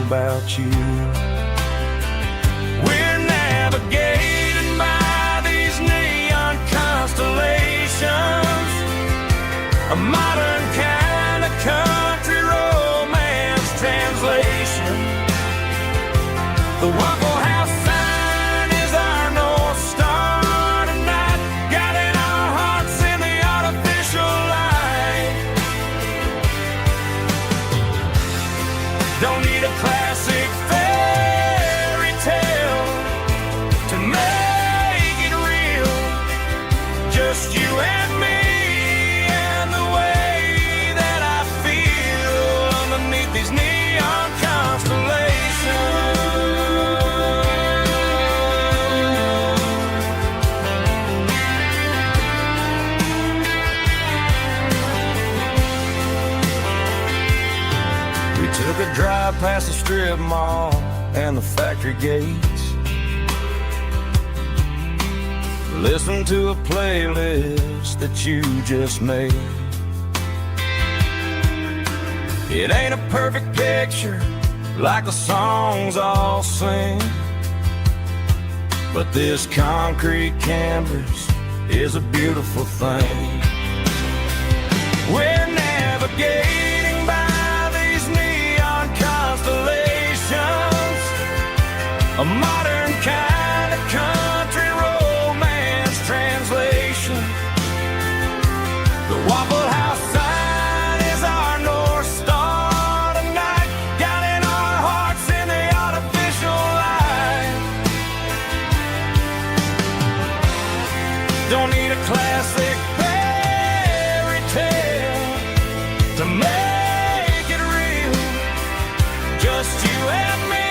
about you. We're navigated by these neon constellations, a modern kind of country romance translation. The Waffle House sign is our North Star tonight, guiding our hearts in the artificial light. Don't need a classic fairy tale to make it real. Just you and me and the way that I feel underneath these neon constellations. We took a drive past the strip mall and the factory gates, listen to a playlist that you just made. It ain't a perfect picture like the songs all sing, but this concrete canvas is a beautiful thing. We're navigating by these neon constellations, a modern kind of country romance translation. The Waffle House sign is our North Star tonight, guiding our hearts in the artificial light. Don't need a classic fairy tale to make it real. Just you and me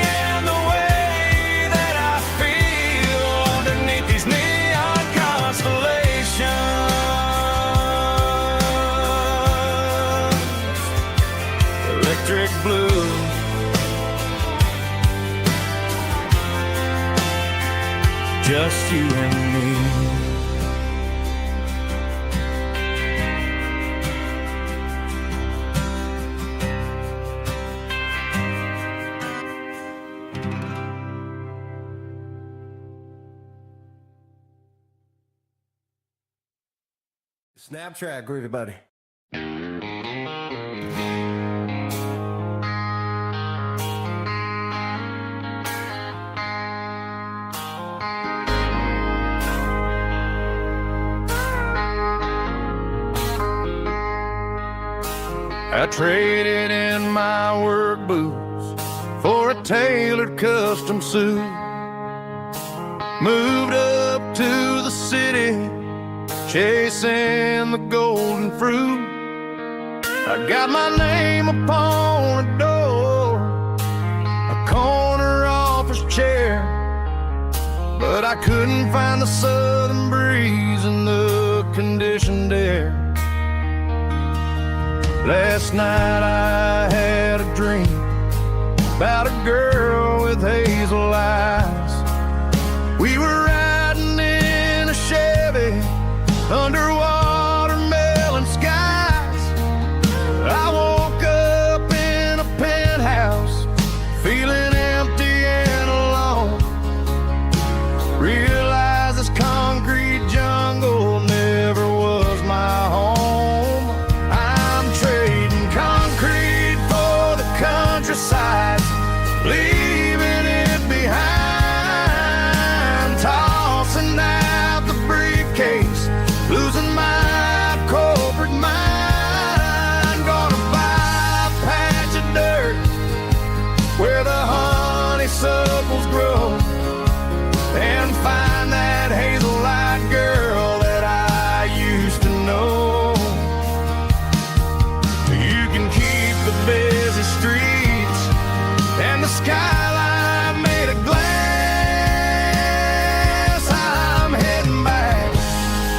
and the way that I feel underneath these neon constellations. Electric blue, just you and me. Snap track, groovy buddy. I traded in my work boots for a tailored custom suit. Moved up to the city, chasing the golden fruit. I got my name upon a door, a corner office chair, but I couldn't find the southern breeze in the conditioned air. Last night I had a dream about a girl with hazel eyes. We were riding in a Chevy under watermelon skies. I woke up in a penthouse, feeling empty and alone. Realized this concrete jungle never was my home. I'm trading concrete for the countryside, leaving it behind, tossing out the briefcase, losing my corporate mind. Gonna buy a patch of dirt where the honeysuckles grow and find that hazel-eyed girl that I used to know. You can keep the busy streets and the skyline made of glass. I'm heading back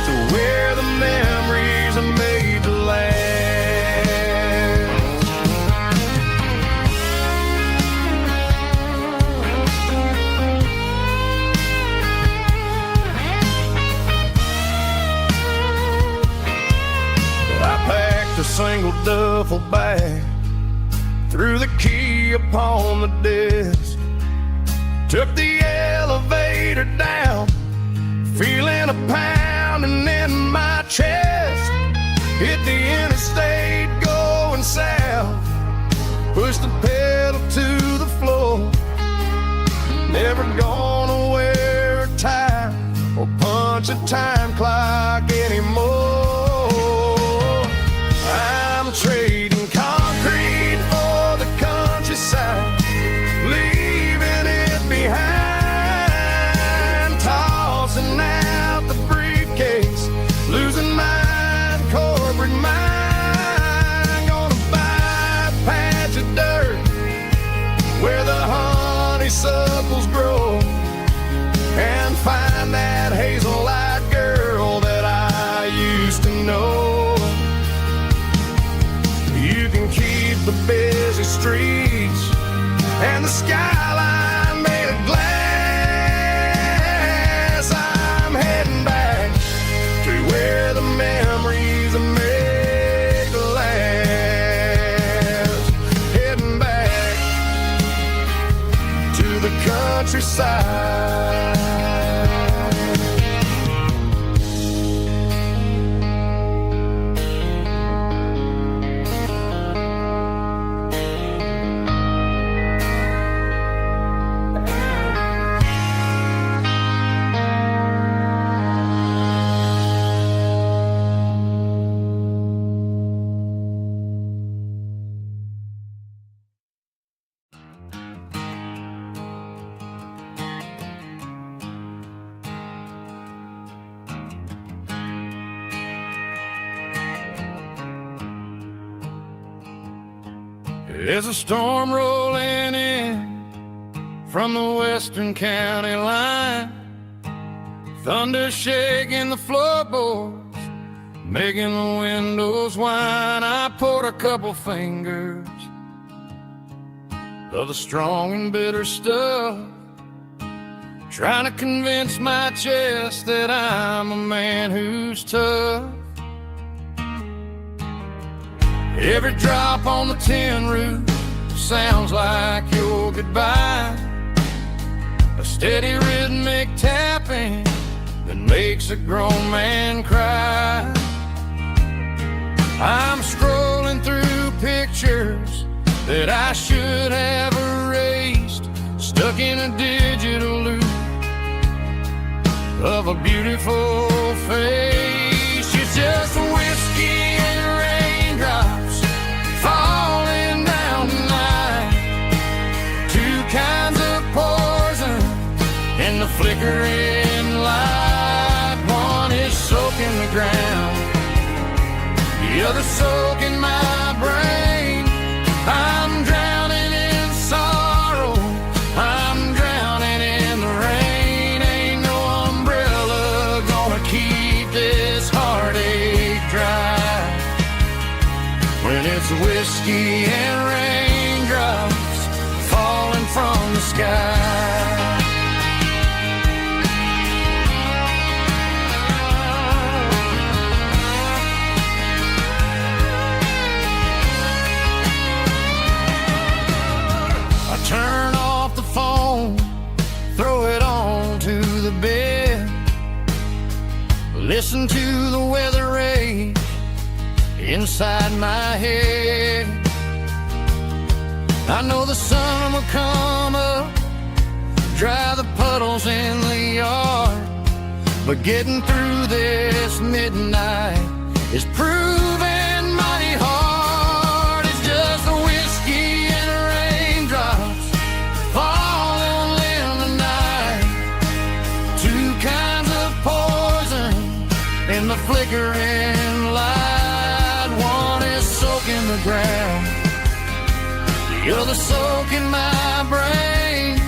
to where the memories are made to last. I packed a single duffel bag, threw the key upon the desk. Took the elevator down, feeling a pounding in my chest. Hit the interstate going south, pushed the pedal to the floor. Never gonna wear a tie or punch a time clock anymore. I'm trading concrete for the countryside, leaving it behind, tossing out the briefcase, losing my corporate mind. Gonna buy a patch of dirt where the honeysuckles grow, and find that hazel-eyed girl that I used to know. You can keep the busy streets and the skyline made of glass. I'm heading back to where the memories are made to last. Heading back to the countryside. There's a storm rolling in from the western county line, thunder shaking the floorboards, making the windows whine. I poured a couple fingers of the strong and bitter stuff, trying to convince my chest that I'm a man who's tough. Every drop on the tin roof sounds like your goodbye, a steady rhythmic tapping that makes a grown man cry. I'm scrolling through pictures that I should have erased, stuck in a digital loop of a beautiful face. It's just whiskey and raindrops falling down tonight, two kinds of poison in the flickering light. One is soaking the ground, the other soaking my brain. I'm drowning in sorrow, I'm drowning in the rain. Ain't no umbrella gonna keep this heartache dry when it's whiskey and raindrops falling from the sky. I turn off the phone, throw it on to the bed, listen to the weather rage inside my head. I know the sun will come up, dry the puddles in the yard, but getting through this midnight is proving mighty hard. It's just the whiskey and raindrops falling in the night, two kinds of poison in the flickering light. One is soaking the ground, the other soaking my brain.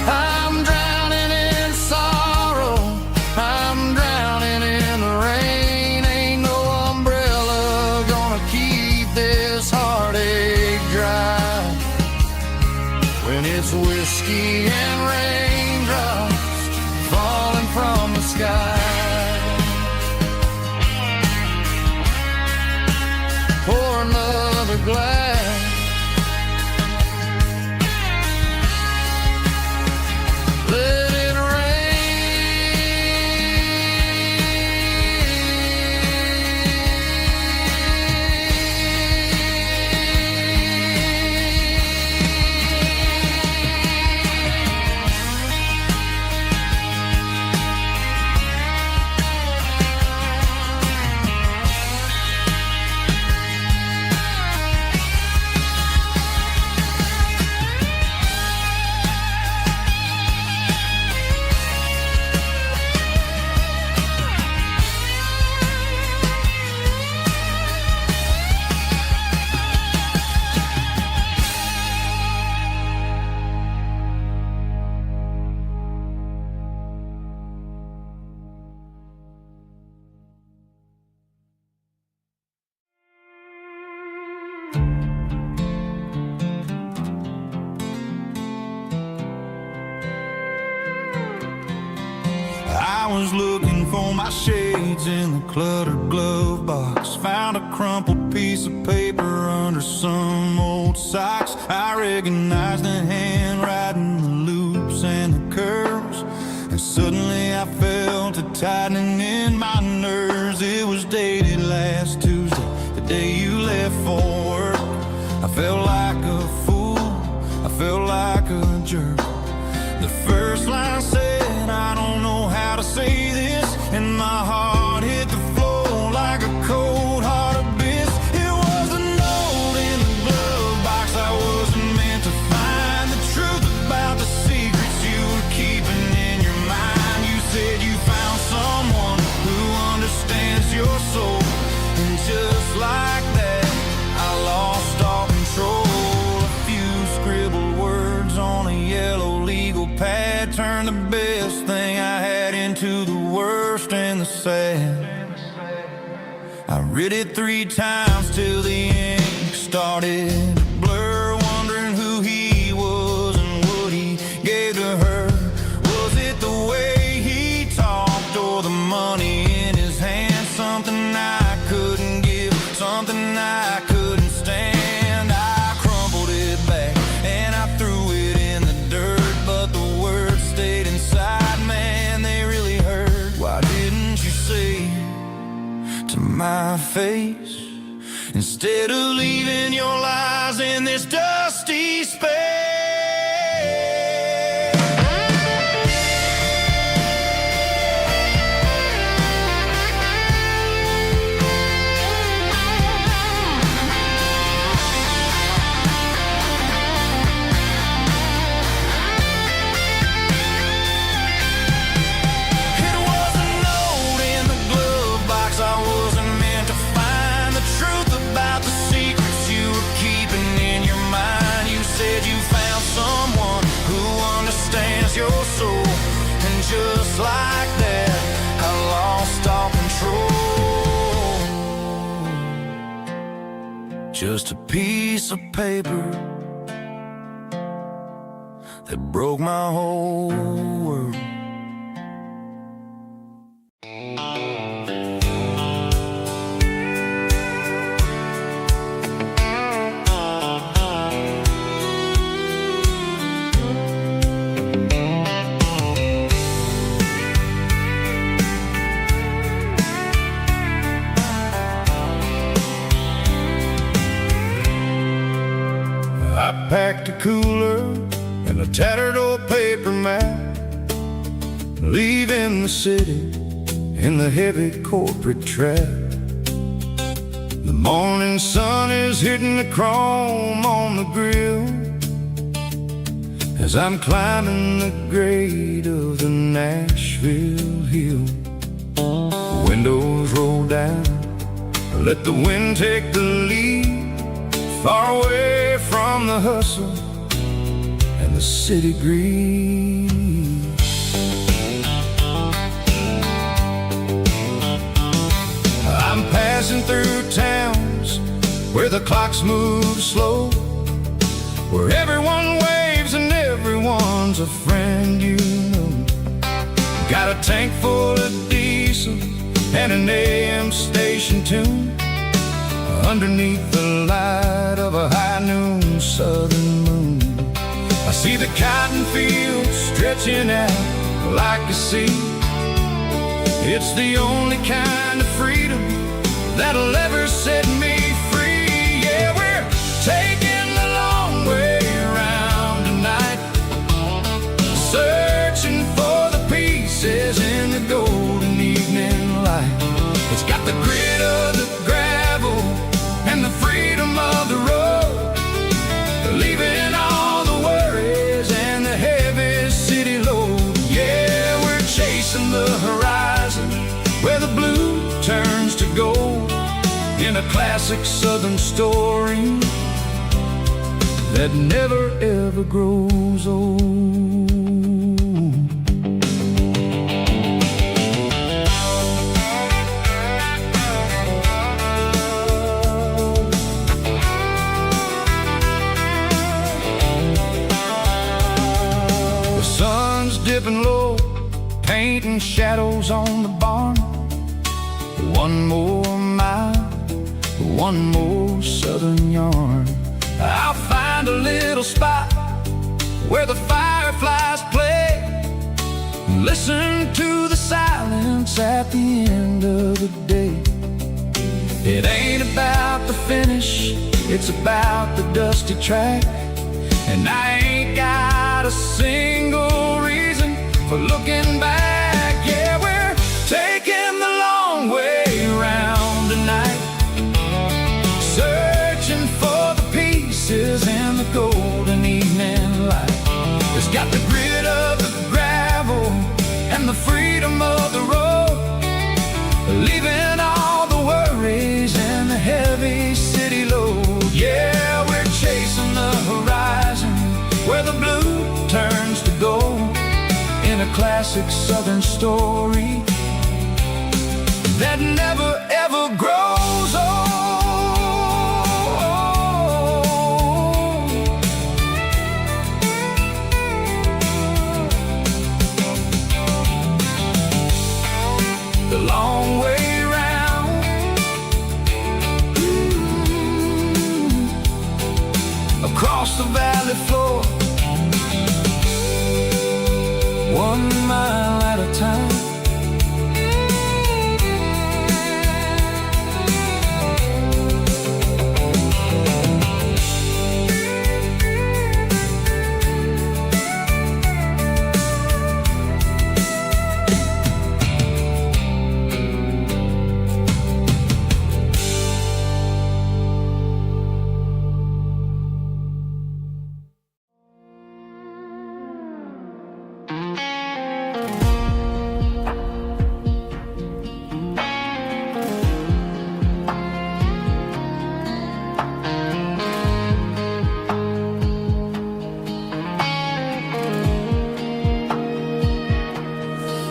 I'm drowning in sorrow, I'm drowning in the rain. Ain't no umbrella gonna keep this heartache dry when it's whiskey and raindrops falling from the sky. Pour another glass, I was looking for my shades in the cluttered glove box. Found a crumpled piece of paper under some old socks. I recognized the handwriting, the loops and the curves, and suddenly I felt a tightening in my nerves. It was dated last Tuesday, the day you left for work. I felt like a fool, I felt like a jerk. The first line said, I don't know how to say this, and my heart hit the floor like a cold hard abyss. It was a note in the glove box I wasn't meant to find. The truth about the secrets you were keeping in your mind. You said you found someone who understands your soul, and just like that, I lost all control. A few scribbled words on a yellow legal pad turned the best thing I had into the worst and the sad. I read it 3 times till the ink started to blur, wondering who he was and what he gave to her. Was it the way he talked or the money in his hand? Something I couldn't give, something I couldn't stand. I crumpled it back and I threw it in the dirt, but the words stayed inside, man, they really hurt. Why didn't you say to my face, instead of leaving your lies in this dusty space? Your soul, and just like that, I lost all control. Just a piece of paper that broke my whole world. I packed a cooler and a tattered old paper map, leaving the city in the heavy corporate trap. The morning sun is hitting the chrome on the grill as I'm climbing the grade of the Nashville hill. Windows roll down, let the wind take the lead, far away from the hustle and the city greed. I'm passing through towns where the clocks move slow, where everyone waves and everyone's a friend you know. Got a tank full of diesel and an AM station tune underneath the light of a high noon southern moon. I see the cotton fields stretching out like a sea. It's the only kind of freedom that'll ever set me free. Yeah, we're taking the long way around tonight, searching for the pieces in the golden evening light. It's got the grit of the gravel and the freedom of the road, leaving all the worries and the heavy city load. Yeah, we're chasing the horizon where the blue turns to gold, in a classic southern story that never ever grows old. Dipping low, paint painting shadows on the barn. One more mile, one more southern yarn. I'll find a little spot where the fireflies play. Listen to the silence at the end of the day. It ain't about the finish, it's about the dusty track. And I ain't got a single reason for looking back. Yeah, we're taking the long way around tonight, searching for the pieces in the golden evening light. It's got the grit of the gravel and the freedom of the road, leaving all the worries and the heavy city load. Yeah, we're chasing the horizon where the blue turns to gold, in a classic southern story that never ever grows old. The long way round, across the valley floor, 1 mile at a time.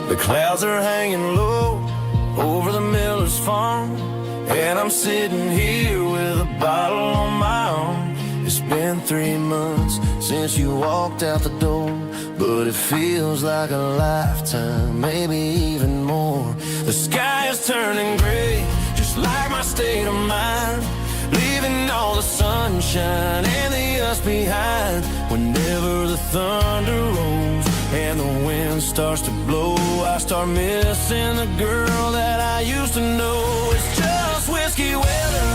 The clouds are hanging low over the miller's farm, and I'm sitting here with a bottle on my arm. It's been 3 months since you walked out the door, but it feels like a lifetime, maybe even more. The sky is turning gray, just like my state of mind, leaving all the sunshine and the us behind. Whenever the thunder rolls and the wind starts to blow, I start missing the girl that I used to know. It's just whiskey weather,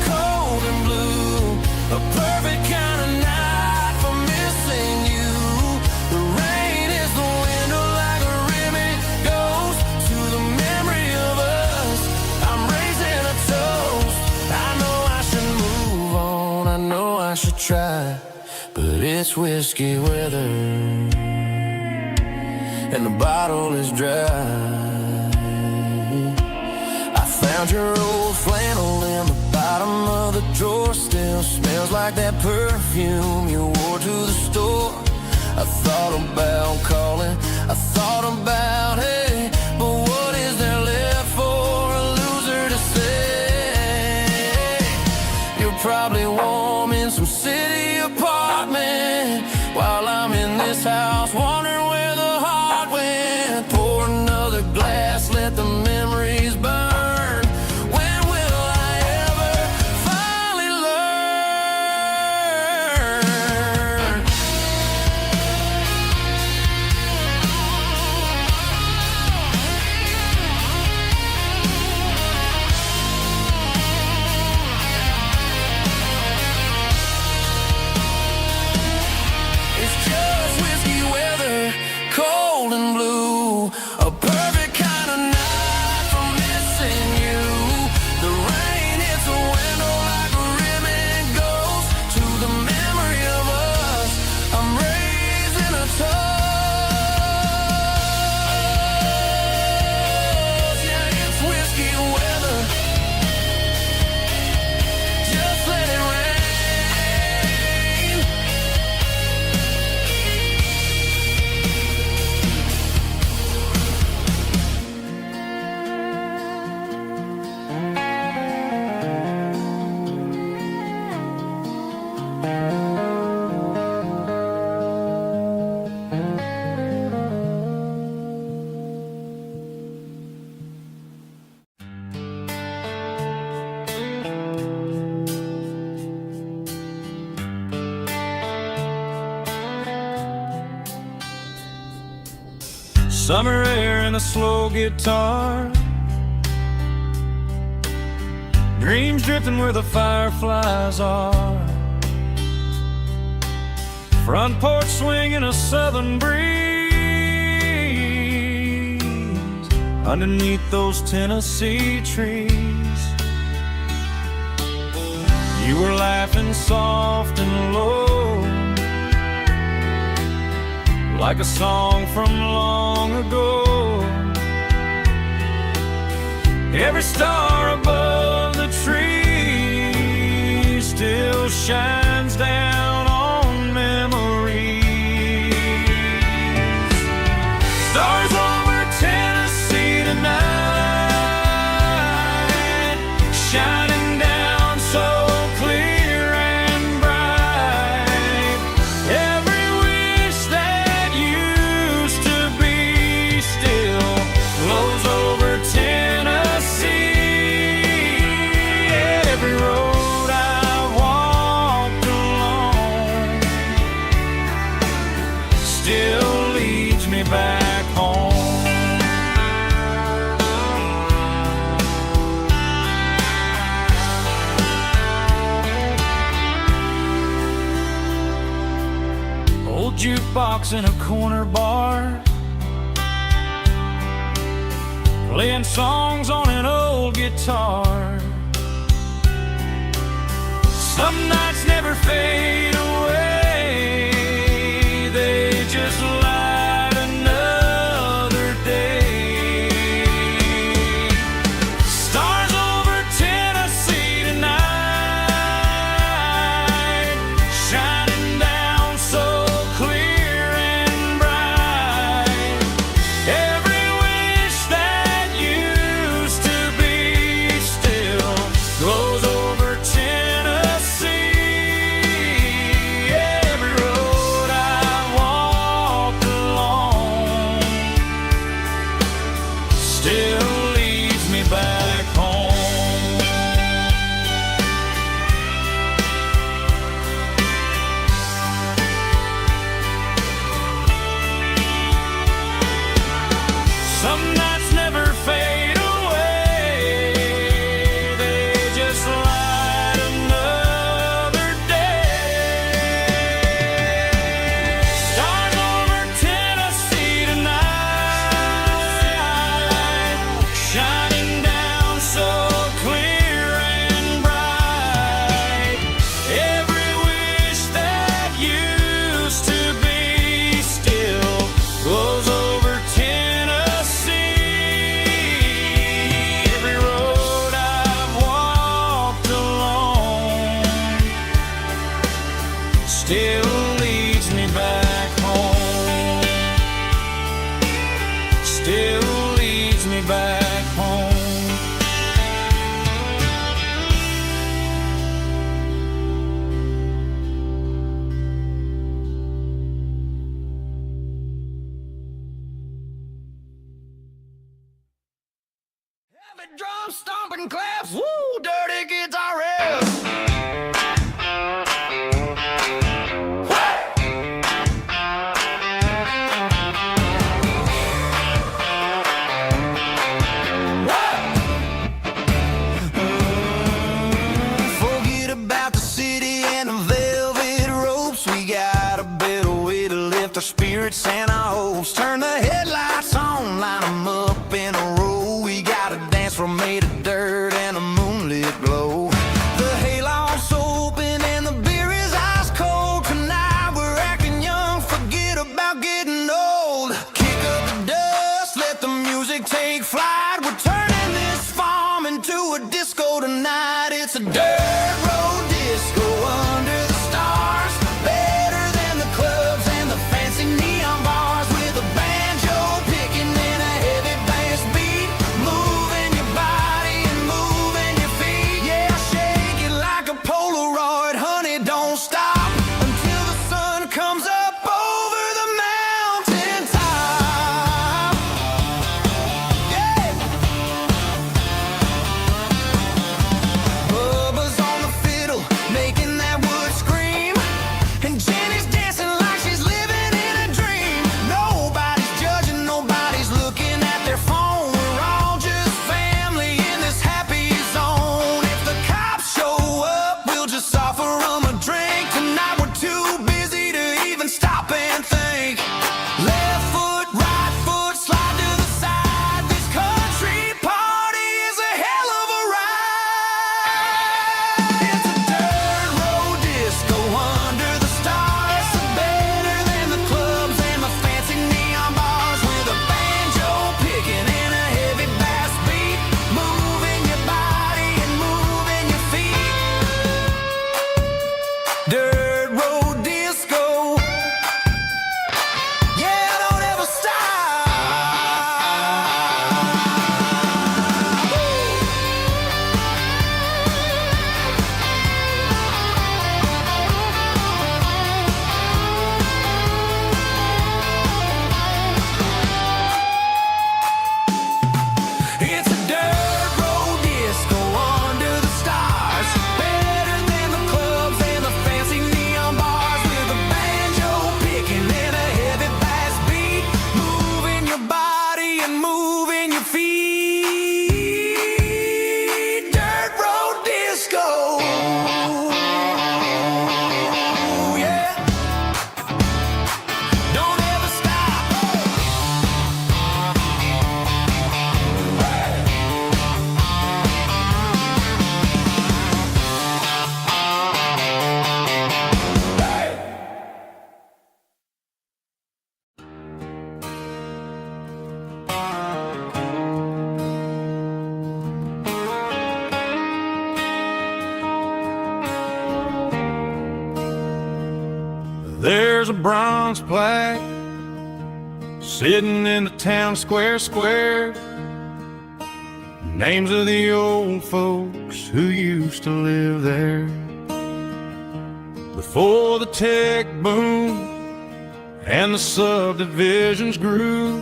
cold and blue, a perfect kind of night for missing you. The rain is the window like a ribbon goes to the memory of us. I'm raising a toast. I know I should move on, I know I should try, but it's whiskey weather and the bottle is dry. I found your old flannel in the bottom of the drawer, still smells like that perfume you wore to the store. I thought about calling, I thought about, hey, but what is there left for a loser to say? You're probably warm in some city apartment while I'm in this house wondering where the heart went. Pour another glass, let the memories burn. When will I ever finally learn? Summer air and a slow guitar, dreams drifting where the fireflies are. Front porch swinging a southern breeze underneath those Tennessee trees. You were laughing soft and low, like a song from long ago. Every star above the tree still shines down on memories. Stars over Tennessee tonight, shining down so clear and bright. Every wish that used to be still glows over Tennessee. Every road I walked along still leads me back home. Old jukebox in a corner bar, playing songs on an old guitar. Some nights never fade away, they just light another day. Stars over Tennessee tonight, shining down so clear and bright. Every wish that used to be still glows over Tennessee. Every road I walked along still leads me back home. Some nights never fade away, they just light another day. Stars over Tennessee tonight, shining down so clear and bright. Every wish that used to be still glows over Tennessee. Every road I've walked along still leads me back home. Still leads me back home. Heavy drum stomping claps, woo, dirty guitar riffs. Forget about the city and the velvet ropes. We got a better way to lift our spirits and our hopes. Turn the headlights on, line 'em up in a row. We got a dance floor made of dirt and a moonlit glow. The hayloft's open and the beer is ice cold. Tonight we're acting young, forget about getting old. Kick up the dust, let the music take flight. We're turning this farm into a disco tonight. It's a dirt road disco under the stars, better than the clubs and the fancy neon bars. With a banjo picking and a heavy bass beat, moving your body and moving your feet. Yeah, shake it like a Polaroid, honey, don't stop until the sun comes up over the mountain top. Yeah. and think. Left foot, right foot, slide to the side. This country party is a hell of a ride. It's a dirt road disco under the stars. Better than the clubs and the fancy neon bars, with a banjo picking and a heavy bass beat, moving your body and moving your feet. Dirt road disco. Yeah, don't ever It's a dirt road disco under the stars. Better than the clubs and the fancy neon bars, with a banjo picking and a heavy bass beat, moving your body and moving your feet. Dirt road disco. Yeah. Don't ever stop. There's a bronze plaque sitting in the town square. Names of the old folks who used to live there before the tech boom and the subdivisions grew,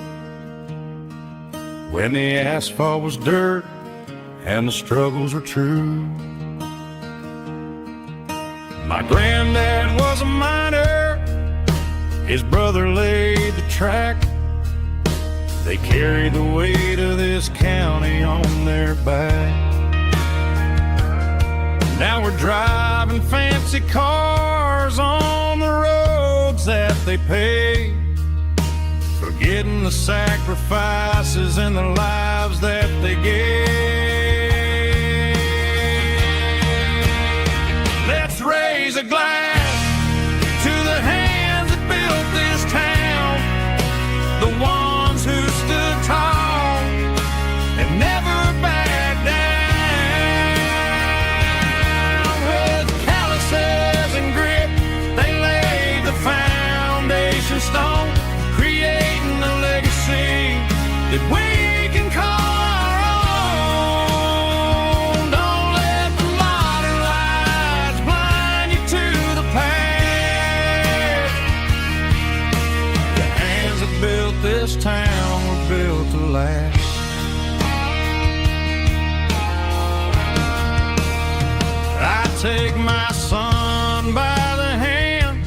when the asphalt was dirt and the struggles were true. My granddad was a miner, his brother laid the track. They carried the weight of this county on their back. Now we're driving fancy cars on the roads that they paved, forgetting the sacrifices and the lives that they gave. Let's raise a glass to the hands that built this town, the ones who stood tall and never backed down. With calluses and grit, they laid the foundation stone, creating a legacy that we can call our own. Don't let the modern lights blind you to the past. The hands that built this town were built to last. I take my son by the hand,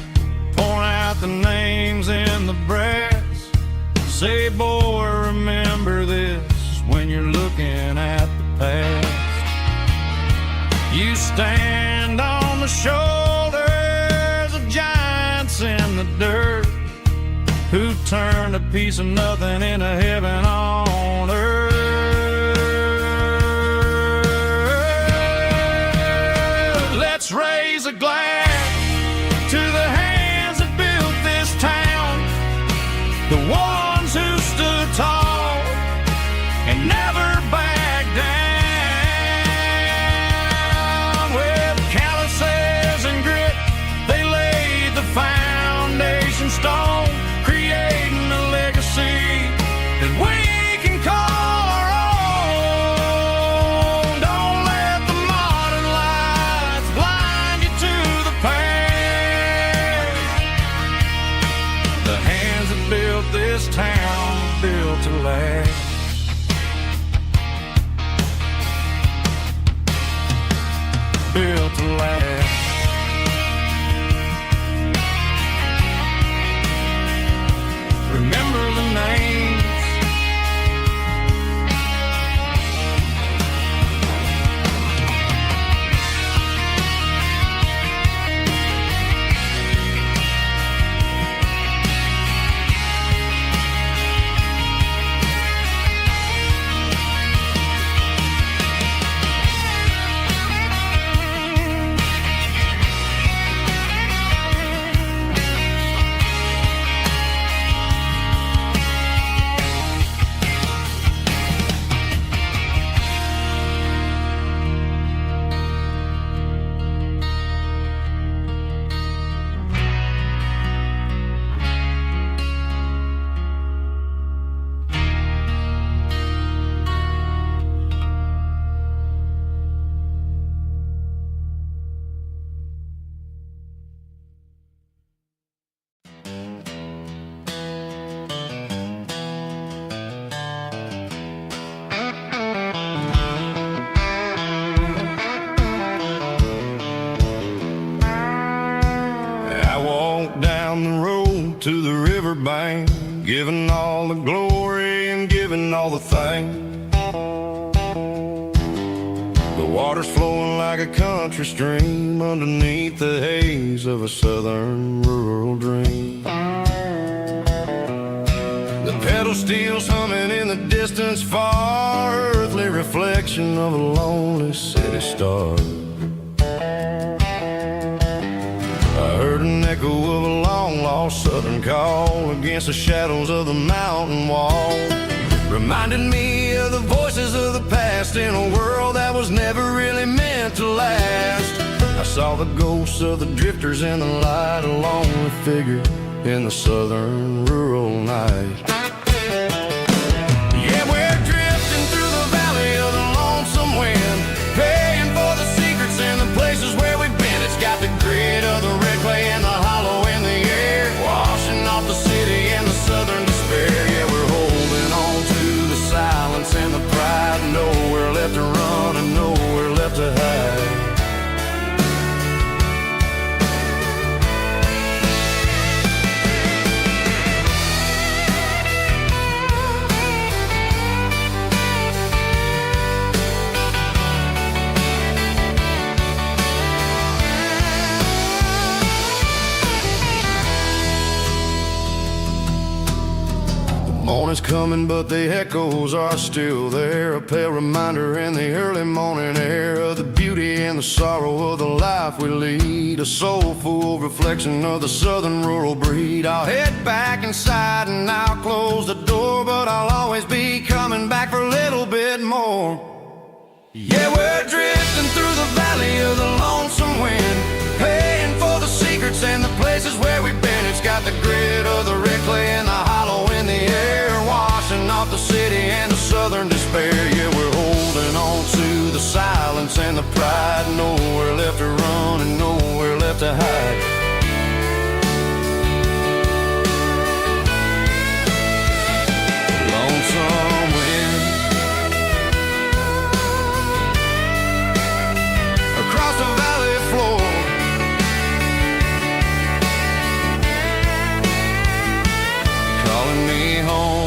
point out the names in the brass, say, boy, remember this when you're looking at the past. You stand on the shoulders of giants in the dirt, who turned a piece of nothing into heaven on earth. Let's raise a glass to the hands that built this town, the ones who stood tall and never backed down. With calluses and grit, they laid the foundation stone, creating a legacy that we can call our own. Don't let the modern lights blind you to the past. The hands that built this town were built to last. Built to last. Remember the names. to the riverbank, giving all the glory and giving all the thanks. The water's flowing like a country stream underneath the haze of a southern rural dream. The pedal steel's humming in the distance far, earthly reflection of a lonely city star. I heard an echo of a long-lost southern call against the shadows of the mountain wall. Reminded me of the voices of the past in a world that was never really meant to last. I saw the ghosts of the drifters in the light, a lonely figure in the southern rural night. Yeah, we're drifting through the valley of the lonesome wind, paying for the secrets and the places where we've been. It's got the grit of the red clay and the hollow in the air, washing off the city and the southern despair. Yeah, we're holding on to the silence and the pride, nowhere left to run and nowhere left to hide. Morning's coming, but the echoes are still there, a pale reminder in the early morning air of the beauty and the sorrow of the life we lead, a soulful reflection of the southern rural breed. I'll head back inside and I'll close the door, but I'll always be coming back for a little bit more. Yeah, we're drifting through the valley of the lonesome wind, paying for the secrets and the places where we've been. It's got the grit of the red clay and the hollow in the air, washing off the city and the southern despair. Yeah, we're holding on to the silence and the pride, nowhere left to run and nowhere left to hide. Lonesome wind across the valley floor, calling me home.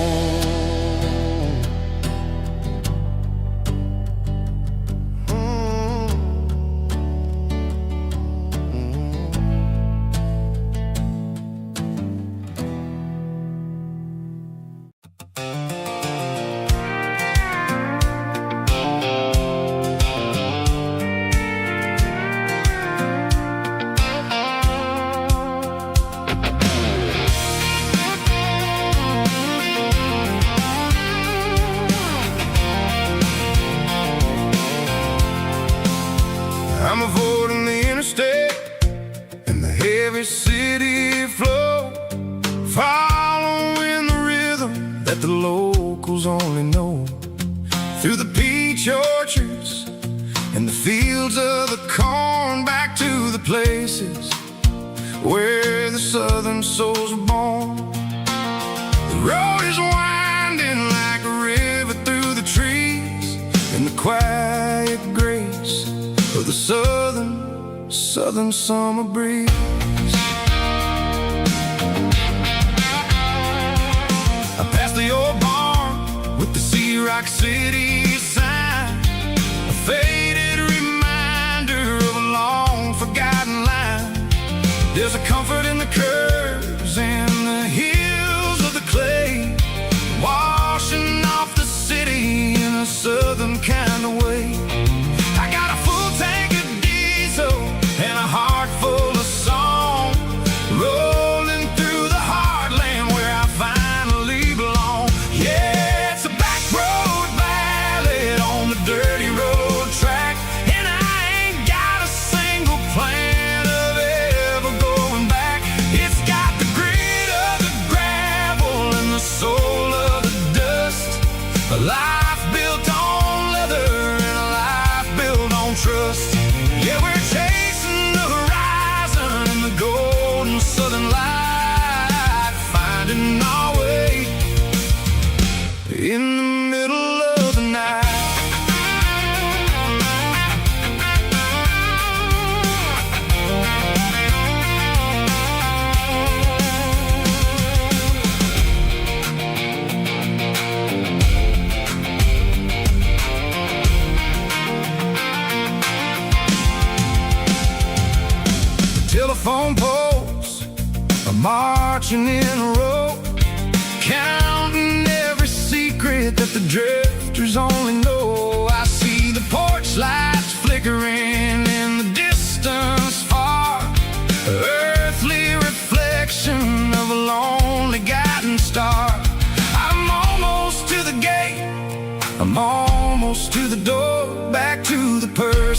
I'm avoiding the interstate and the heavy city flow, following the rhythm that the locals only know, through the peach orchards and the fields of the corn, back to the places where the southern souls were born. The road is winding like a river through the trees, in the quiet grace of the southern summer breeze. I passed the old barn with the Sea Rock City sign, a faded reminder of a long forgotten line. There's a comfort in the curves and the hills of the clay, washing off the city in a southern kind of way. I got a full tank of diesel and a heart full of song, rolling through the heartland where I finally belong. Yeah, it's a back road ballad on the dirty road track, and I ain't got a single plan of ever going back. It's got the grit of the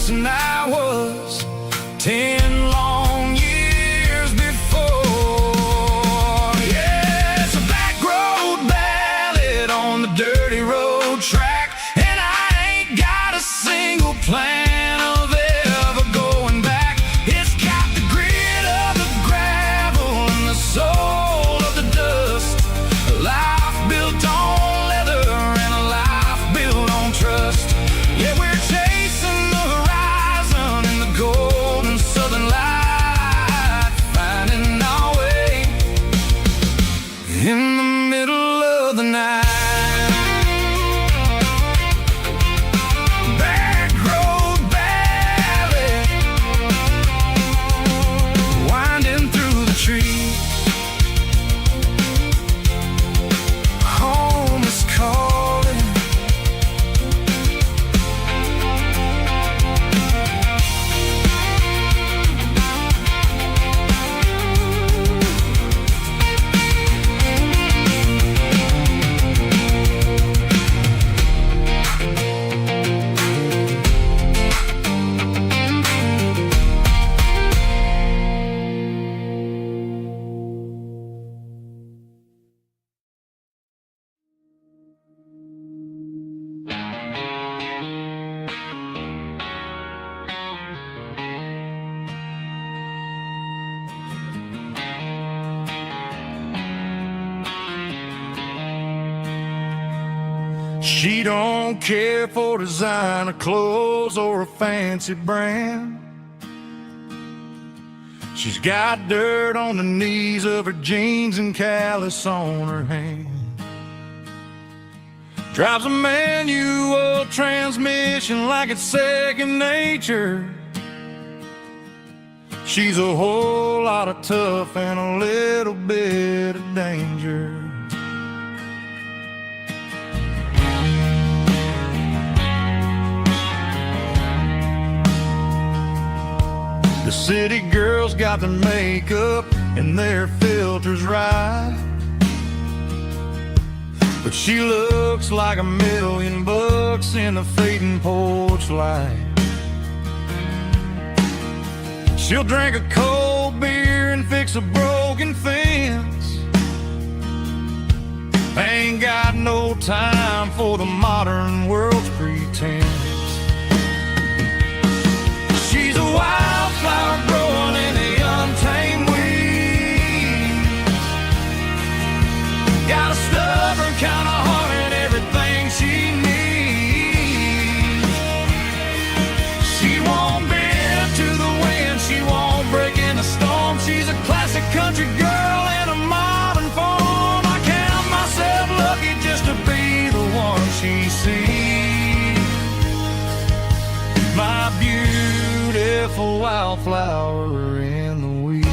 person I was 10 long years before. Yeah, it's a back road ballad on the dirty road track, and I ain't got a single plan of ever going back. It's got the grit of the gravel and the soul of the dust. A life built on leather and a life built on trust. Yeah, we're chasing the horizon in the golden southern light, finding our way in the middle of the night. Back road ballad, winding through the trees. Home is calling. She don't care for designer clothes or a fancy brand. She's got dirt on the knees of her jeans and callus on her hand. Drives a manual transmission like it's second nature. She's a whole lot of tough and a little bit of danger. The city girls got their makeup and their filters right, but she looks like $1,000,000 in a fading porch light. She'll drink a cold beer and fix a broken fence. Ain't got no time for the modern world's pretense. She's a wildflower growing in the untamed weeds. Got a stubborn kind of heart and everything she needs. She won't bend to the wind, she won't break in the storm. She's a classic country girl in a modern form. I count myself lucky just to be the one she sees. My beautiful wildflower in the weeds.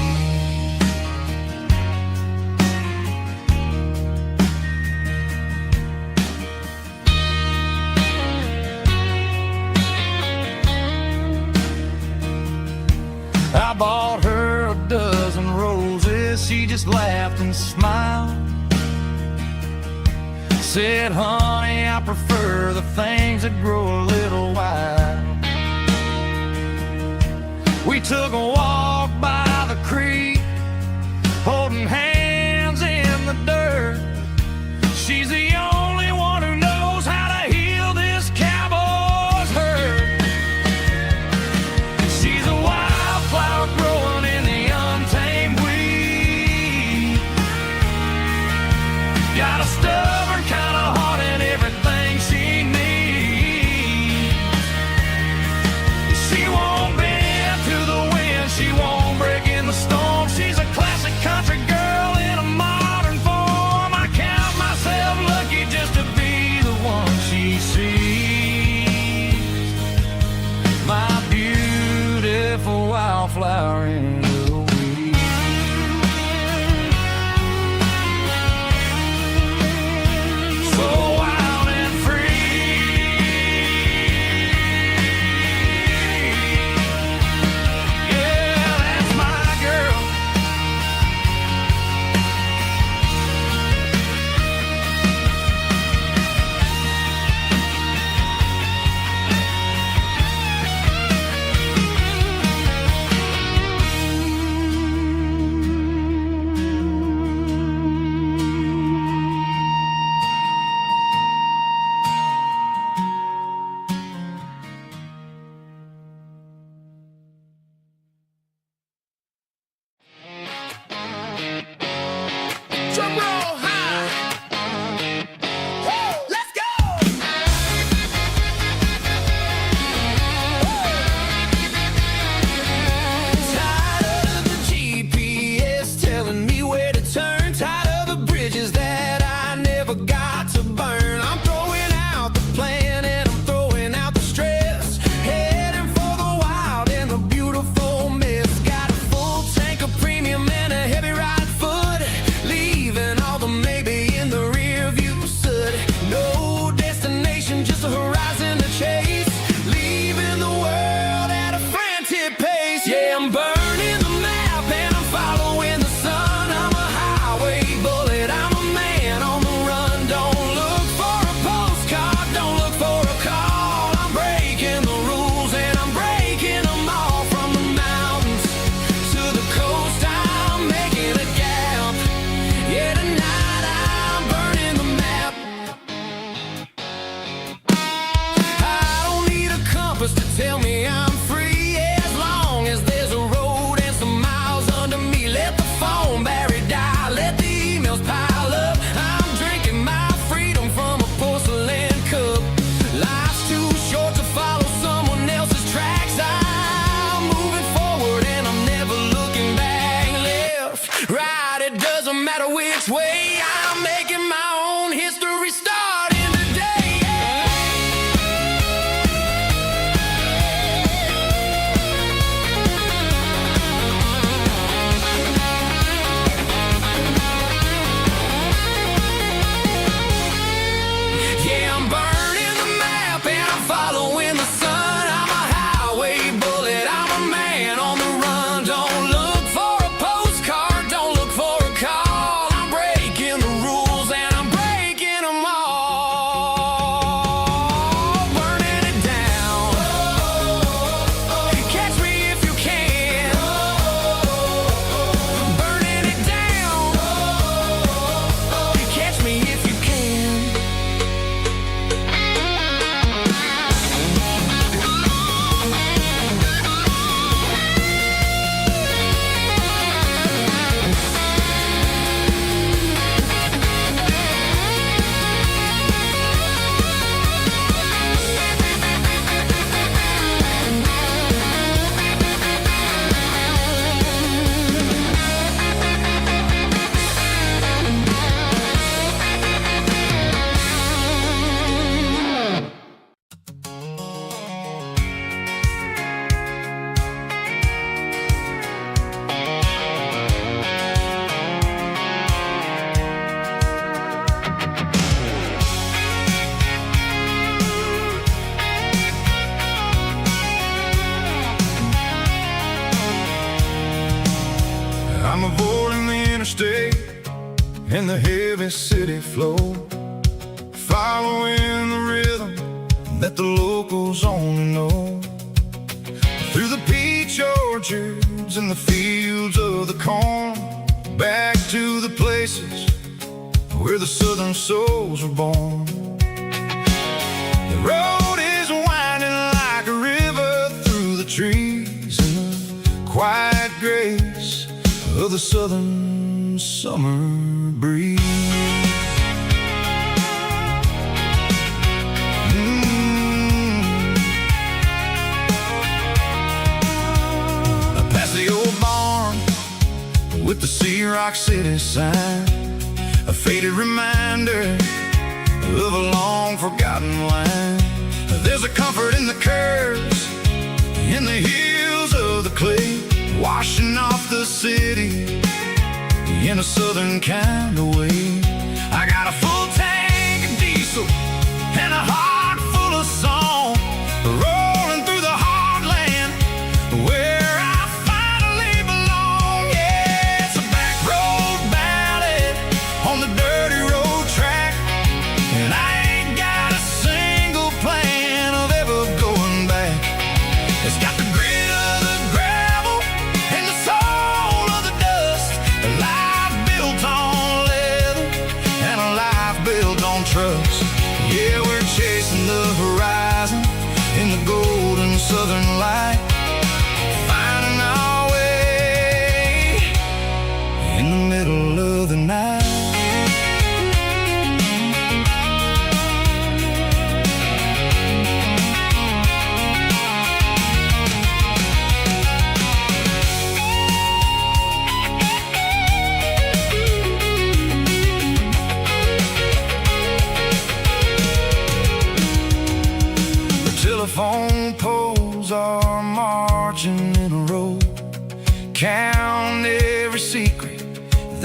I bought her a dozen roses, she just laughed and smiled. Said, honey, I prefer the things that grow a little wild. We took a walk by the creek, holding hands in the dirt. She's the only one who knows how to heal this cowboy's hurt. She's a wildflower growing in the untamed weed. Got a stubborn kind of heart and everything she needs. She won't bend to the wind, she won't break in the storm. She's a classic country girl in a modern form. I count myself lucky just to be the one she sees. My beautiful wildflower in the weeds. Drum roll high. Woo, let's go. Tired of the GPS telling me where to turn. Tired of the bridges that I never got to burn. I'm throwing out the plan and I'm throwing out the stress. Heading for the wild and the beautiful mess. Got a full tank of premium and a heavy right foot. Leaving all the maybe in the rear view soot. No destination, just a horizon to chase. Leaving the world at a frantic pace. Yeah, I'm burning the map and I'm following the sun. I'm a highway bullet, I'm a man on the run. Don't look for a postcard, don't look for a call. I'm breaking the rules and I'm breaking them all. From the mountains to the coast, I'm making a gap. Yeah, tonight I'm burning the map. I don't need a compass to tell me I'm free. As long as there's a road and some miles under me. Let the phone battery die, let the emails pile up. I'm drinking my freedom from a porcelain cup. Life's too short to follow someone else's tracks. I'm moving forward and I'm never looking back. Left, right, it doesn't matter which way. I'm making my own history starting today. Yeah, I'm burning the map and I'm following the sun. I'm a highway bullet, I'm a man on the run. Don't look for a postcard, don't look for a call. I'm breaking the rules and I'm breaking them all. Burning it down. Catch me if you can. Burning it down. Catch me if you can. I'm avoiding the interstate and the heavy city flow, following the rhythm that the locals only know. Through the peach orchards and the fields of the corn, back to the places where the southern souls were born. The road is winding like a river through the trees in the quiet grace of the southern summer breeze. Past the old barn with the Sea Rock City sign, a faded reminder of a long forgotten line. There's a comfort in the curves, in the hills of the clay, washing off the city in a southern kind of way. I got a full tank of diesel and a heart full of song, rolling through the heartland where I finally belong. Yeah, it's a back road ballad on the dirty road track, and I ain't got a single plan of ever going back. It's got the grit of the gravel and the soul of the dust, a life built on leather and a life built on trust. Yeah, we're chasing the horizon in the golden southern light, finding our way in the middle of the night.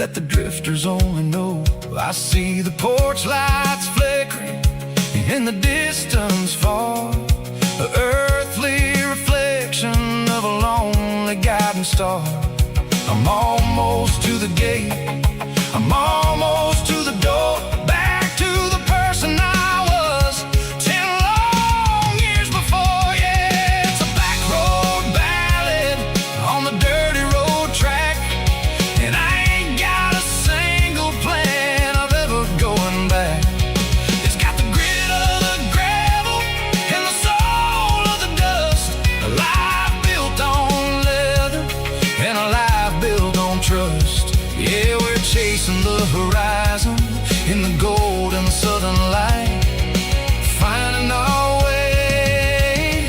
that the drifters only know. I see the porch lights flickering in the distance far, an earthly reflection of a lonely guiding star. I'm almost to the gate, I'm almost to the door, back to the person I was 10 long years before. Yeah, it's a back road ballad on the dirty road track, and I ain't got a single plan of ever going back. It's got the grit of the gravel and the soul of the dust, a life built on leather and a life built on trust. Yeah, we're chasing the horizon in the golden southern light, finding our way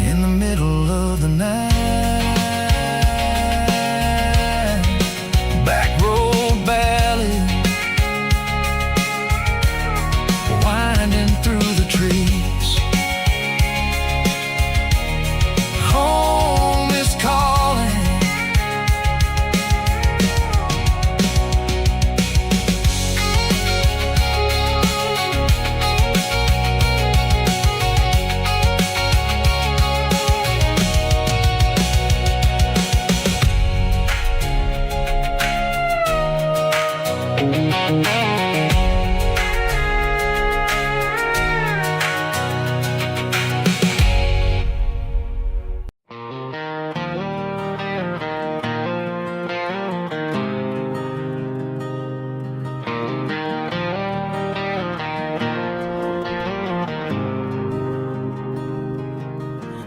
in the middle of the night. Back road ballad, winding through the trees. Home is calling.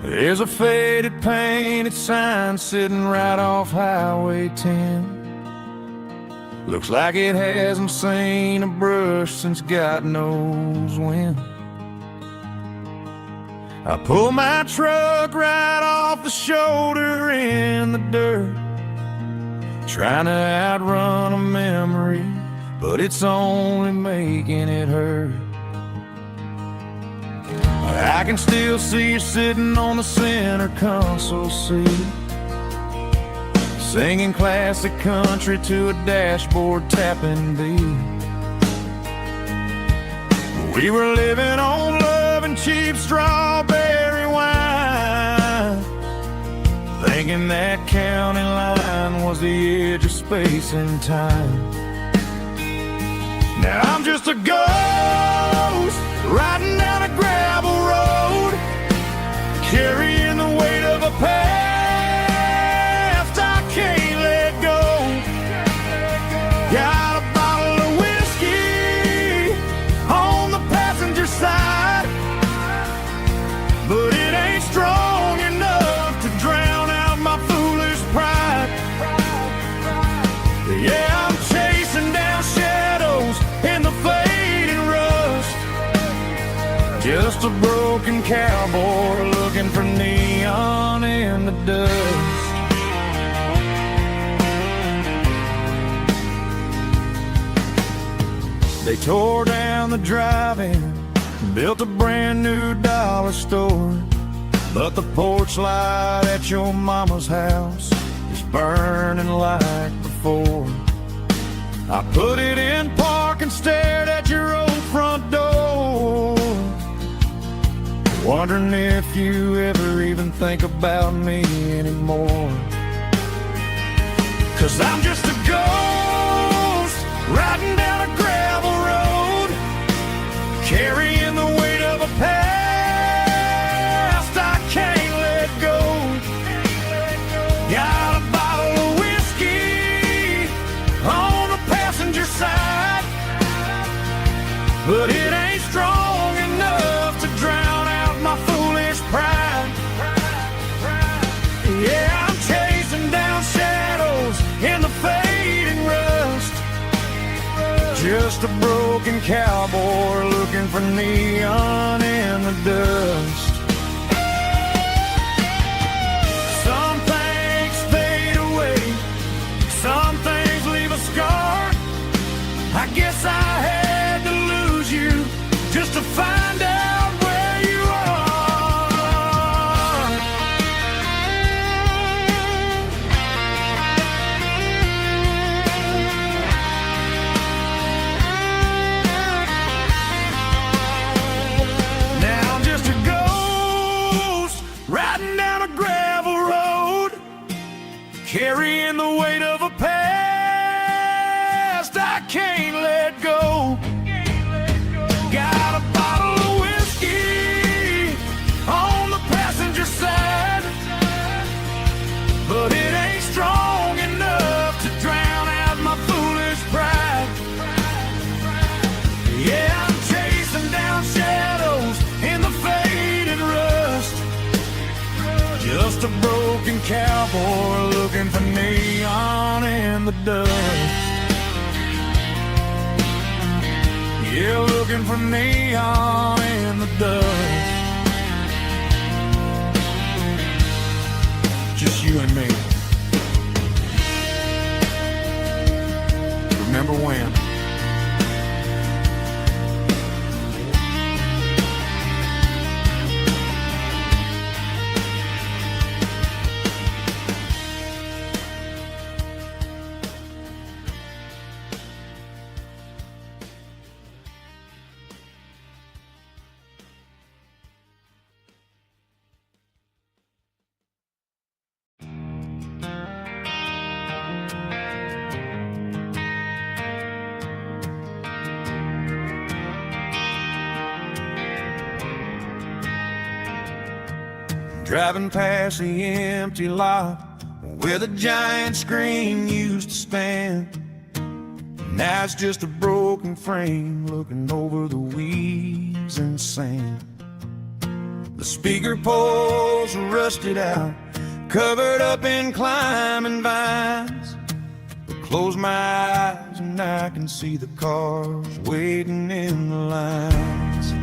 There's a faded painted sign sitting right off Highway 10. Looks like it hasn't seen a brush since God knows when. I pull my truck right off the shoulder in the dirt, trying to outrun a memory, but it's only making it hurt. I can still see you sitting on the center console seat, singing classic country to a dashboard tapping beat. We were living on love and cheap strawberry wine, thinking that county line was the edge of space and time. Now I'm just a ghost riding down a gravel road, carrying the weight of a past I can't let go. Got a bottle of whiskey on the passenger side, but it ain't strong enough to drown out my foolish pride. Yeah, I'm chasing down shadows in the fading rust, just a broken cowboy looking for neon in the dust. They tore down the drive-in, built a brand new dollar store, but the porch light at your mama's house is burning like before. I put it in park and stared at your old front door, wondering if you ever even think about me anymore. 'Cause I'm just a ghost riding down a gravel road, carrying the weight of a past I can't let go. Got a bottle of whiskey on the passenger side, but it ain't strong enough to drown out my foolish pride. Yeah, I'm chasing down shadows in the fading rust, just a broken cowboy looking for neon in the dust. Some things fade away, some things leave a scar. I guess I had to lose you just to find out where you are. carrying the weight of a past I can't let go. Got a bottle of whiskey on the passenger side, but it ain't strong enough to drown out my foolish pride. Yeah, I'm chasing down shadows in the faded rust, just a broken cowboy looking for neon in the dust. Yeah, looking for neon in the dust. Just you and me. Remember when? Driving past the empty lot where the giant screen used to stand. Now it's just a broken frame looking over the weeds and sand. The speaker poles are rusted out, covered up in climbing vines. But close my eyes and I can see the cars waiting in the lines.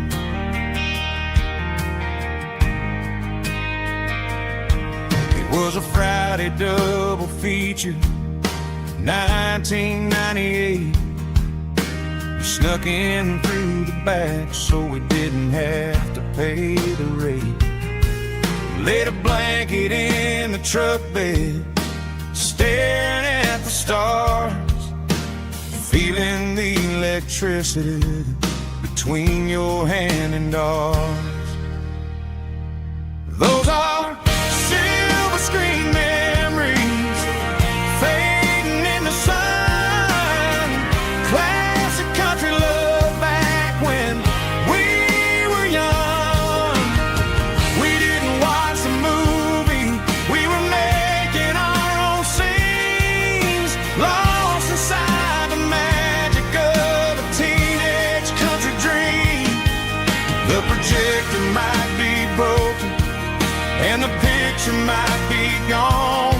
It was a Friday double feature, 1998. We snuck in through the back so we didn't have to pay the rate. Laid a blanket in the truck bed, staring at the stars, feeling the electricity between your hand and ours. Those are silver screen memories fading in the sun. Classic country love back when we were young. We didn't watch the movie, we were making our own scenes, lost inside the magic of a teenage country dream. The projector might be broken and the picture might be gone,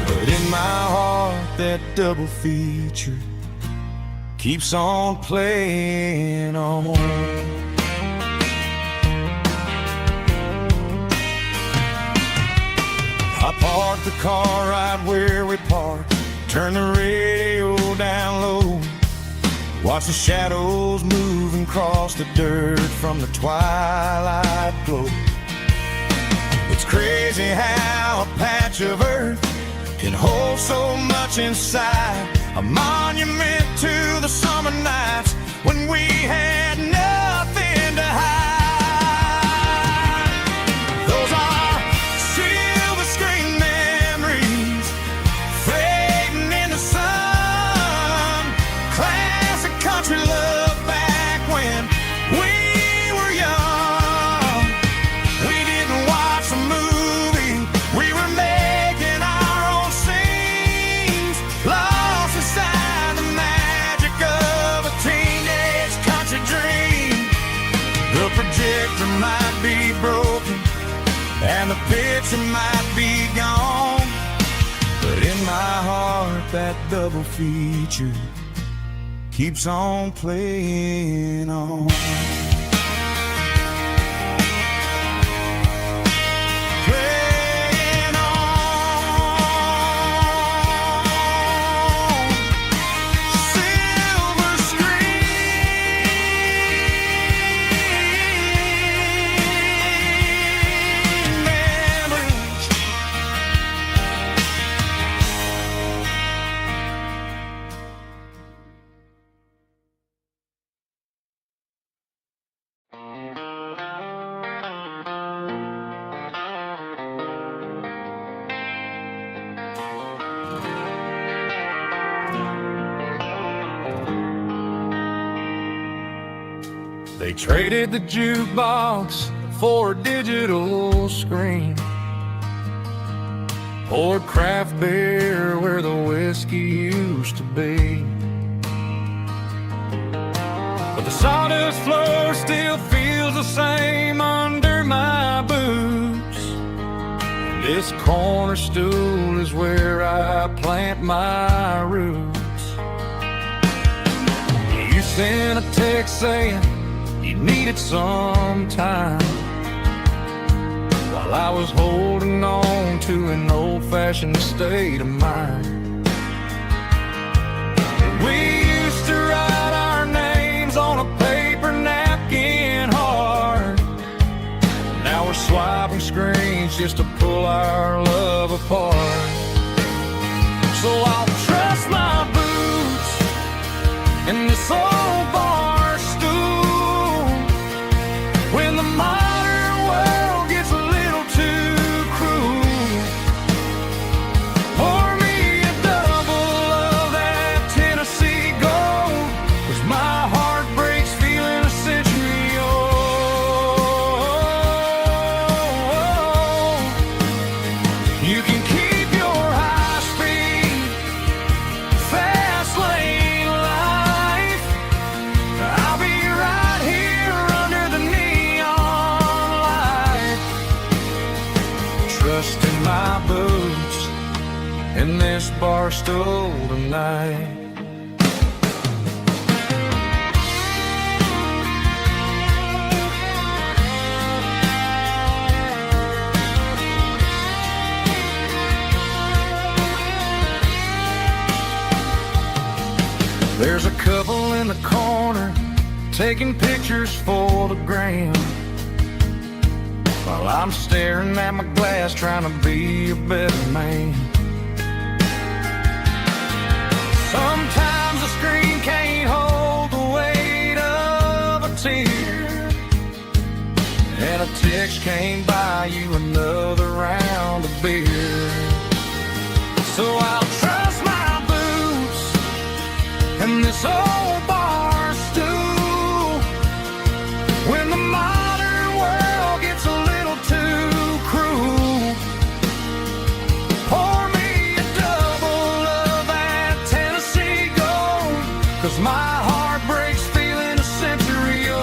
but in my heart that double feature keeps on playing on. I parked the car right where we parked, turned the radio down low, watch the shadows move and cross the dirt from the twilight glow. It's crazy how a patch of earth can hold so much inside, a monument to the summer nights when we had nothing to hide. Those are silver screen memories fading in the sun. Classic country love back when we were young. We didn't watch a movie, we were making our own scenes, lost inside the magic of a teenage country dream. The projector might be broken and the picture might be gone, but in my heart that double feature keeps on playing on. They traded the jukebox for a digital screen, poured craft beer where the whiskey used to be. But the sawdust floor still feels the same under my boots. This corner stool is where I plant my roots. You sent a text saying you needed some time, while I was holding on to an old-fashioned state of mind. We used to write our names on a paper napkin hard. Now we're swiping screens just to pull our love apart. So I'll trust my boots in this old bar stool when the modern world gets a little too cruel. Pour me a double of that Tennessee Gold, 'cause my heart breaks feeling a century old. You can keep your high-speed, fast lane life. I'll be right here under the neon light, trusting my boots in this bar stool tonight. There's a couple in the corner taking pictures for the gram, while I'm staring at my glass trying to be a better man. Sometimes the screen can't hold the weight of a tear, and a text can't buy you another round of beer. So I'll trust my boots and this old bar stool when the modern world gets a little too cruel. Pour me a double of that Tennessee Gold, 'cause my heart breaks feeling a century old.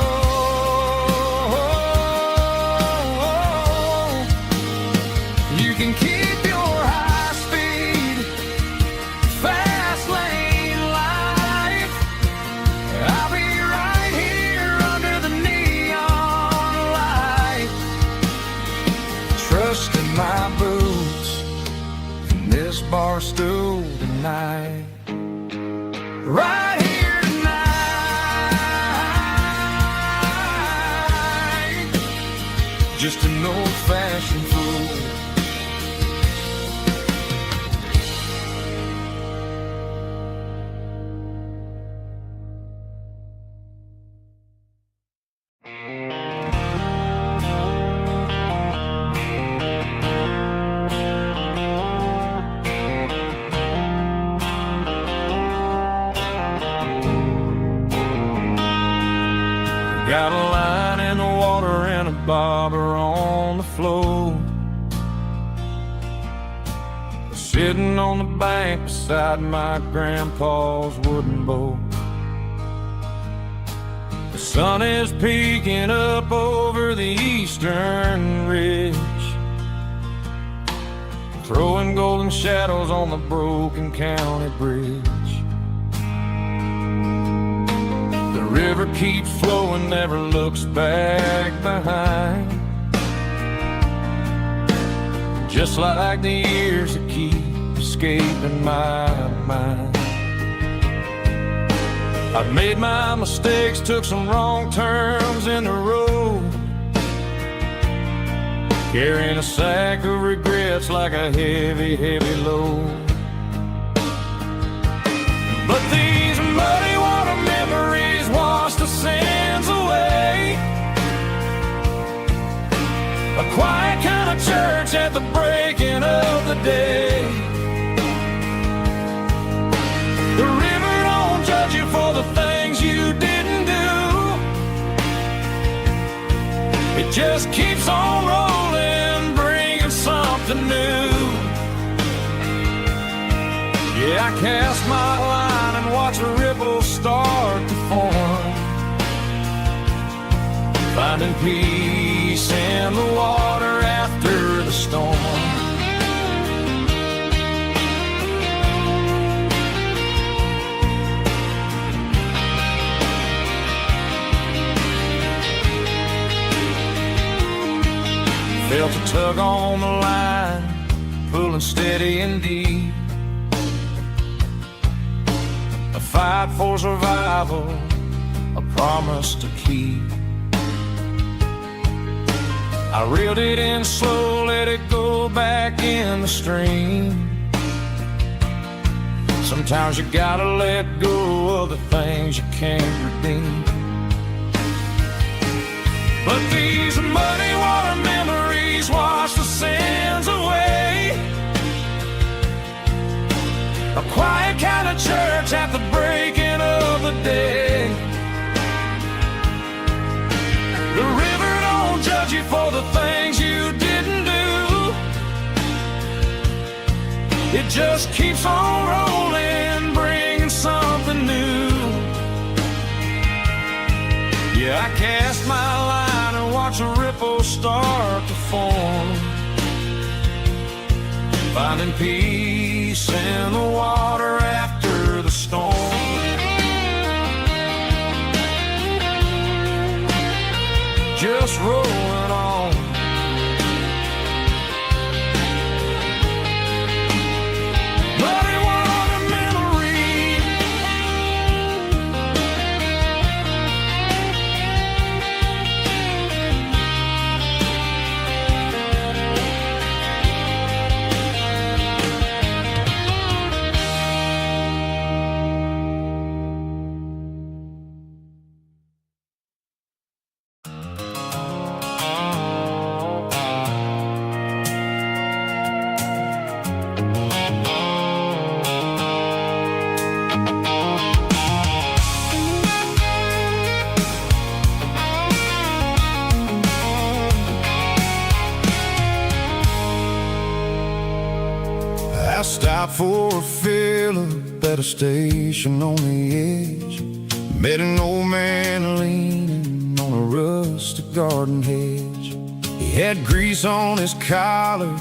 You can keep your high speed, fast lane life. I'll be right here under the neon light, trusting my boots in this bar stool tonight. Right here tonight, just an old-fashioned fool. Got a line in the water and a bobber on the floor, sitting on the bank beside my grandpa's wooden boat. The sun is peeking up over the eastern ridge, throwing golden shadows on the broken county bridge. The river keeps flowing, never looks back behind, just like the years that keep escaping my mind. I've made my mistakes, took some wrong turns in the road, carrying a sack of regrets like a heavy, heavy load. But these muddy water memories wash the sins away. A quiet kind of church at the breaking of the day. The river don't judge you for the things you didn't do. just keeps on rolling, bringing something new. Yeah, I cast my line and watch a ripple start to form, finding peace in the water after the storm. Felt a tug on the line, pulling steady and deep. A fight for survival, a promise to keep. I reeled it in slow, let it go back in the stream. Sometimes you gotta let go of the things you can't redeem. But these muddy water memories wash the sins away. A quiet kind of church at the breaking of the day. The river don't judge you for the things you didn't do. It just keeps on rolling, bringing something new. Yeah, I cast my line and watch a ripple start to form, finding peace in the water after the storm. Just rolling on. Muddy water memory. I stopped for a fill-up at a station on the edge. Met an old man leaning on a rustic garden hedge. He had grease on his collar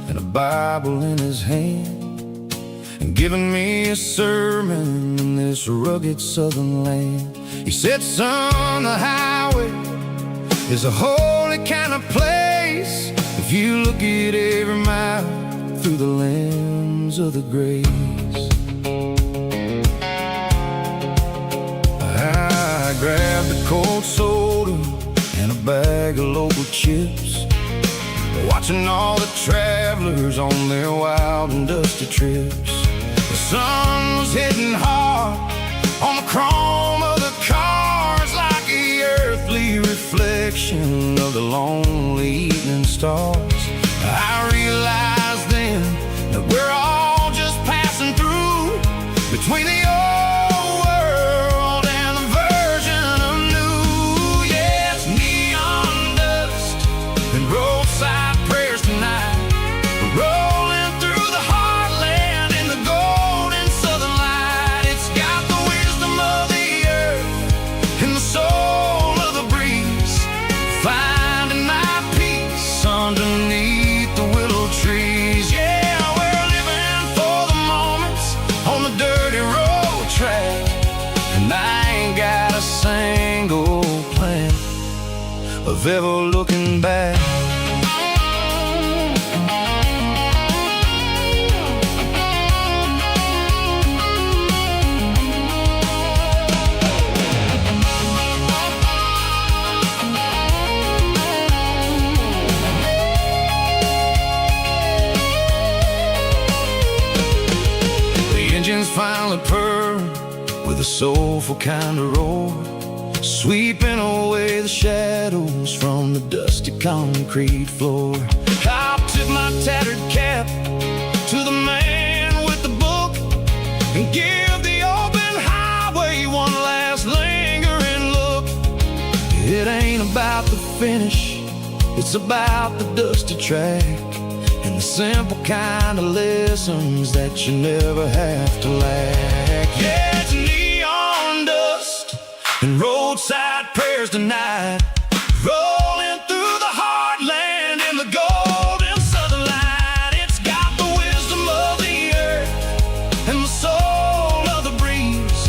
and a Bible in his hand, and giving me a sermon in this rugged southern land. He said, son, the highway is a holy kind of place if you look at every mile through the lens of the grace. I grabbed a cold soda and a bag of local chips, watching all the travelers on their wild and dusty trips. The sun was hitting hard on the chrome of the cars, like the earthly reflection of the lonely evening stars. I realized then that we're all just passing through between the old world and the version of new. Yeah, it's neon dust and roadside prayers tonight, rolling through the heartland in the golden southern light. It's got the wisdom of the earth and the soul of the breeze, finding my peace underneath the willow trees. Yeah, we're living for the moments on the dirty road track, and I ain't got a single plan of ever looking back. Engines finally purr with a soulful kind of roar, sweeping away the shadows from the dusty concrete floor. I'll tip my tattered cap to the man with the book and give the open highway one last lingering look. It ain't about the finish, It's about the dusty track and the simple kind of lessons that you never have to lack. Yeah, it's neon dust and roadside prayers tonight, rolling through the heartland in the golden southern light. It's got the wisdom of the earth and the soul of the breeze,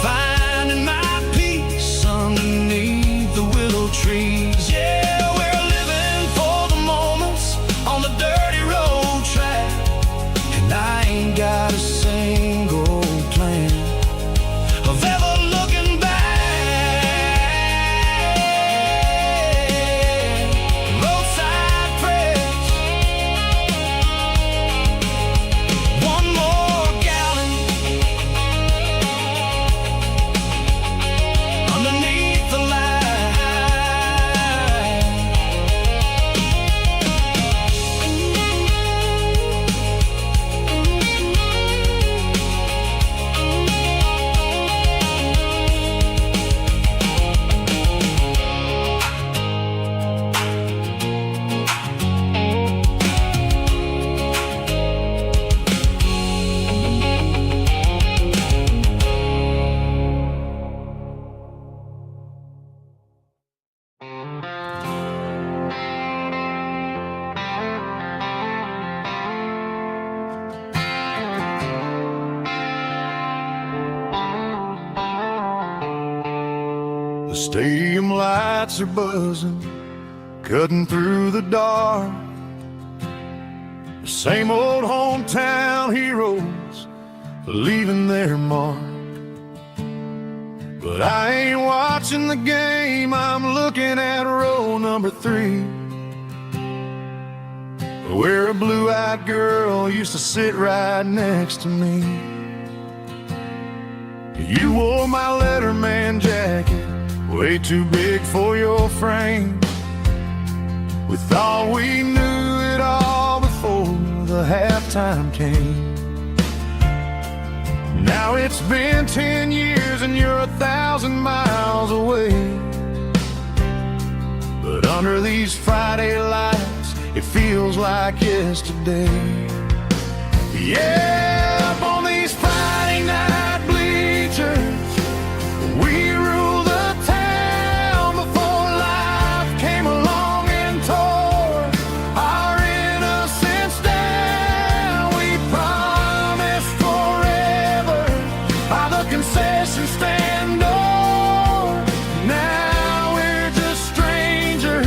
finding my peace underneath the willow trees. Yeah, we're living for the moments on the dirty road track, and I ain't got a single plan of ever looking back. Roadside prayers, one more gallon underneath the light. The stadium lights are buzzing, cutting through the dark. The same old hometown heroes leaving their mark. But I ain't watching the game, I'm looking at row number 3, where a blue-eyed girl used to sit right next to me. You wore my Letterman jacket, way too big for your frame. We thought we knew it all before the halftime came. Now it's been 10 years and you're 1,000 miles away. But under these Friday lights, it feels like yesterday. Yeah, up on these Friday night bleachers, we rule the town before life came along and tore our innocence down. We promised forever by the concession stand door. Now we're just strangers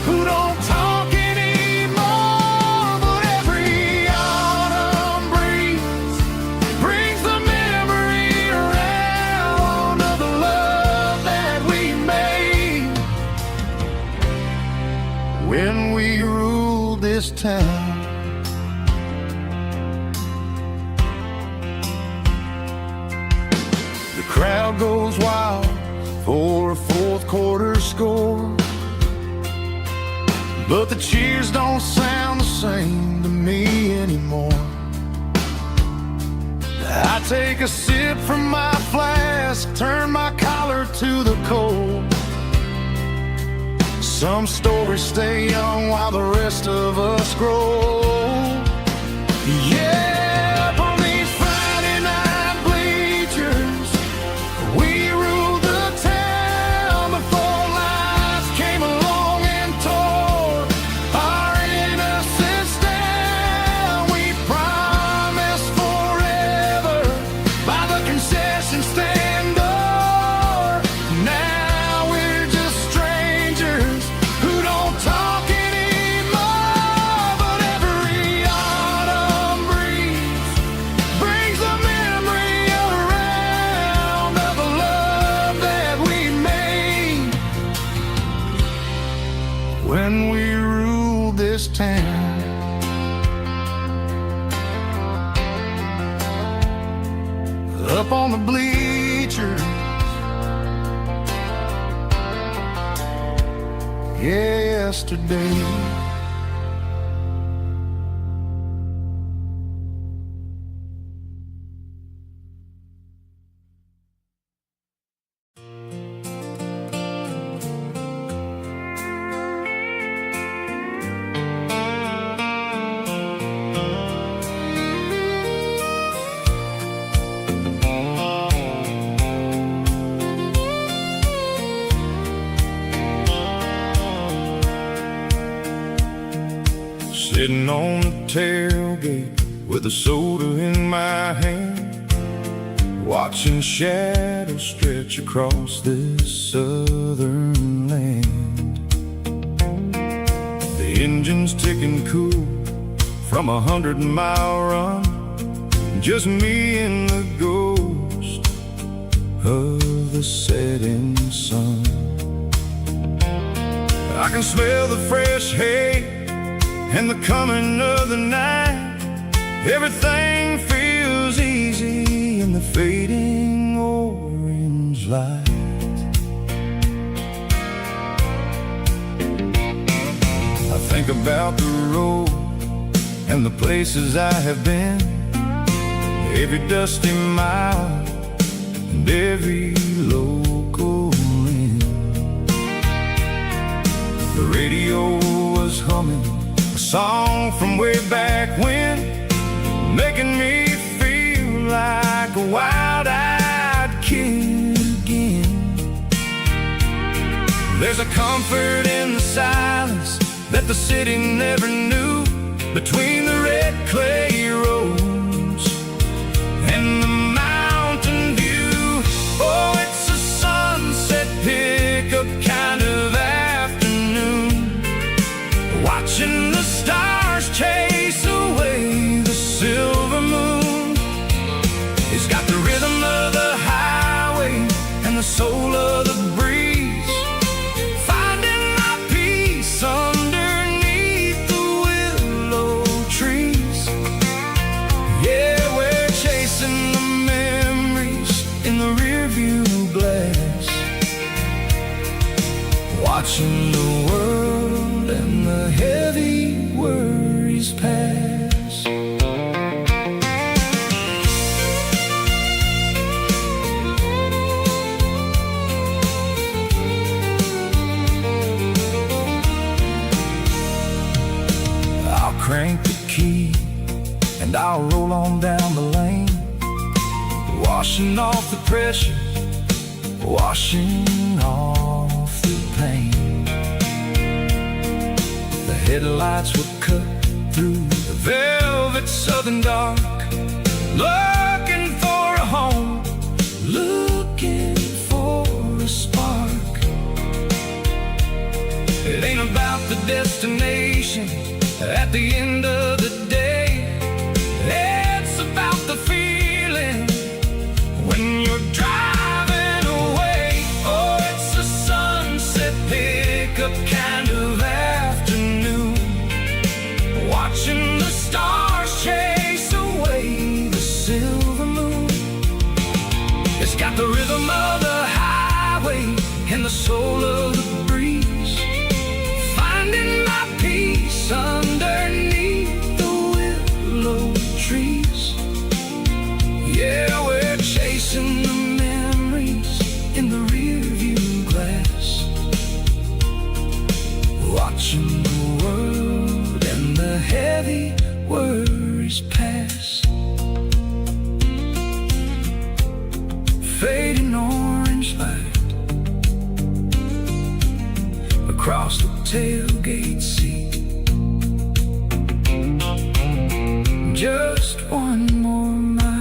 who don't talk anymore. But every autumn breeze brings the memory around of the love that we made when we ruled this town. The crowd goes wild for a fourth quarter score, but the cheers don't sound the same to me anymore. I take a sip from my flask, turn my collar to the cold. Some stories stay young while the rest of us grow. Yeah, up on these Friday night bleachers, we ruled the town before life came along and tore our innocence down. We promised forever by the concession stand door. Now we're just strangers who don't talk anymore. But every autumn breeze brings the memory around of the love that we made when we ruled this town. Up on the bleachers, yesterday. Sitting on the tailgate with a soda in my hand, watching shadows stretch across this southern land. The engine's ticking cool from 100-mile run, just me and the ghost of the setting sun. I can smell the fresh hay and the coming of the night. Everything feels easy in the fading orange light. I think about the road and the places I have been, every dusty mile and every local inn. The radio was humming a song from way back when, making me feel like a wild-eyed kid again. There's a comfort in the silence that the city never knew, between the red clay roads and the mountain view. Oh, it's a sunset pickup kind of afternoon, watching the stars chase away the silver moon. It's got the rhythm of the highway and the soul of the breeze, finding my peace underneath the willow trees. Yeah, we're chasing the memories in the rearview glass, watching the world and the heavy worries pass. I'll crank the key and I'll roll on down the lane, washing off the pressure, washing off the pain. The headlights will cut through the velvet southern dark, looking for a home, looking for a spark. It ain't about the destination at the end of the day, it's about the feeling when you're driving away. Oh, it's a sunset pickup kind of afternoon, watching the stars chase away the silver moon. It's got the rhythm of the highway and the soul of the breeze, finding my peace underneath the willow trees. Yeah, we're chasing the memories in the rearview glass, watching the world and the heavy worries pass. Fading orange light across the tailgate seat. Just one more mile.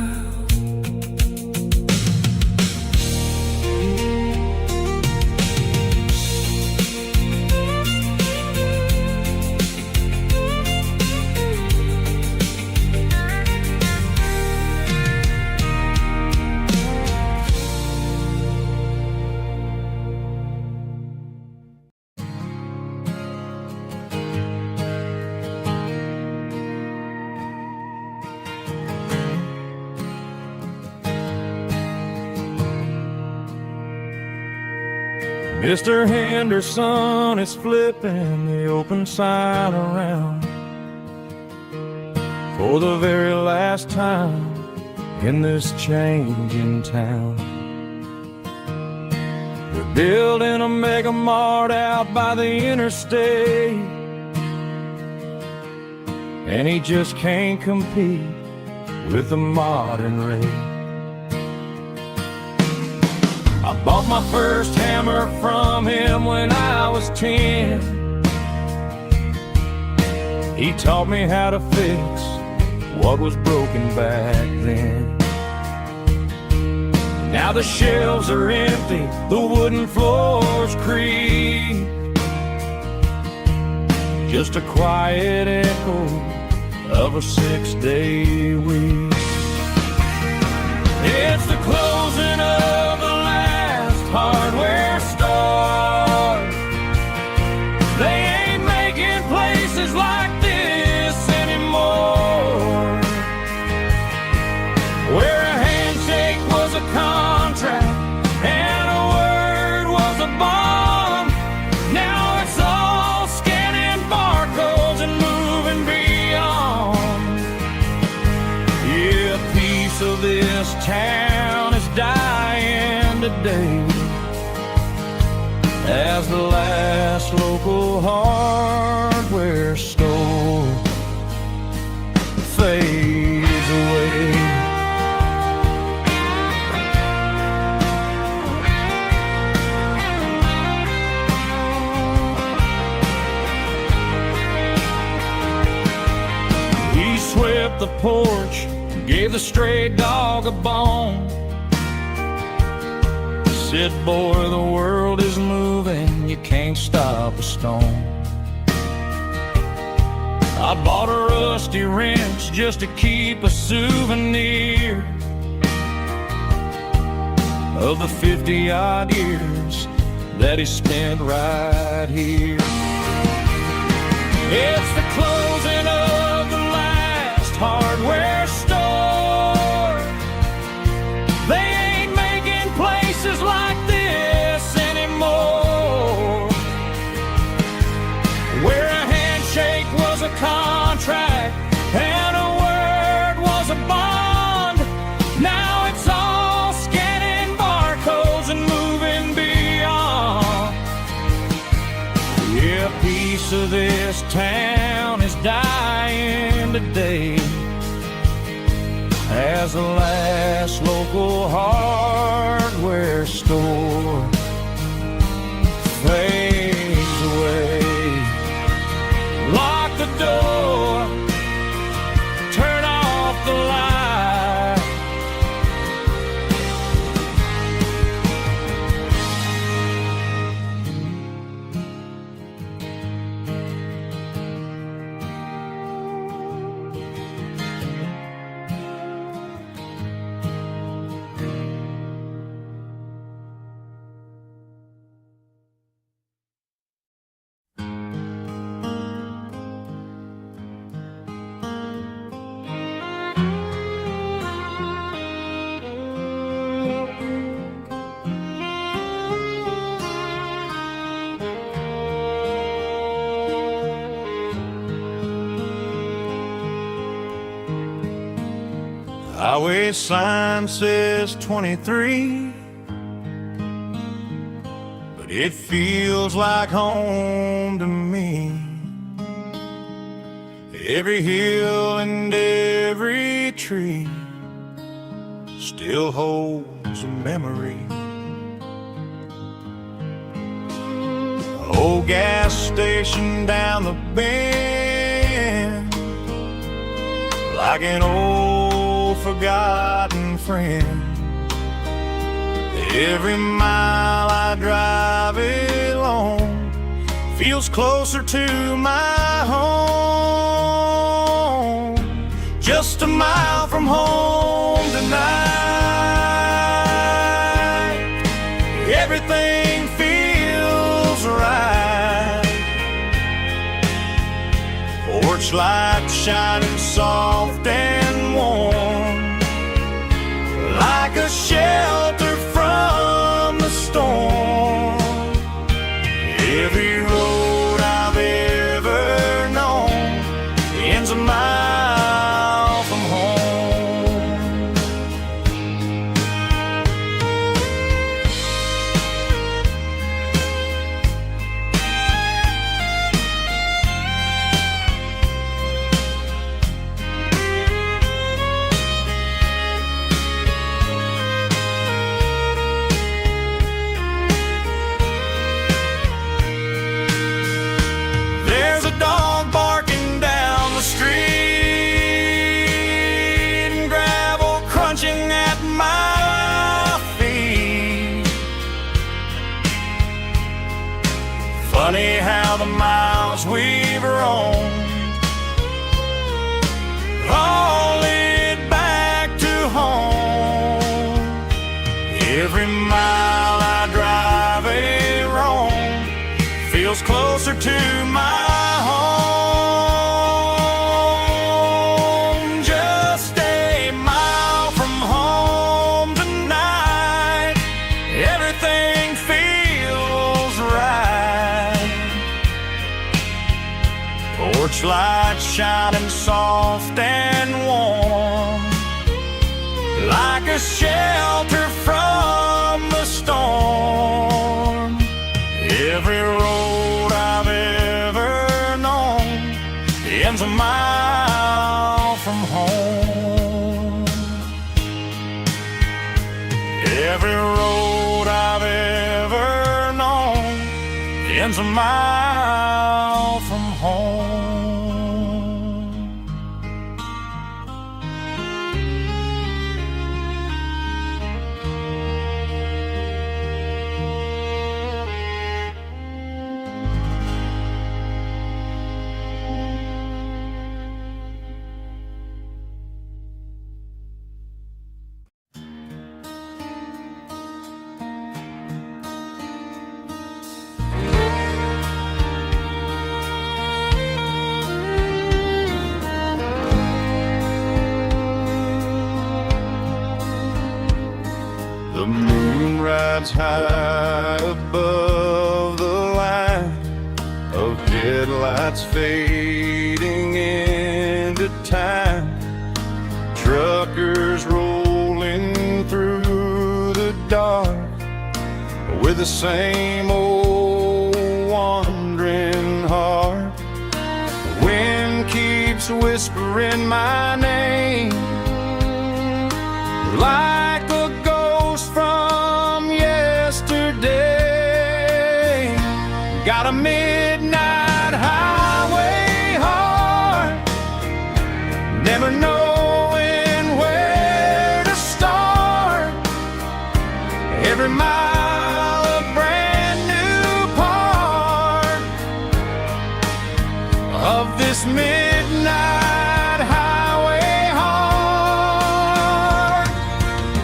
Mr. Henderson is flipping the open sign around for the very last time in this changing town. They're building a mega mart out by the interstate, and he just can't compete with the modern rate. I bought my first hammer from him when I was 10. He taught me how to fix what was broken back then. Now the shelves are empty, the wooden floors creak, just a quiet echo of a 6-day week. It's the closing of the last hardware store. They ain't making places like this anymore, where a handshake was a contract and a word was a bond. Now it's all scanning barcodes and moving beyond. Yeah, a piece of this town is dying today as the last local hardware store fades away. He swept the porch, gave the stray dog a bone, said, boy, the world is moving, you can't stop a stone. I bought a rusty wrench just to keep a souvenir of the 50-odd years that he spent right here. It's the closing of the last hardware store. They ain't making places like this anymore, where a handshake was a contract and a word was a bond. Now it's all scanning barcodes and moving beyond. Yeah, a piece of this town is dying today as the last local hardware store fades away. Lock the door, turn off the light. Highway sign says 23, but it feels like home to me. Every hill and every tree still holds a memory. Old gas station down the bend, like an old forgotten friend. Every mile I drive it along feels closer to my home. Just a mile from home tonight, everything feels right. Porch light shining soft and warm, like a shelter from the storm. Every road I've ever known ends a mile from home. Funny how the miles we've roamed all lead back to home. Every mile I drive a roam feels closer to my home. Just a mile from home tonight, everything feels right. Porch light shining soft and warm, like a shelter from the storm. Every road I've ever known ends a mile from home. Every road I've ever known ends a mile from home. The moon rides high above the line of headlights fading into time. Truckers rolling through the dark with the same old wandering heart. The wind keeps whispering my name like a ghost from yesterday. Got a midnight highway heart, never knowing where to start. Every mile a brand new part of this midnight highway heart.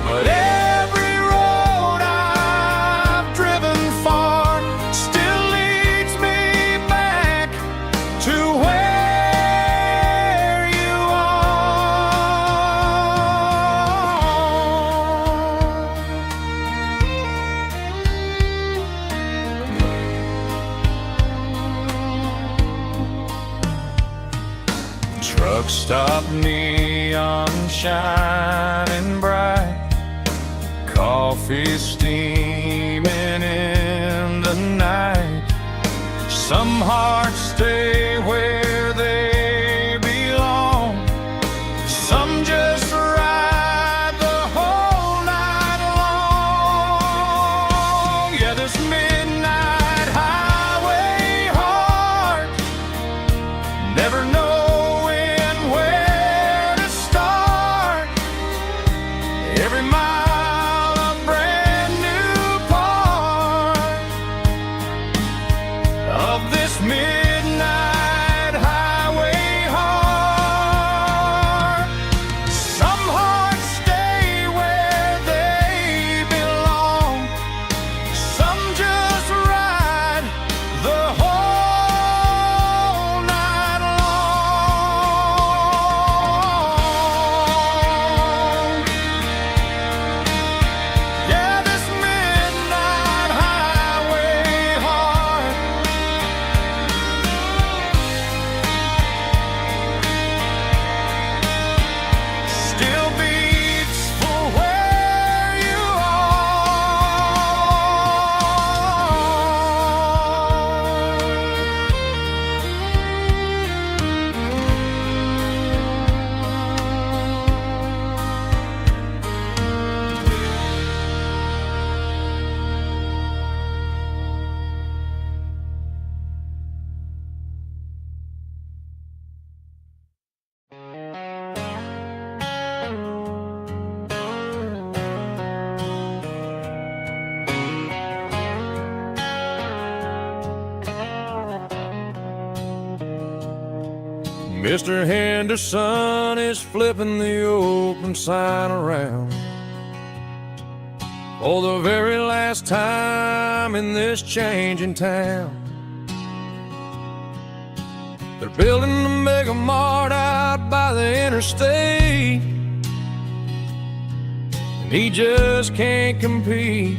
But every road I've driven far still leads me back to where you are. Truck stop, neon shining bright, coffee steaming in the night. Some hearts stay where they belong, some just ride the whole night long. Yeah, this midnight highway heart, never knowing where to start. Every mile a brand new part of this midnight Mr. Henderson is flipping the open sign around for the very last time in this changing town. They're building the mega mart out by the interstate, and he just can't compete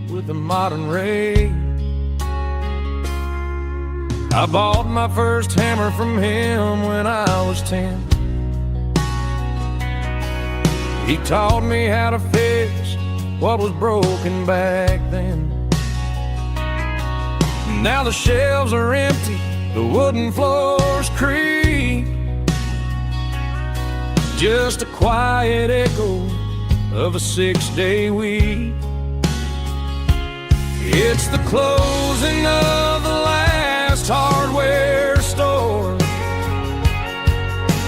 with the modern rate. I bought my first hammer from him when I was 10. He taught me how to fix what was broken back then. Now the shelves are empty, the wooden floors creak, just a quiet echo of a 6-day week. It's the closing of the last hardware store.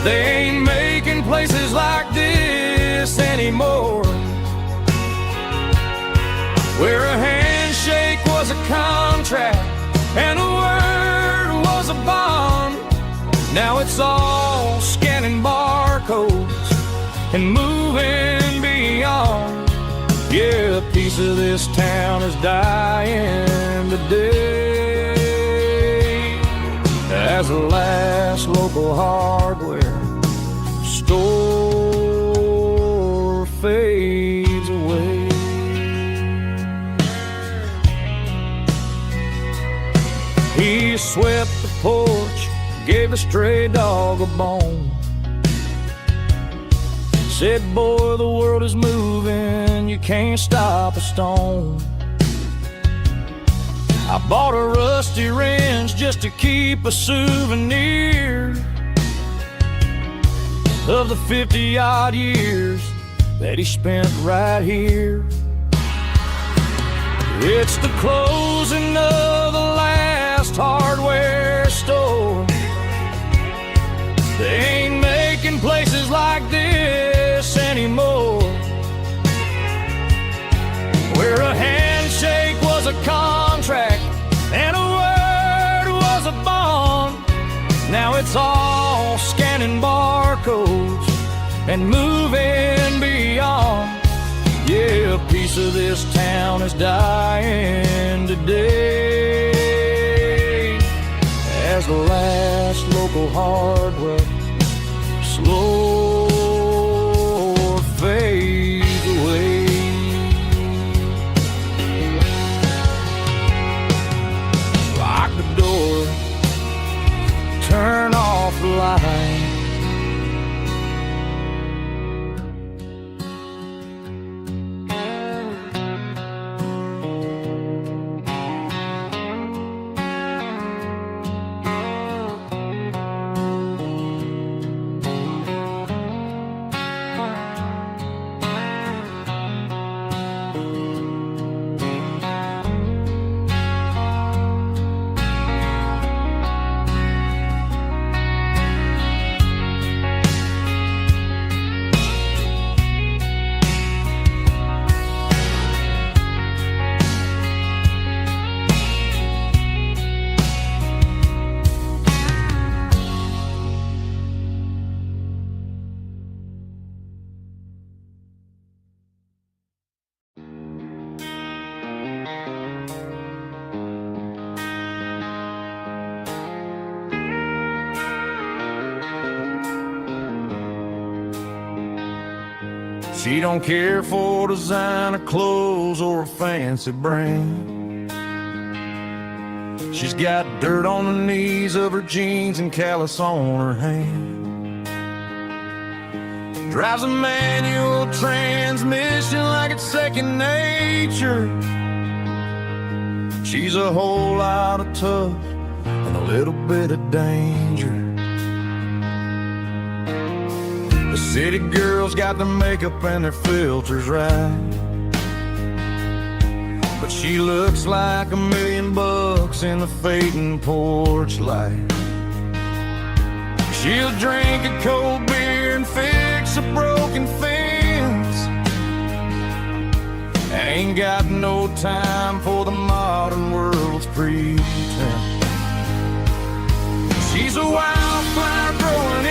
They ain't making places like this anymore, where a handshake was a contract and a word was a bond. Now it's all scanning barcodes and moving beyond. Yeah, a piece of this town is dying today as the last local hardware store fades away. He swept the porch, gave a stray dog a bone, said, boy, the world is moving, you can't stop a stone. I bought a rusty wrench just to keep a souvenir of the 50-odd years that he spent right here. It's the closing of the last hardware store. They ain't making places like this anymore, where a handshake was a contract and a word was a bond. Now it's all scanning barcodes and moving beyond. Yeah, a piece of this town is dying today as the last local hardware slow fades away. Lock the door, turn off the light. She don't care for designer clothes or a fancy brand. She's got dirt on the knees of her jeans and callus on her hand. Drives a manual transmission like it's second nature. She's a whole lot of tough and a little bit of danger. The city girls got their makeup and their filters right, but she looks like $1 million in the fading porch light. She'll drink a cold beer and fix a broken fence. Ain't got no time for the modern world's pretense. She's a wildfire growing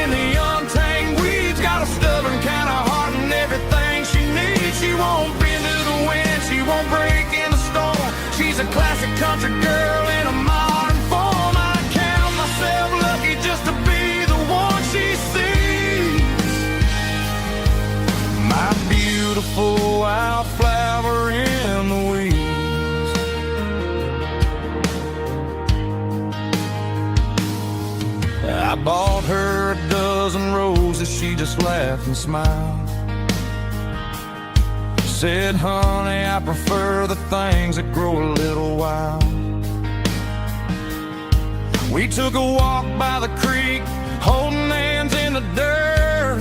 bought her a dozen roses, she just laughed and smiled. Said, honey, I prefer the things that grow a little wild. We took a walk by the creek, holding hands in the dirt.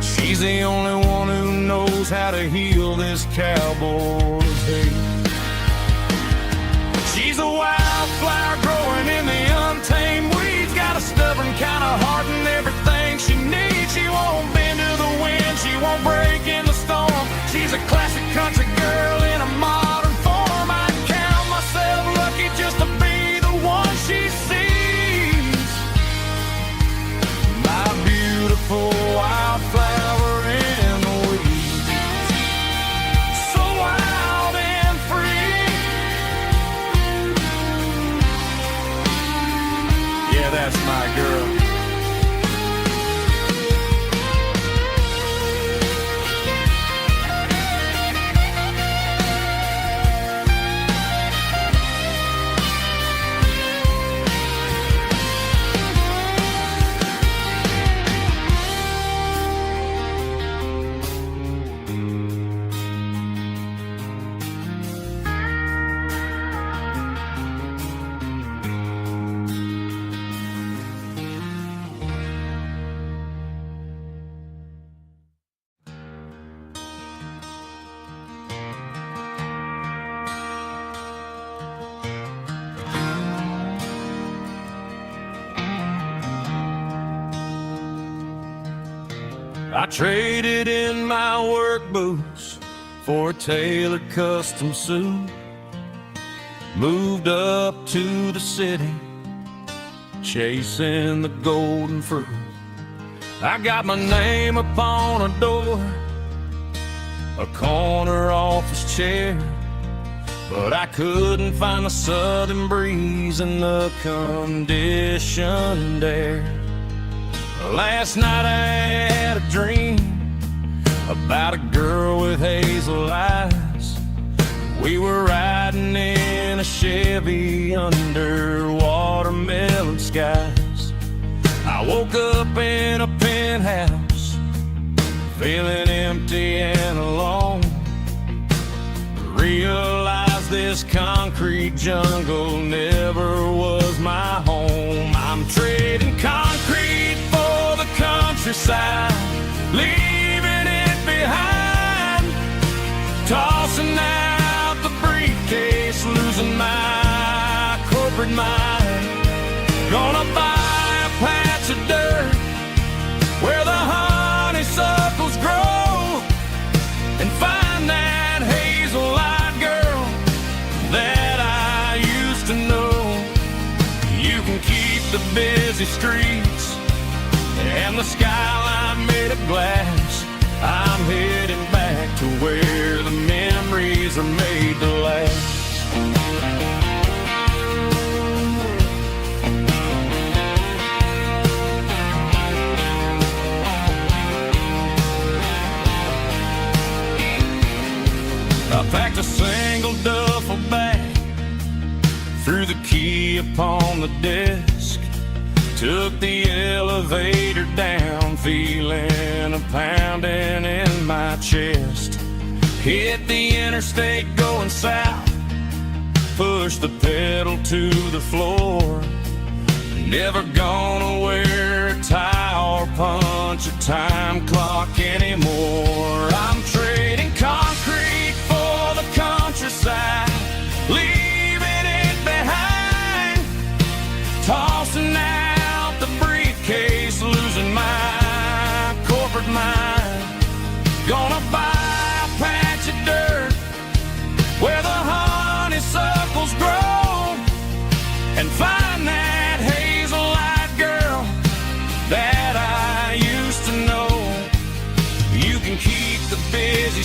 She's the only one who knows how to heal this cowboy's hate. She's a wildflower growing in the untamed weeds. Got a stubborn kind of heart and everything she needs. She won't bend to the wind, she won't break in the storm. She's a classic country girl in a modern form. I count myself lucky just to be the one she sees. My beautiful wildflower in the weeds, so wild and free. Yeah, that's my girl. I traded in my work boots for a tailored custom suit. Moved up to the city, chasing the golden fruit. I got my name upon a door, a corner office chair, but I couldn't find the southern breeze in the conditioned air. Last night I had a dream about a girl with hazel eyes. We were riding in a Chevy under watermelon skies. I woke up in a penthouse, feeling empty and alone. Realized this concrete jungle never was my home. I'm trading concrete for the countryside, leaving it behind. Tossing out the briefcase, losing my corporate mind. Gonna buy a patch of dirt where the honeysuckles grow, and find that hazel-eyed girl that I used to know. You can keep the busy streets and the skyline made of glass. I'm heading back to where the memories are made to last. I packed a single duffel bag, threw the key upon the desk, took the elevator down, feeling a pounding in my chest. Hit the interstate going south, pushed the pedal to the floor. Never gonna wear a tie or punch a time clock anymore. I'm trading concrete for the countryside, leaving it behind. Tossing out the briefcase, losing my corporate mind. Gonna buy a patch of dirt where the honeysuckles grow, and find that hazel-eyed girl that I used to know. You can keep the busy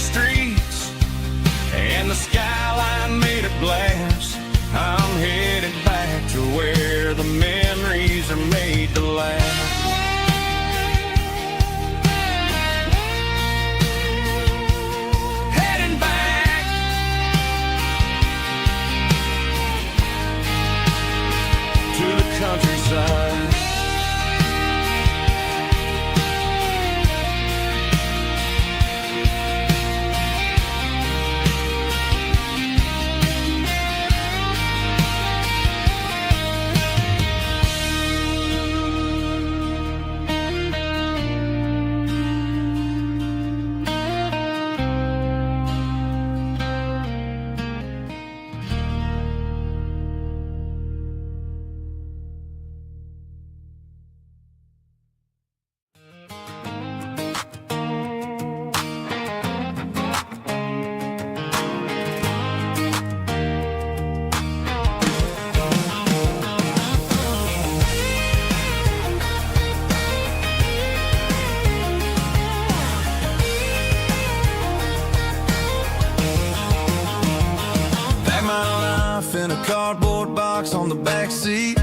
in a cardboard box on the back seat,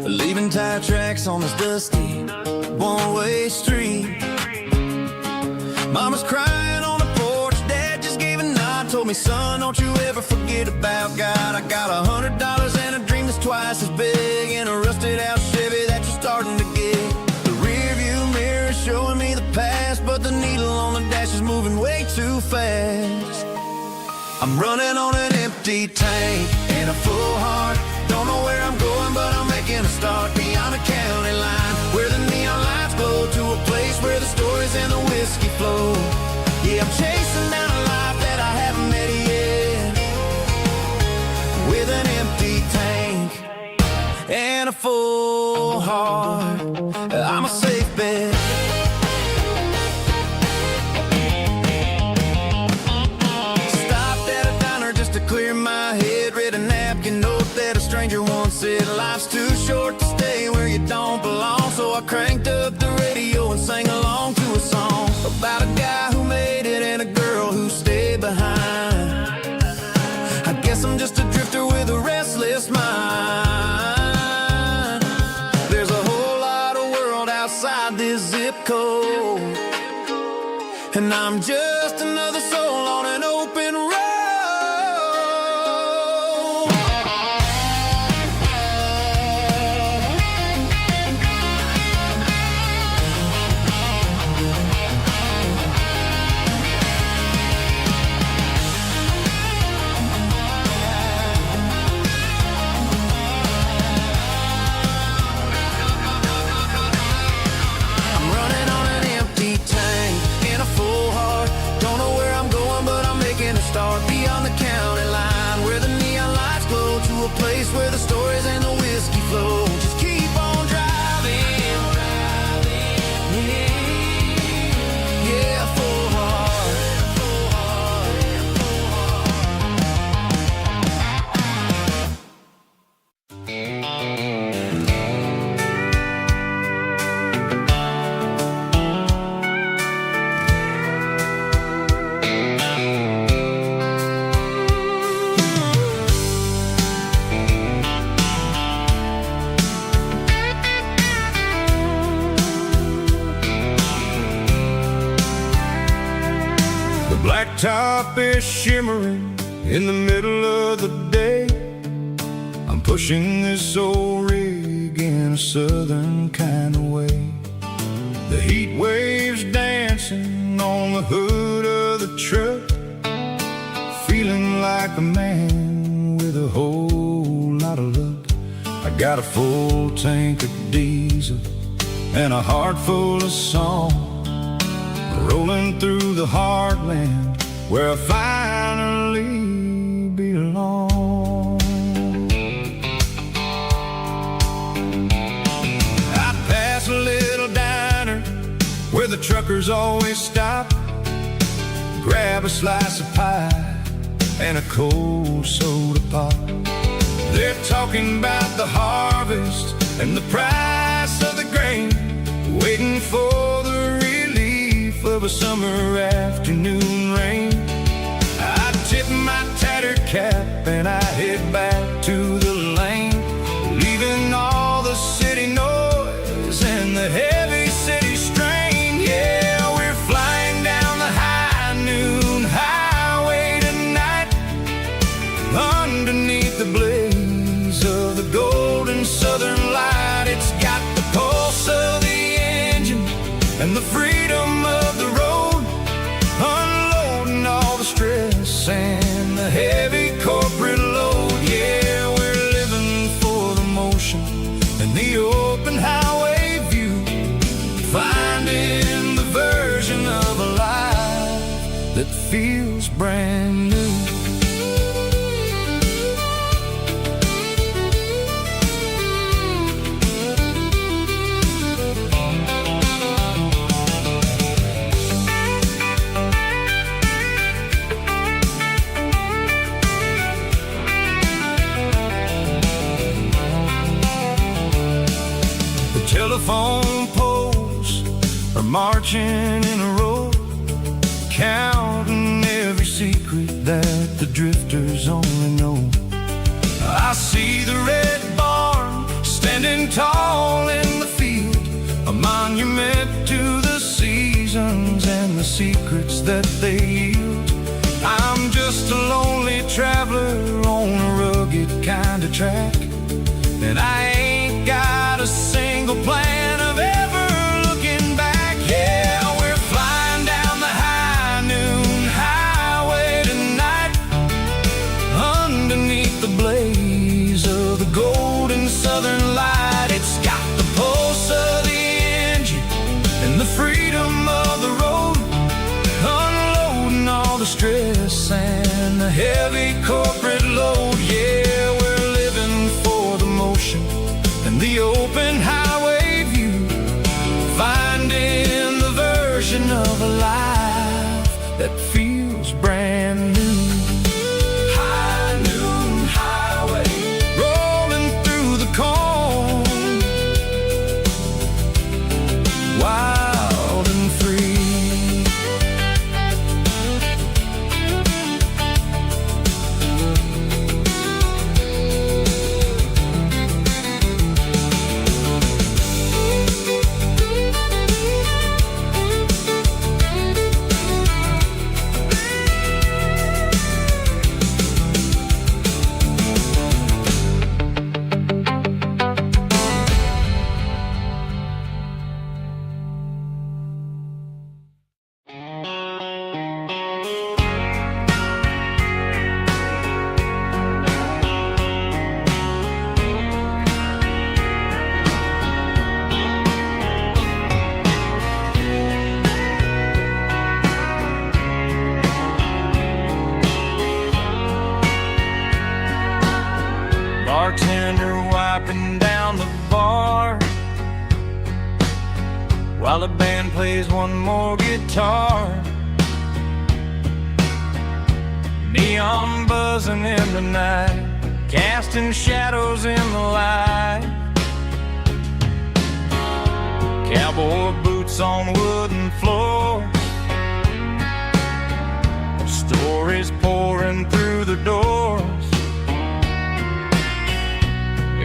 leaving tire tracks on this dusty one-way street. Mama's crying on the porch, Dad just gave a nod, told me, son, don't you ever forget about God. I got $100 and a dream that's twice as big, and a rusted out Chevy that you're starting to get. The rear view mirror is showing me the past, but the needle on the dash is moving way too fast. I'm running on an empty tank and a full heart. Don't know where I'm going, but I'm making a start beyond the county line, where the neon lights glow, to a place where the stories and the whiskey flow. Yeah, I'm chasing down a life that I haven't met yet, with an empty tank and a full heart. I'm a safe bet. Stopped at a diner just to clear my head, read a napkin note that a stranger once said, life's too short to stay where you don't belong. So I cranked up the radio and sang along to a song about a guy who made it and a girl who stayed behind. I guess I'm just a drifter with a restless mind. There's a whole lot of world outside this zip code, and I'm just another soul on an open road. Beyond the county line, where the neon lights glow, to a place where the stories and the whiskey flow. Just keep on driving, yeah, full heart. Blacktop is shimmering in the middle of the day. I'm pushing this old rig in a southern kind of way. The heat waves dancing on the hood of the truck, feeling like a man with a whole lot of luck. I got a full tank of diesel and a heart full of song, rolling through the heartland where I finally belong. I pass a little diner where the truckers always stop, grab a slice of pie and a cold soda pop. They're talking about the harvest and the price of the grain, waiting for the relief of a summer afternoon rain. I tip my tattered cap and I head back to the lane, leaving all the city noise and the heavy city strain. Yeah, we're flying down the high noon highway tonight, underneath the blaze of the golden southern light. It's got the pulse of the engine and the freedom of the road, unloading all the stress and the heavy corporate load. Yeah, we're living for the motion and the open highway view, finding the version of a life that feels brand new. Telephone poles are marching in a row, counting every secret that the drifters only know. I see the red barn standing tall in the field, a monument to the seasons and the secrets that they yield. I'm just a lonely traveler on a rugged kind of track, and I ain't got a single plan of ever looking back. Yeah, we're flying down the high noon highway tonight, underneath the blaze of the golden southern light. It's got the pulse of the engine and the freedom of the road, unloading all the stress and the heavy corporate load. Yeah, we're living for the motion and the open highway view, finding the version of a life that feels brand new. High noon highway, rolling through the corn, wild and free. Bartender wiping down the bar while the band plays one more guitar. Neon buzzing in the night, casting shadows in the light. Cowboy boots on wooden floors, stories pouring through the doors.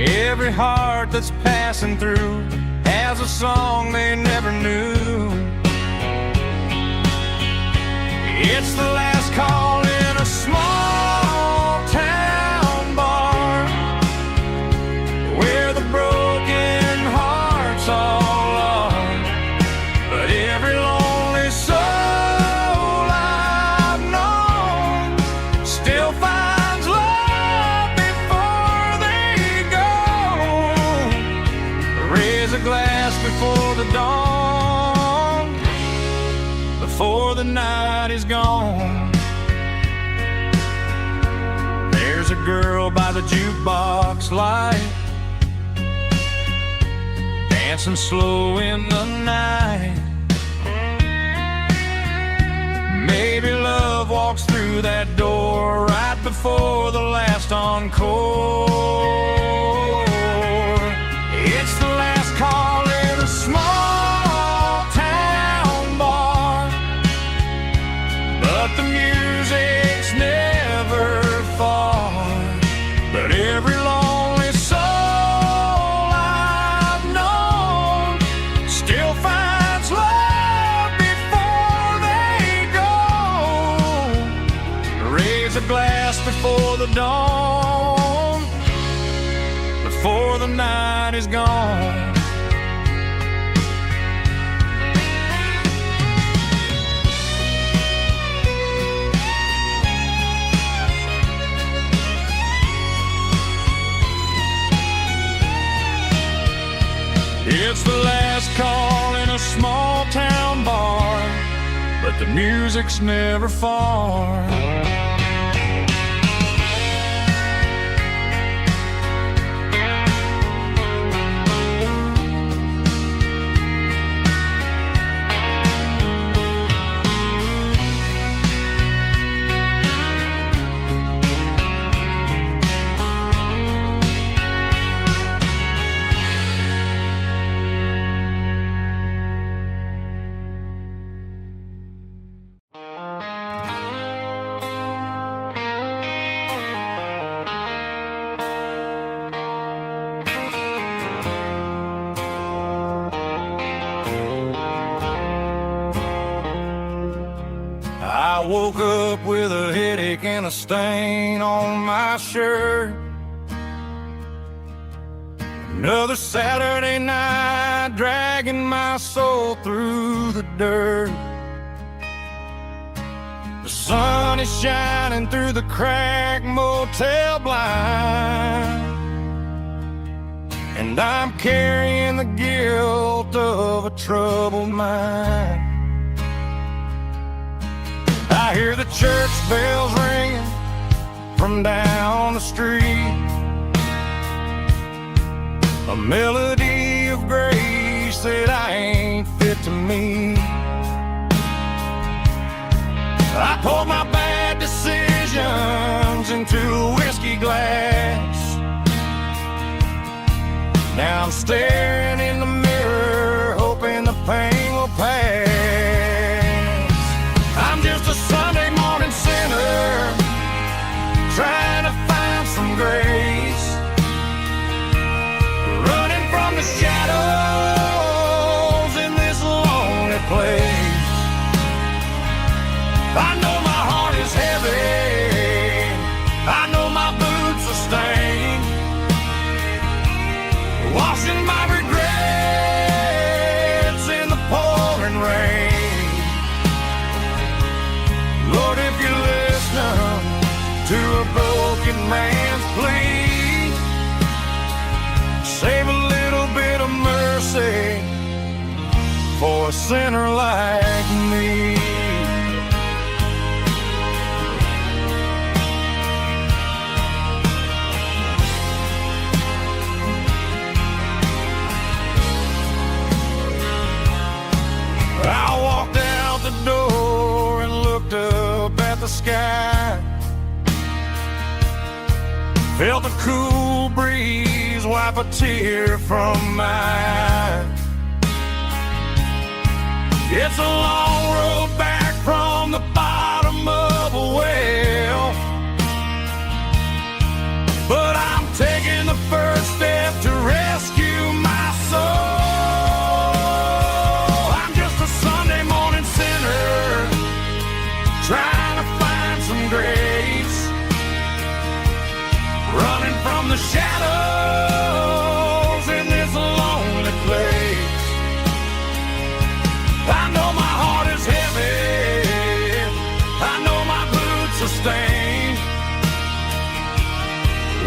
Every heart that's passing through has a song they never knew. It's the last call in a small town bar, where the broken hearts all are. But every lonely soul I've known still finds love before they go. Raise a glass before the dawn, before the night is gone. There's a girl by the jukebox light, dancing slow in the night. Maybe love walks through that door right before the last encore. It's the last call in a small town bar, but the music's never far. But every lonely soul I've known still finds love before they go. Raise a glass before the dawn, before the night is gone. It's the last call in a small town bar, but the music's never far. up with a headache and a stain on my shirt. Another Saturday night, dragging my soul through the dirt. The sun is shining through the cracked motel blind, and I'm carrying the guilt of a troubled mind. I hear the church bells ringing from down the street, a melody of grace that I ain't fit to meet. I poured my bad decisions into a whiskey glass. Now I'm staring in the mirror, hoping the pain will pass. I'm just a Sunday morning sinner, trying to find some grace, running from the shadows in this lonely place. I know my heart is heavy, I know my boots are stained, washing my regrets in the pouring rain. Lord, if you're listening to a broken man's plea, save a little bit of mercy for a sinner like me. I walked out the door and looked up at the sky, felt the cool breeze wipe a tear from my eye. It's a long road back from the bottom of a well, but I'm taking the first step to rescue my soul. Trying to find some grace, running from the shadows in this lonely place. I know my heart is heavy, I know my boots are stained,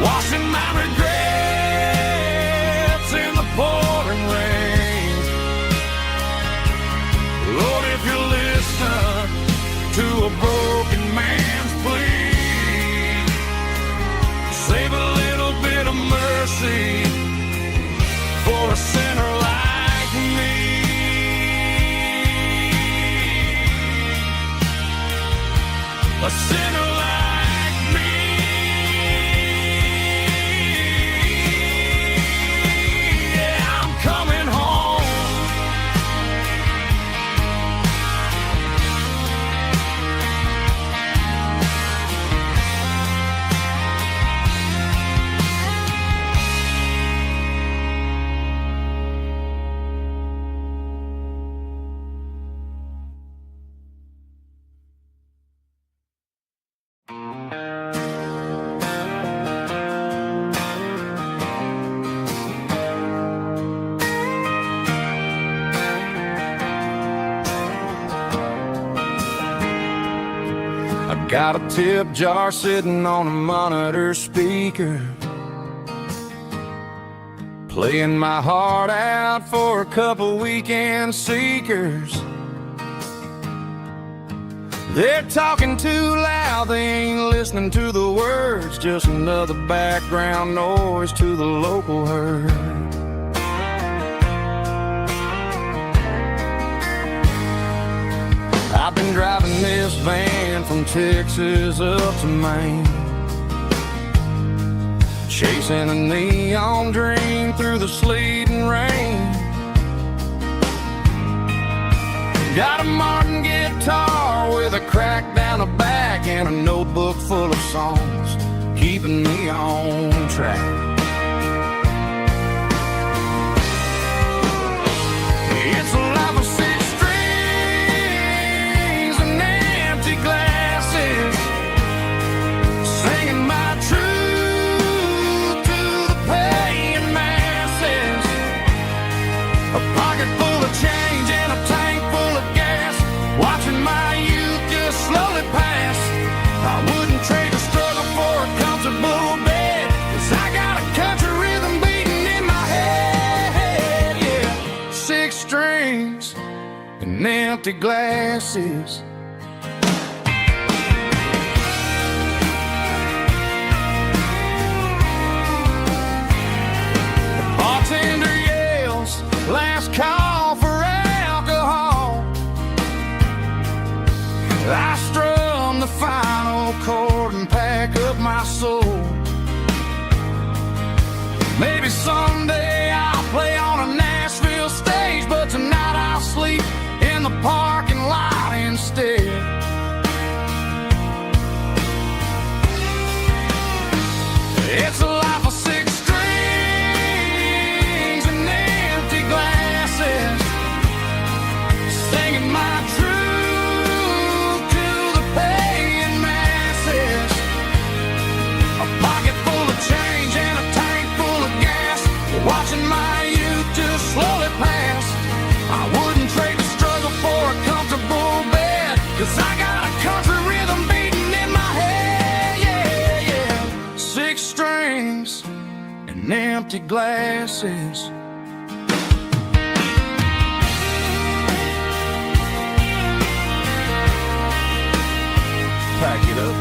washing my regrets in the pouring rain. Lord, if you're listening to a broken man's plea, save a little bit of mercy for a sinner like me. A sinner like me. Yeah, I'm coming home. Got a tip jar sitting on a monitor speaker, playing my heart out for a couple weekend seekers. They're talking too loud, they ain't listening to the words, just another background noise to the local herd. I've been driving this van from Texas up to Maine, chasing a neon dream through the sleet and rain. Got a Martin guitar with a crack down the back and a notebook full of songs, keeping me on track. It's a life of six strings and empty glasses, and empty glasses. The bartender yells, last call for alcohol. I strum the final chord and pack up my soul. Maybe someday I'll play on a Nashville stage, but tonight I'll sleep in the parking lot instead. It's a life of 6 strings and empty glasses, singing my truth to the paying masses. A pocket full of change and a tank full of gas, watching my youth just slowly pass. I wouldn't trade the struggle for a comfortable bed, 'cause I got a country rhythm beating in my head, yeah, yeah. 6 strings and empty glasses. Pack it up.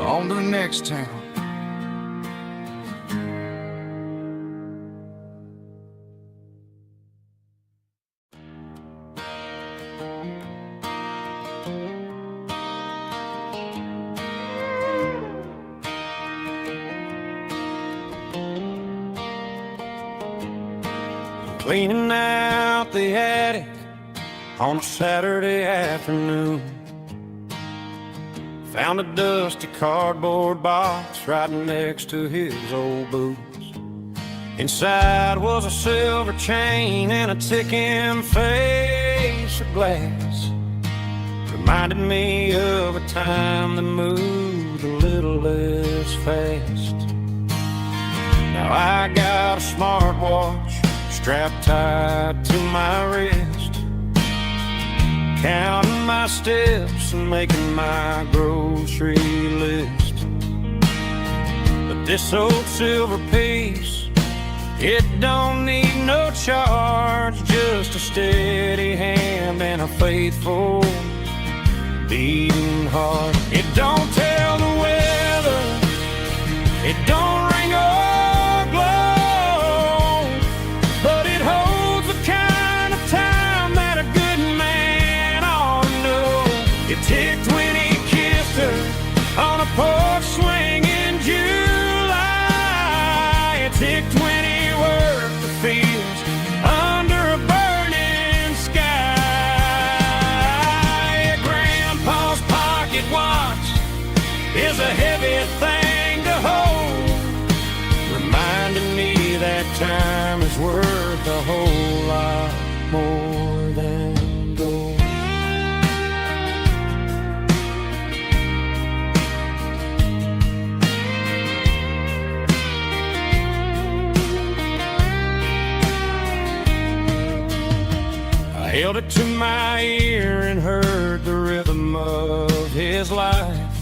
On to the next town. Cleaning out the attic on a Saturday afternoon. Found a dusty cardboard box right next to his old boots. Inside was a silver chain and a ticking face of glass. Reminded me of a time that moved a little less fast. Now I got a smartwatch strapped tight to my wrist, counting my steps and making my grocery list. But this old silver piece, it don't need no charge, just a steady hand and a faithful beating heart. It don't tell the weather, it don't ring or glow, but it holds the kind of time that a good man ought to know. It ticked when he kissed her on a porch swing in July. It ticked when he worked the fields under a burning sky. Grandpa's pocket watch is a heavy thing to hold, reminding me that time is worth a whole lot more than gold. I held it to my ear and heard the rhythm of his life,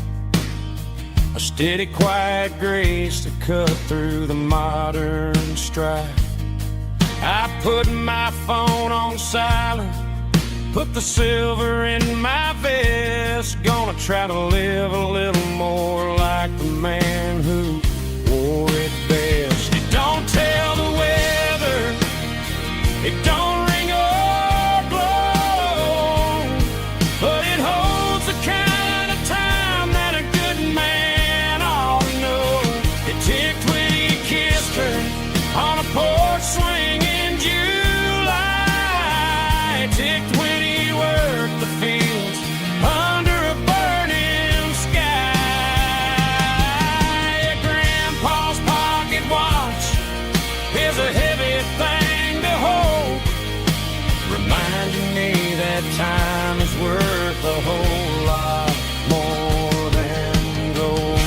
a steady, quiet grace that cut through the modern strife. I put my phone on silent, put the silver in my vest, gonna try to live a little more like the man who wore it best. It don't tell the weather, it don't ring or glow, but it holds the kind of time that a good man ought to know. It ticked when he kissed her on a porch swing in July. It ticked when he worked the fields under a burning sky. Grandpa's pocket watch is a heavy thing to hold, reminding me that time is worth a whole lot more than gold.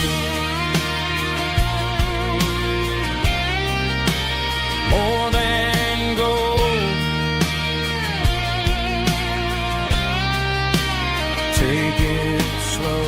More than gold. Take it slow.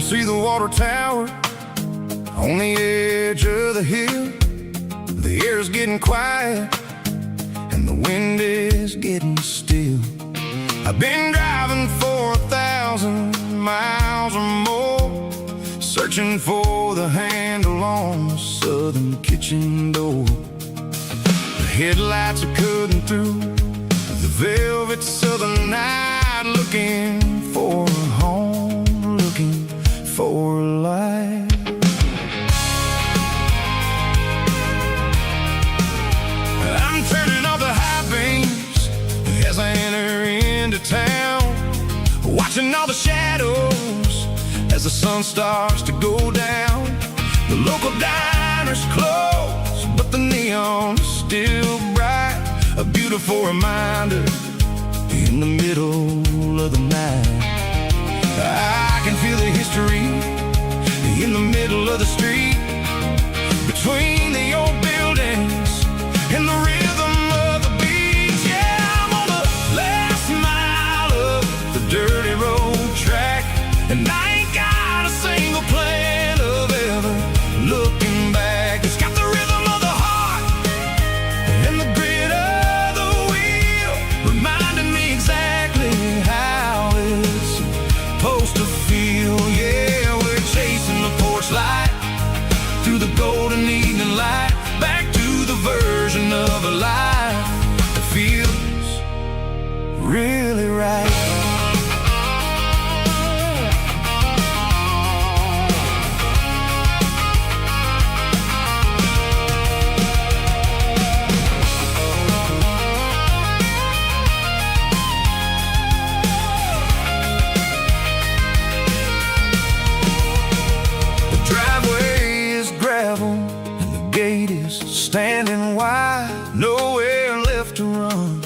see the water tower on the edge of the hill. The air's getting quiet and the wind is getting still. I've been driving for 1,000 miles or more, searching for the handle on the southern kitchen door. The headlights are cutting through the velvet southern night, looking for a home, looking for a life. I'm turning off the high beams as I enter into town, watching all the shadows as the sun starts to go down. The local diner's closed, but the neon is still bright, a beautiful reminder in the middle of the night. I can feel the history in the middle of the street, between the old buildings and the rhythm of the beat. Yeah, I'm on the last mile of the dirty road track, and I ain't got a single plan of ever looking back. It's got the rhythm of the heart and the grit of the wheel, reminding me exactly how it's supposed to feel. Yeah, we're chasing the porch light through the golden evening light, back to the version of a life that feels really right. The driveway is gravel and the gate is standing wide. Nowhere left to run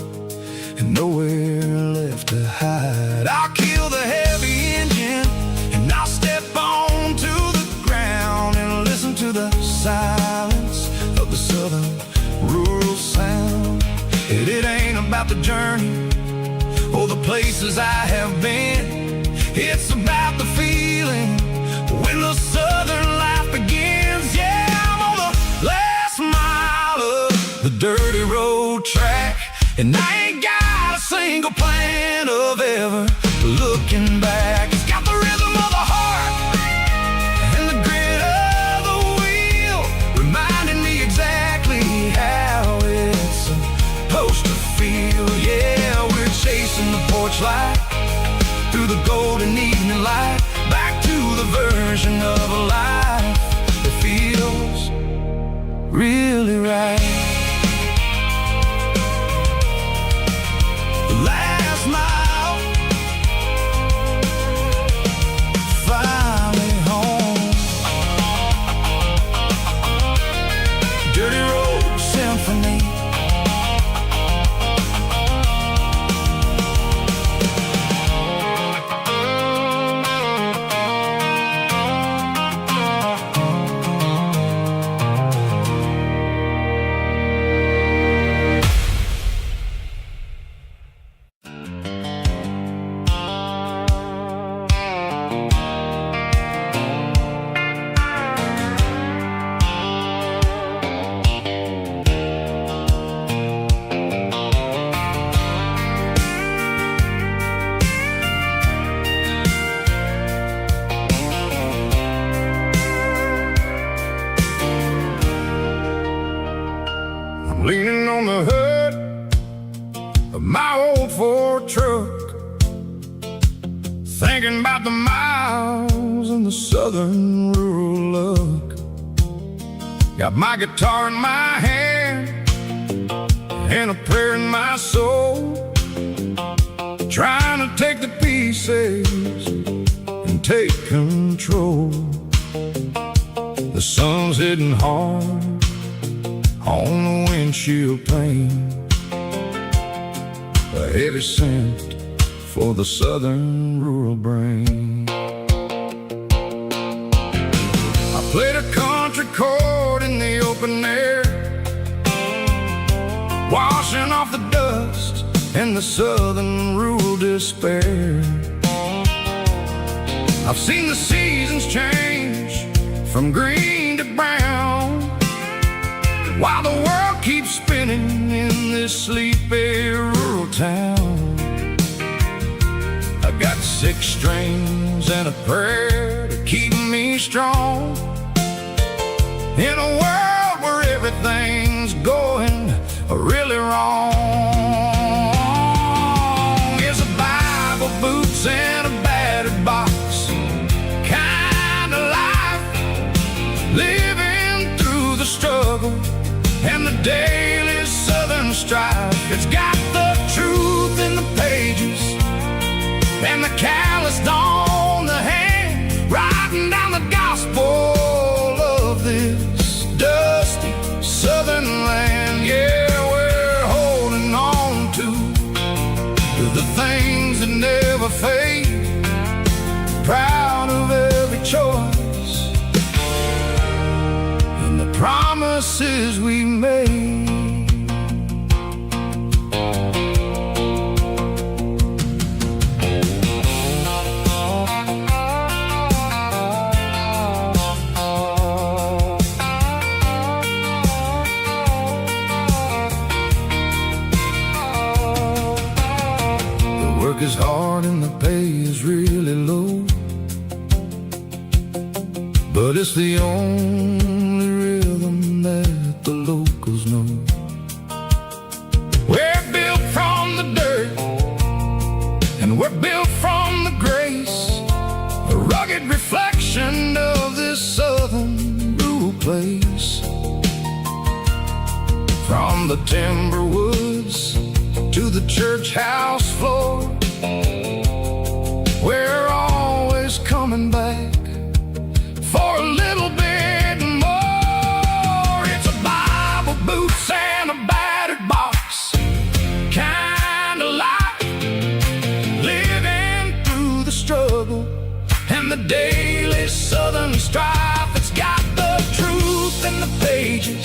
and nowhere left to hide. I'll kill the heavy engine and I'll step onto the ground and listen to the silence of the southern rural sound. It ain't about the journey or the places I have been, it's about the feeling when the southern life begins. Yeah, I'm on the last mile of the dirty road track, and I ain't got a single plan of ever looking back. It's got the rhythm of the heart and the grit of the wheel, reminding me exactly how it's supposed to feel. Yeah, we're chasing the porch light through the golden evening light, back to the version of a life that feels really right. The last mile, finally home. Dirty Road Symphony. Leaning on the hood of my old Ford truck, thinking about the miles and the southern rural look. Got my guitar in my hand and a prayer in my soul, trying to take the pieces and take control. The sun's hitting hard on the windshield pane, a heavy scent for the southern rural brain. I played a country chord in the open air, washing off the dust and the southern rural despair. I've seen the seasons change from green to brown, while the world keeps spinning in this sleepy rural town. I got 6 strings and a prayer to keep me strong in a world where everything's going really wrong. Is a Bible, boots, and a battered box kind of life, living through the struggle and the daily southern strife. It's got the truth in the pages and the calloused on the hand, writing down the gospel of this dusty southern land. Yeah, we're holding on to the things that never fade, proud of every choice and the promises we made. Work is hard and the pay is really low, but it's the only rhythm that the locals know. We're built from the dirt and we're built from the grace, a rugged reflection of this southern rural place. From the timber woods to the church house floor, we're always coming back for a little bit more. It's a Bible, boots, and a battered box kind of life, living through the struggle and the daily southern strife. It's got the truth in the pages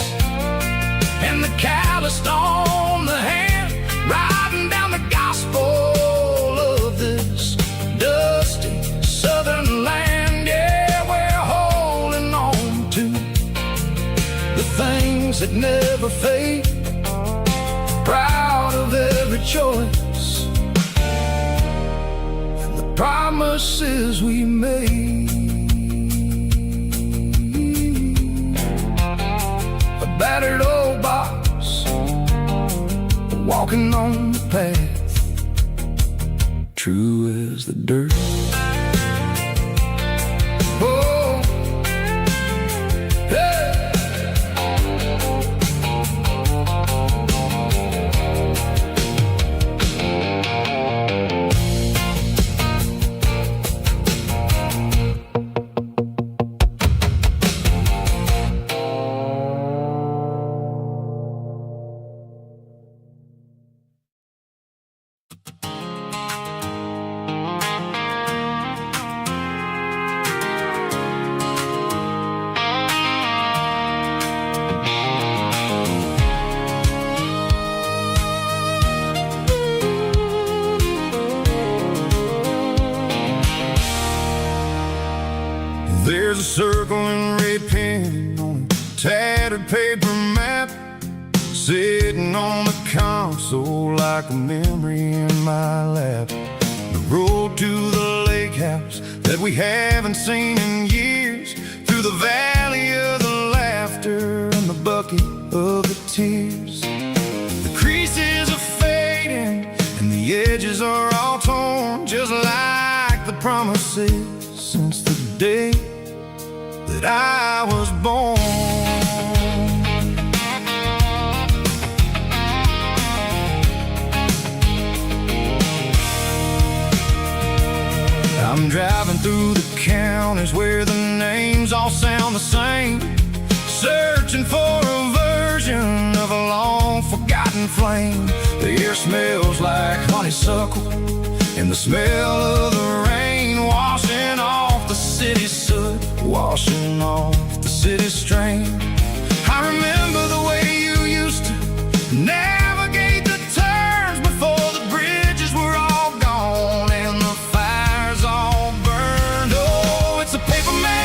and the calloused on the hand, writing down the gospel of this dusty southern land. Yeah, we're holding on to the things that never fade, proud of every choice and the promises we made. A battered old box, walking on the path, true as the dirt. Oh, hey. There's a circle and red pen on a tattered paper map, sitting on the console like a memory in my lap. The road to the lake house that we haven't seen in years, through the valley of the laughter and the bucket of the tears. The creases are fading and the edges are all torn, just like the promises since the day that I was born. I'm driving through the counties where the names all sound the same, searching for a version of a long forgotten flame. The air smells like honeysuckle and the smell of the rain, washing off the city's soot, washing off the city's strain. I remember the way you used to navigate the turns before the bridges were all gone and the fires all burned. Oh, it's a paper man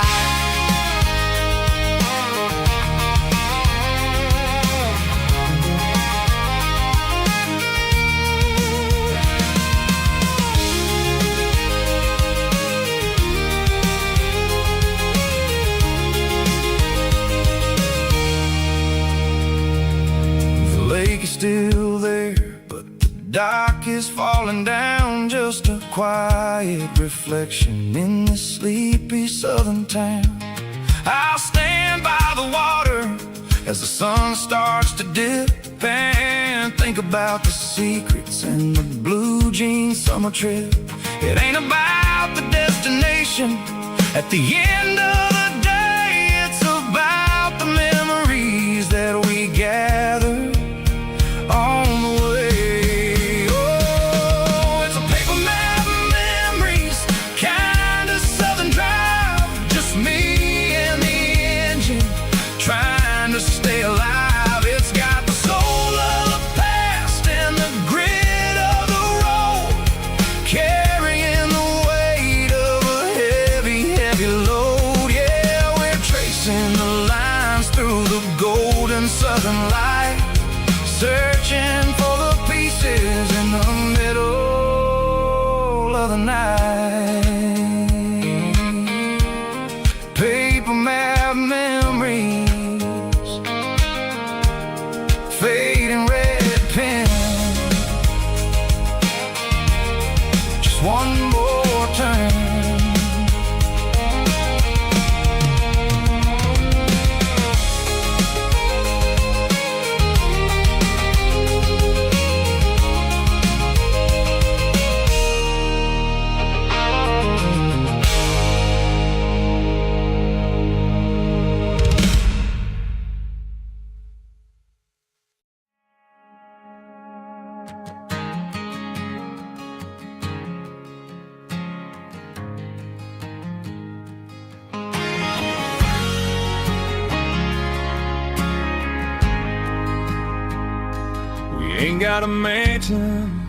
life. The lake is still there, but the dock is falling down. Just a quiet reflection in this sleepy southern town. I'll stand by the water as the sun starts to dip and think about the secrets and the blue jean summer trip. It ain't about the destination at the end of the day. It's about the memories that we gather on the way. Oh, it's a paper map of memories, kind of southern drive. Just me and the engine trying to stay alive. It's got the soul of the past and the grit of the road, carrying the weight of a heavy, heavy load. Yeah, we're tracing the lines through the golden southern light, searching for the pieces in the middle of the night. Paper map memories, fading red pen. Just one more turn. Ain't got a mansion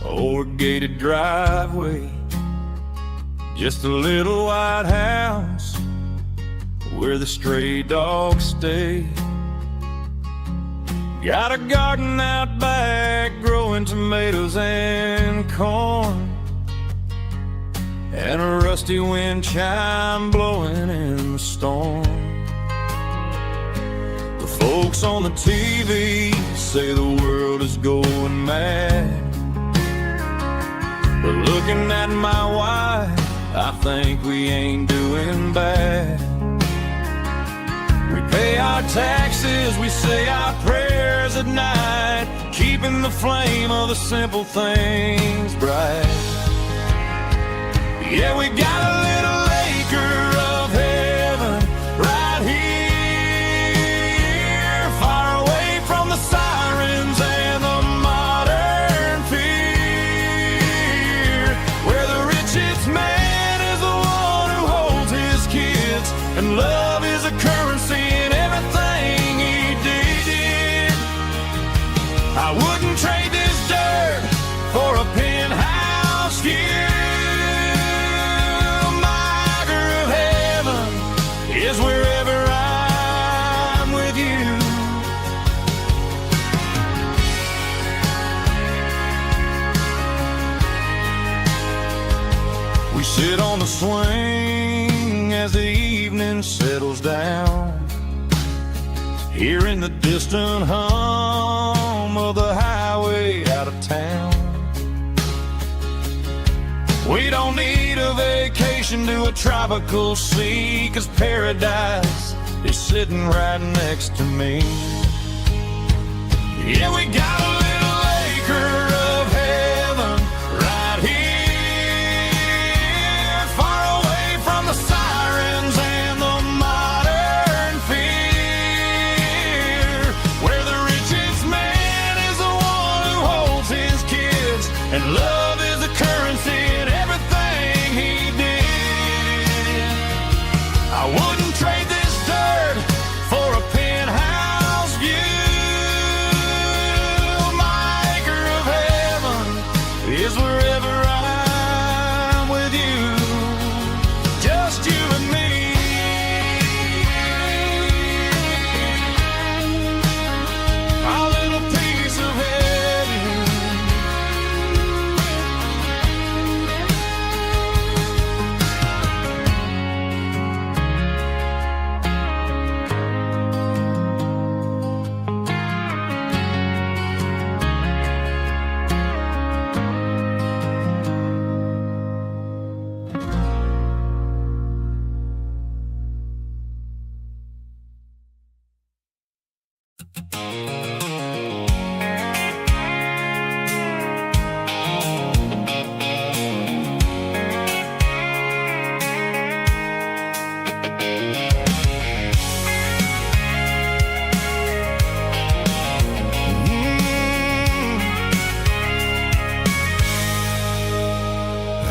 or a gated driveway, just a little white house where the stray dogs stay. Got a garden out back growing tomatoes and corn, and a rusty wind chime blowing in the storm. Folks on the TV say the world is going mad, but looking at my wife, I think we ain't doing bad. We pay our taxes, we say our prayers at night, keeping the flame of the simple things bright. Yeah, we got a little acre of heaven right here, sirens and the modern fear, where the richest man is the one who holds his kids, and love is a currency in everything he did. I wouldn't trade this dirt for a penthouse view. My acre of heaven is wherever I'm with you. We sit on the swing as the evening settles down, hearing the distant hum of the highway out of town. We don't need a vacation to a tropical sea, 'cause paradise is sitting right next to me. Yeah, we got a little acre of heaven right here, far away from the sirens and the modern fear, where the richest man is the one who holds his kids, and love is a currency in everything he did. I wouldn't trade this dirt for a penthouse view. My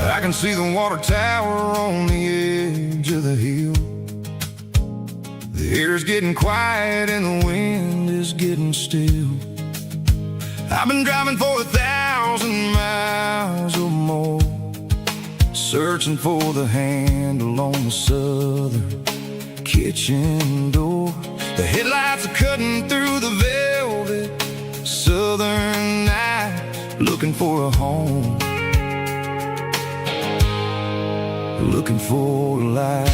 I can see the water tower on the edge of the hill. The air's getting quiet and the wind is getting still. I've been driving for 1,000 miles or more, searching for the handle on the southern kitchen door. The headlights are cutting through the velvet southern night, looking for a home, looking for a life.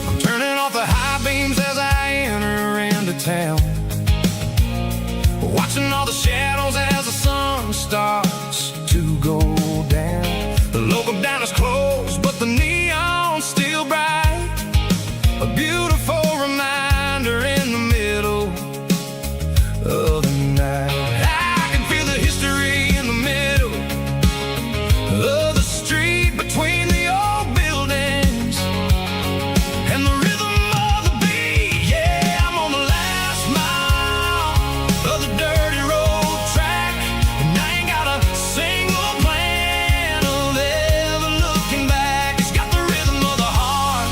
I'm turning off the high beams as I enter into town, watching all the shadows as the sun starts to go down. The local diner's closed, but the neon's still bright, a beautiful reminder in the middle of the night. I can feel the history in the middle of the street between the old buildings and the rhythm of the beat. Yeah, I'm on the last mile of the dirty road track, and I ain't got a single plan of ever looking back. It's got the rhythm of the heart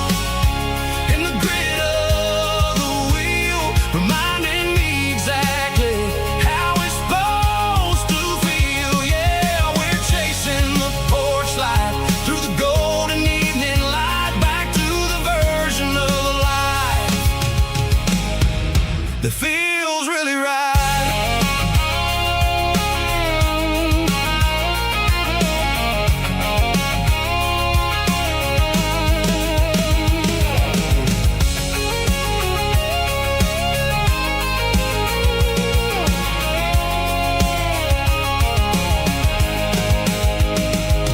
and the grit of the wheel, reminding me exactly how it's supposed to feel. Yeah, we're chasing the porch light through the golden evening light, back to the version of life that feels really right.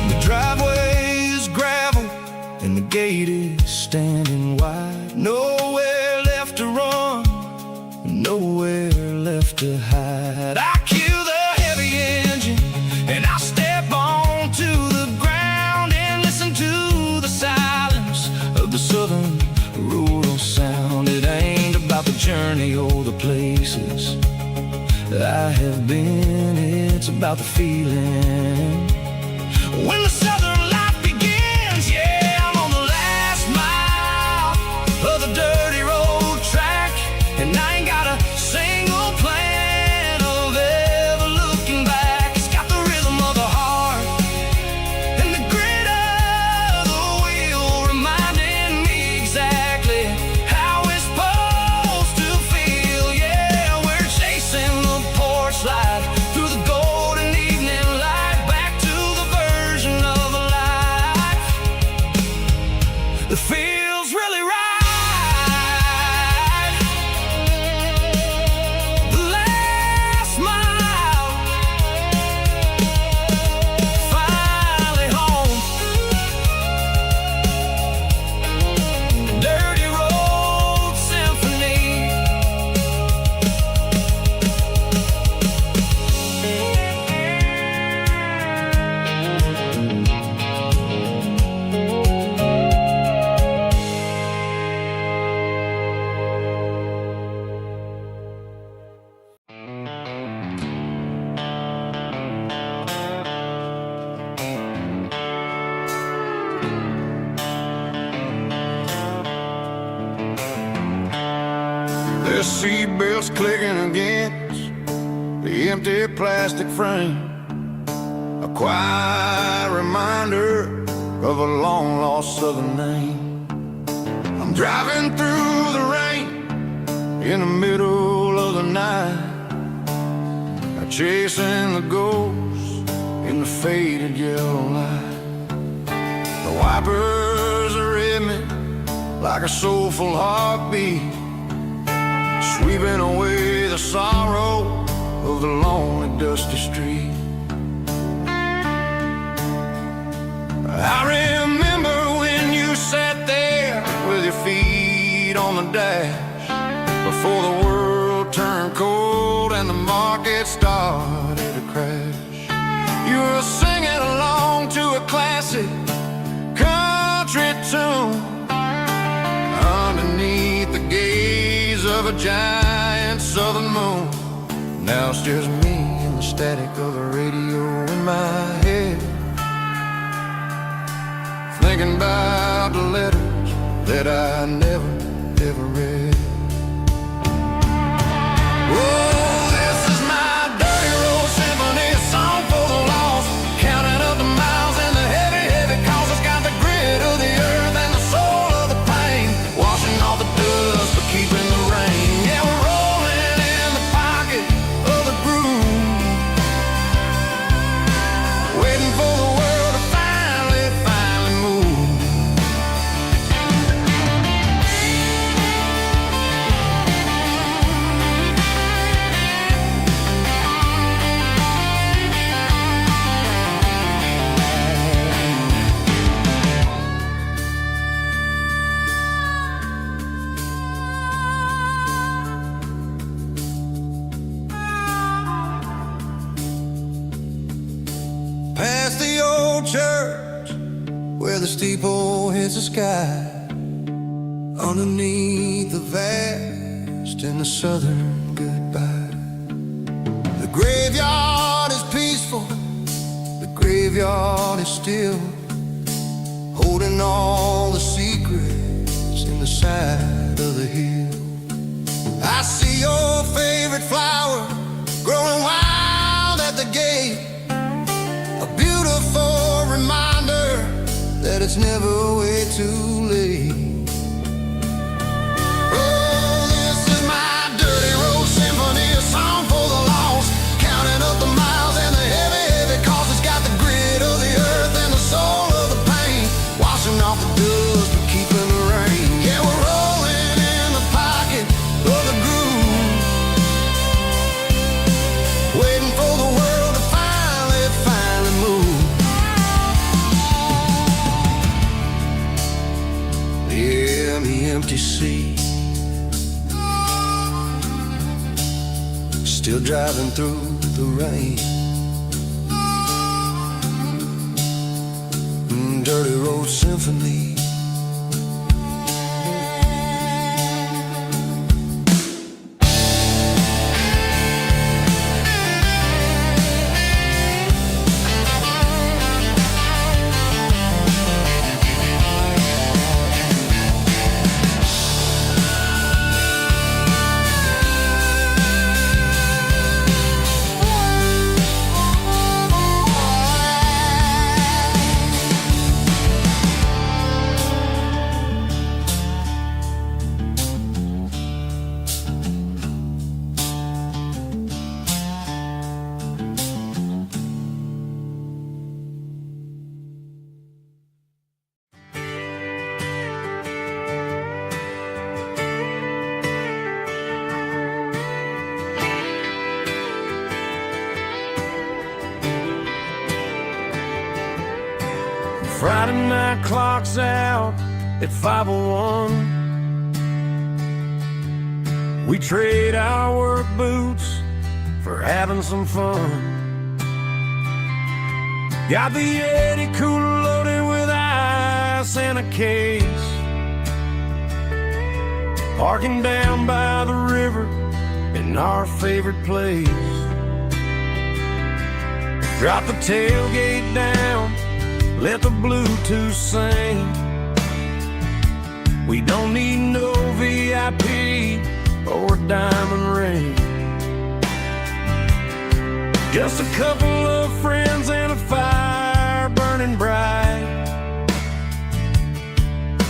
The driveway is gravel and the gate is standing wide. Nowhere left to run, nowhere left to hide. I kill the heavy engine and I step onto the ground and listen to the silence of the southern rural sound. It ain't about the journey or the places I have been, it's about the feeling when the southern life begins. Yeah, I'm on the last mile of the dirty road track, and I ain't got a single plan of ever looking back. It's got the rhythm of the heart and the grit of the wheel, reminding me exactly how it's supposed to feel. Yeah, we're chasing the porch light through the golden evening light, back to the version of life that feels really right. The last mile, finally home. Dirty road symphony. There's seatbelts clicking against the empty plastic frame, a quiet reminder of a long lost southern name. I'm driving through the rain in the middle of the night, chasing the ghosts in the faded yellow light. The wipers are in me like a soulful heartbeat, sweeping away the sorrow of the lonely dusty street. I remember when you sat there with your feet on the dash before the world turned cold and the market started to crash. You were singing along to a classic country tune underneath the gaze of a giant southern moon. Now it's just me and the static of the radio in my head, thinking about the letters that I never, ever read. Oh, this is my dirty road symphony, a song for the lost, counting up the miles and the heavy, heavy calls. It's got the grit of the earth and the soul of the pain, washing off the dust but keeping the rain. Yeah, we're rolling in the pocket of the groove, waiting for the world to finally move. Past the old church where the steeple hits the sky, underneath the vast and the southern goodbye. The graveyard is peaceful, the graveyard is still, holding all the secrets in the side of the hill. I see your favorite flower growing wild at the gate, a beautiful reminder that it's never way too late. Oh, this is my dirty road symphony, a song for the lost, counting up the miles and the heavy, heavy calls. It's got the grit of the earth and the soul of the pain, washing off the dust but keeping the rain. Yeah, we're rolling in the pocket of the groove, waiting for the world to finally move. Yeah, the empty sea, still driving through the rain. Dirty road symphony. Friday night clock's out at 5:01. We trade our work boots for having some fun. Got the Yeti cooler loaded with ice and a case, parking down by the river in our favorite place. Drop the tailgate down, let the Bluetooth sing. We don't need no VIP or a diamond ring, just a couple of friends and a fire burning bright,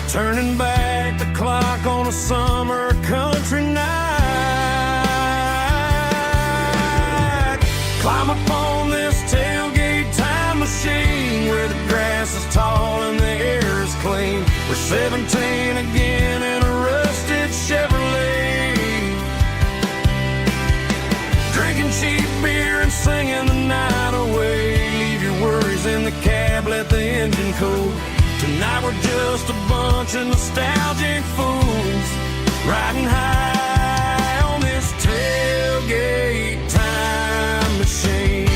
turning back the clock on a summer country night. Climb upon this tailgate time machine where the grass is tall and the air is clean. We're 17 again in a rusted Chevrolet, drinking cheap beer and singing the night away. Leave your worries in the cab, let the engine cool. Tonight we're just a bunch of nostalgic fools, riding high on this tailgate time machine.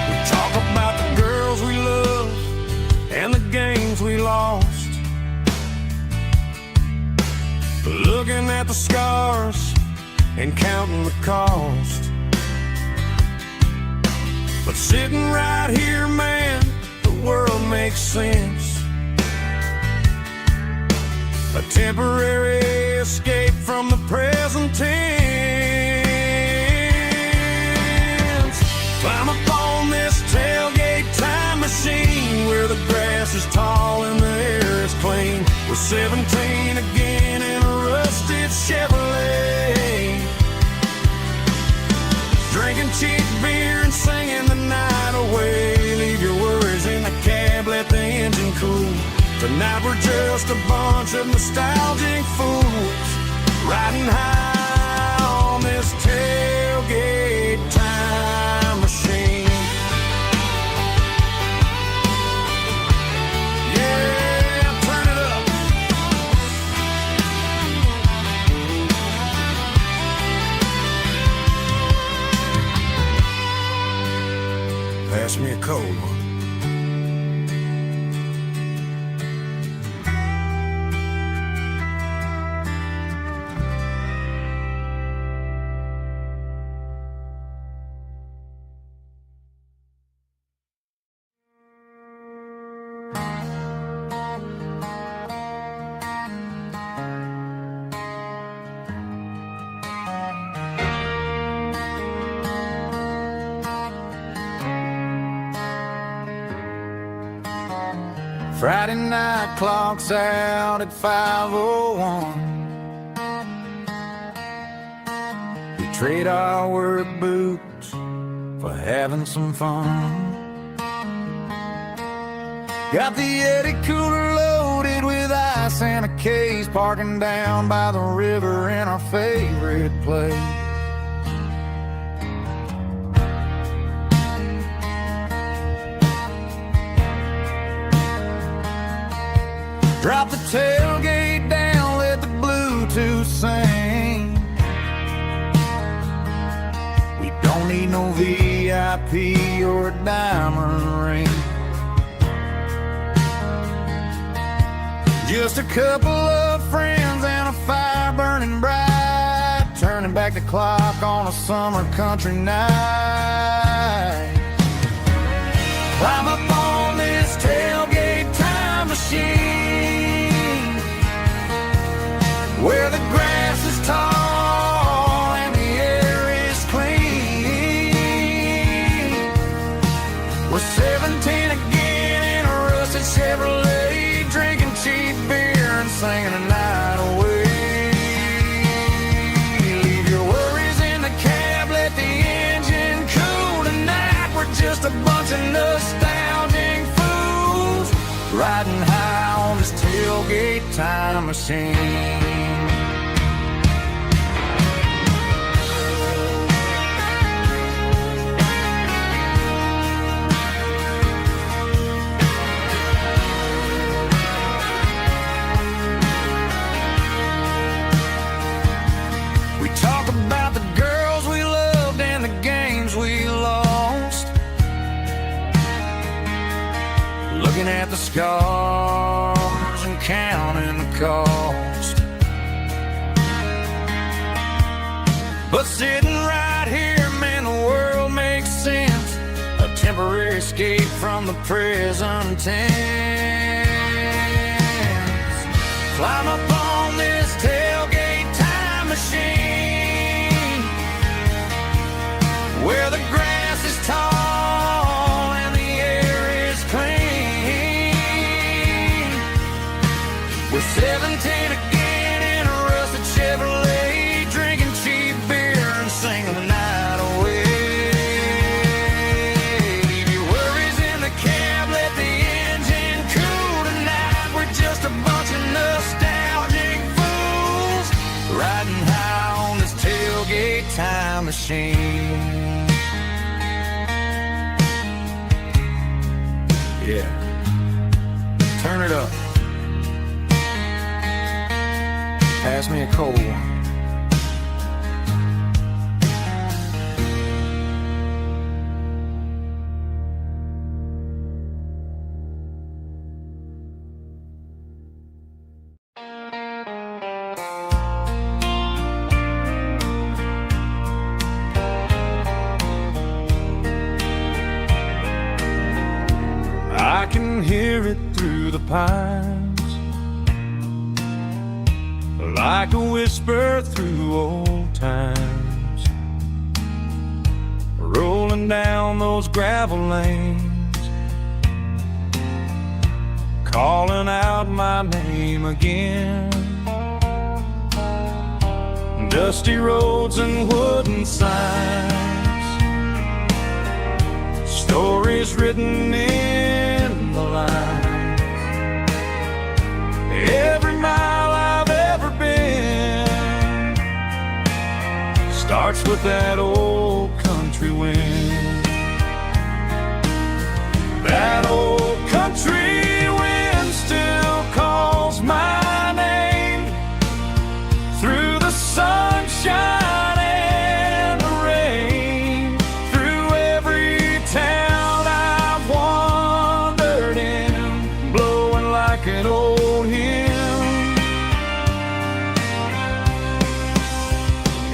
We talk about the girls we love and the games we lost, looking at the scars and counting the cost. But sitting right here, man, the world makes sense. A temporary escape from the present tense. Climb up on this tailgate time machine where the grass is tall and the air is clean. We're 17 again in a rusted Chevrolet, drinking cheap beer and singing the night away. Leave your worries in the cab, let the engine cool. Tonight we're just a bunch of nostalgic fools, riding high on this tailgate time machine. Yeah, turn it up. Pass me a cold one. Friday night clock's out at 5:01. We trade our work boots for having some fun. Got the Yeti cooler loaded with ice and a case, parking down by the river in our favorite place. Drop the tailgate down, let the Bluetooth sing. We don't need no VIP or a diamond ring. Just a couple of friends and a fire burning bright, turning back the clock on a summer country night. Climb up on this tailgate time machine where the grass is tall and the air is clean. We're 17 again in a rusted Chevrolet, drinking cheap beer and singing the night away. Leave your worries in the cab, let the engine cool. Tonight we're just a bunch of nostalgic fools, riding high on this tailgate time machine. We talk about the girls we loved and the games we lost, looking at the scars and counting the cost. But sitting right here, man, the world makes sense. A temporary escape from the present tense. Climb up on this tailgate time machine where the grass is tall and the air is clean. We're 17 again in a rusted Chevrolet, drinking cheap beer and singing the night away. Leave your worries in the cab, let the engine cool. Tonight we're just a bunch of nostalgic fools, riding high on this tailgate time time machine. Yeah, turn it up. Pass me a cold one. I can hear it through the pines, like a whisper through old times, rolling down those gravel lanes, calling out my name again. Dusty roads and wooden signs, stories written in the lines. Every mile I've ever been starts with that old country wind. That old country wind still calls my name through the sunshine and the rain, through every town I've wandered in, blowing like an old hymn.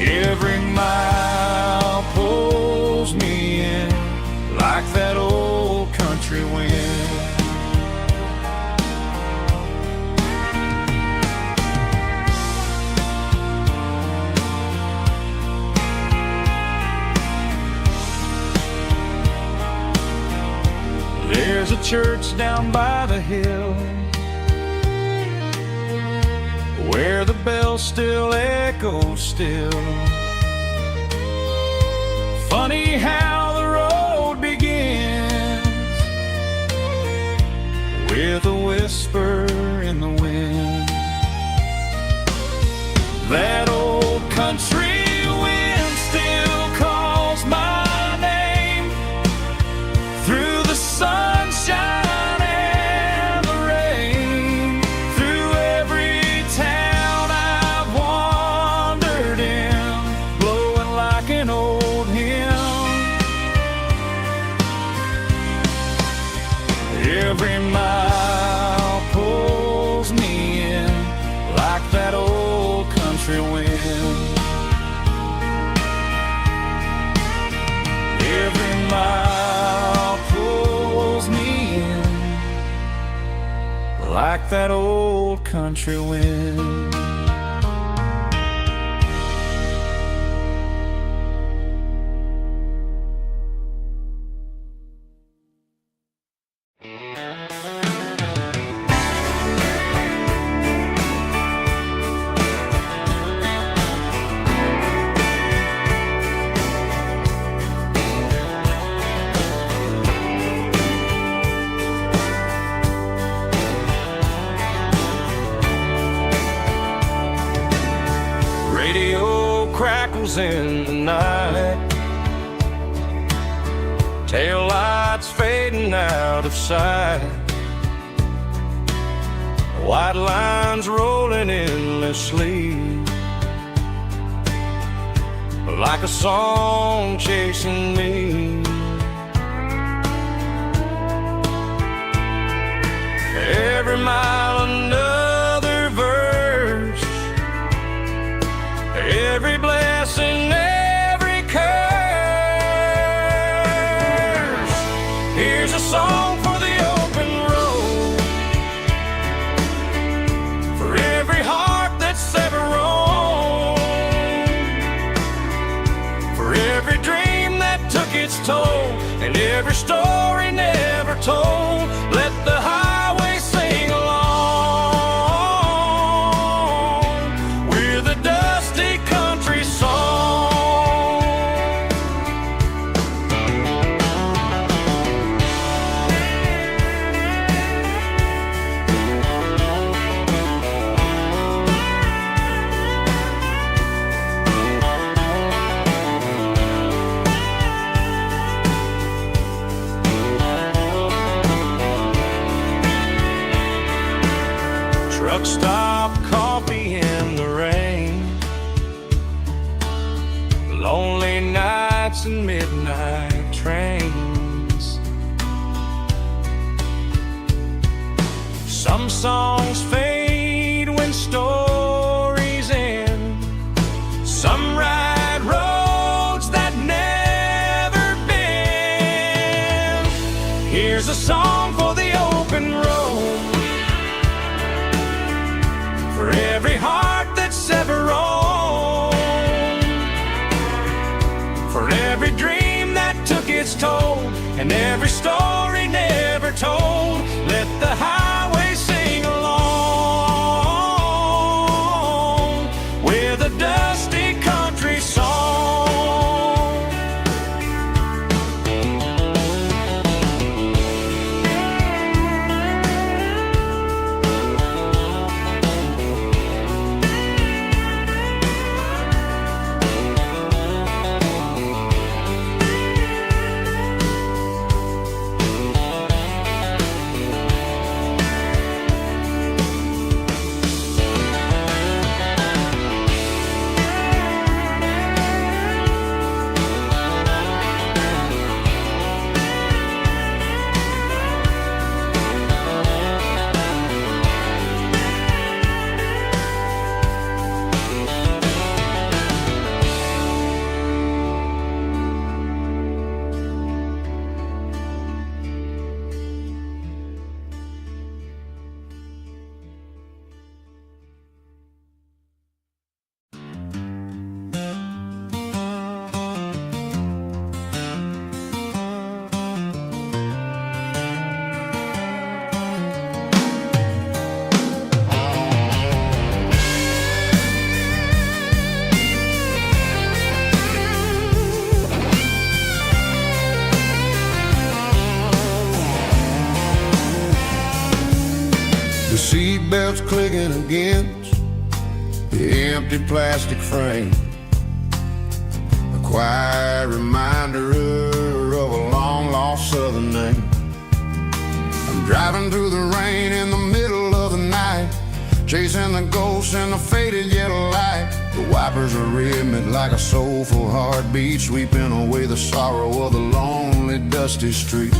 Every mile pulls me in like that old country wind. There's a church down by the hill where the bells still echo still. Funny how the road begins with a whisper in the wind. That old country wind still calls my name through the sunshine and the rain, through every town I've wandered in, blowing like an old hymn. Every mile pulls me in like that old country wind. Every mile pulls me in like that old country wind. Radio crackles in the night, tail lights fading out of sight, white lines rolling endlessly, like a song chasing me. Every mile another verse, every blessing, every curse. Here's a song for the open road, for every heart that's ever roamed, for every dream that took its toll, and every story never told. Let the highway sing along with a dusty country song. songs fade when stories end. Some ride roads that never bend. Here's a song for the open road, for every heart that's ever roamed, for every dream that took its toll, and every story never told. Let the highway sing along with a dusty country song. The seatbelt's clicking against the empty plastic frame, a quiet reminder of a long-lost southern name. I'm driving through the rain in the middle of the night, chasing the ghosts in the faded yellow light. The wipers are rhythmic like a soulful heartbeat, sweeping away the sorrow of the lonely, dusty street.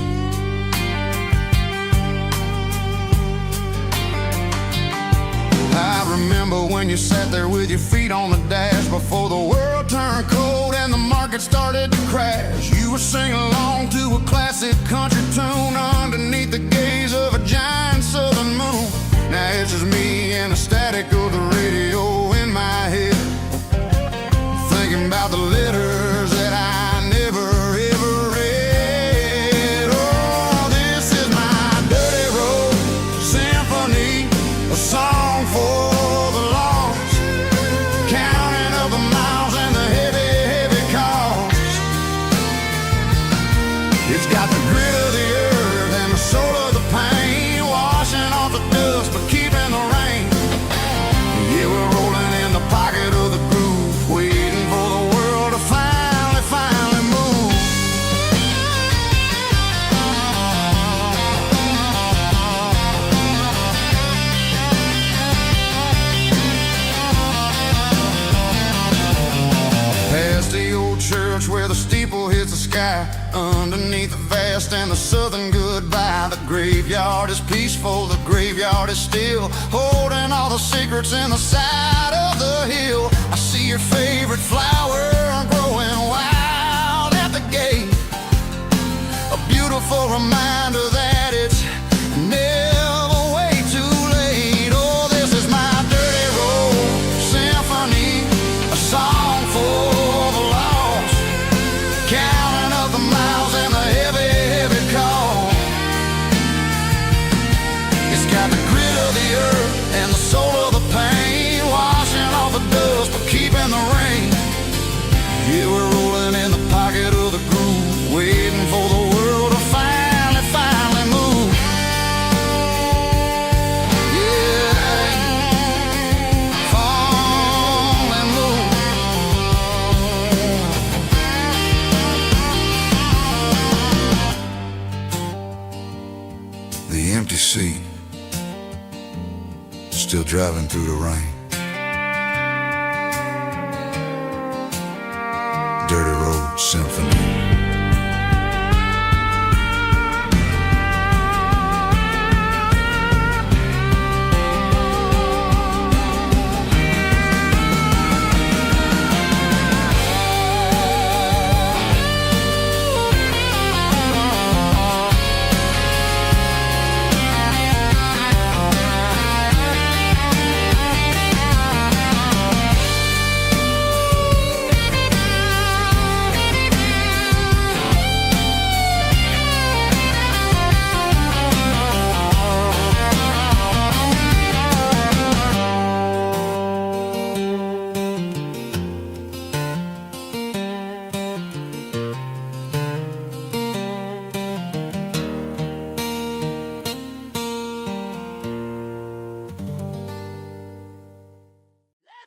I remember when you sat there with your feet on the dash before the world turned cold and the market started to crash. You were singing along to a classic country tune underneath the gaze of a giant southern moon. Now it's just me and the static of the radio in my head, thinking about the letters that I never ever read. Oh, this is my dirty road symphony, a song for the lost, counting up the miles and the heavy, heavy cost. It's got the grit of the earth and the soul of the pain, washing off the dust but keeping the rain. Yeah, we're rolling in the pocket of the groove, waiting for the world to finally move. Past the old church where the steeple hits the sky, underneath the vast and the southern goodbye. The graveyard is peaceful, the graveyard is still, holding all the secrets in the side of the hill. I see your favorite flower growing wild at the gate, a beautiful reminder that it's never way too late. Oh, this is my dirty road symphony, a song for the lost, counting up the miles and the heavy, heavy call. It's got the grit of the earth and the soul of the pain, washing off the dust but keeping the rain. Yeah, we're rolling in the pocket of the groove, waiting for the world to finally move. Yeah, fall and move. The empty seat, still driving through the rain. Dirty Road Symphony.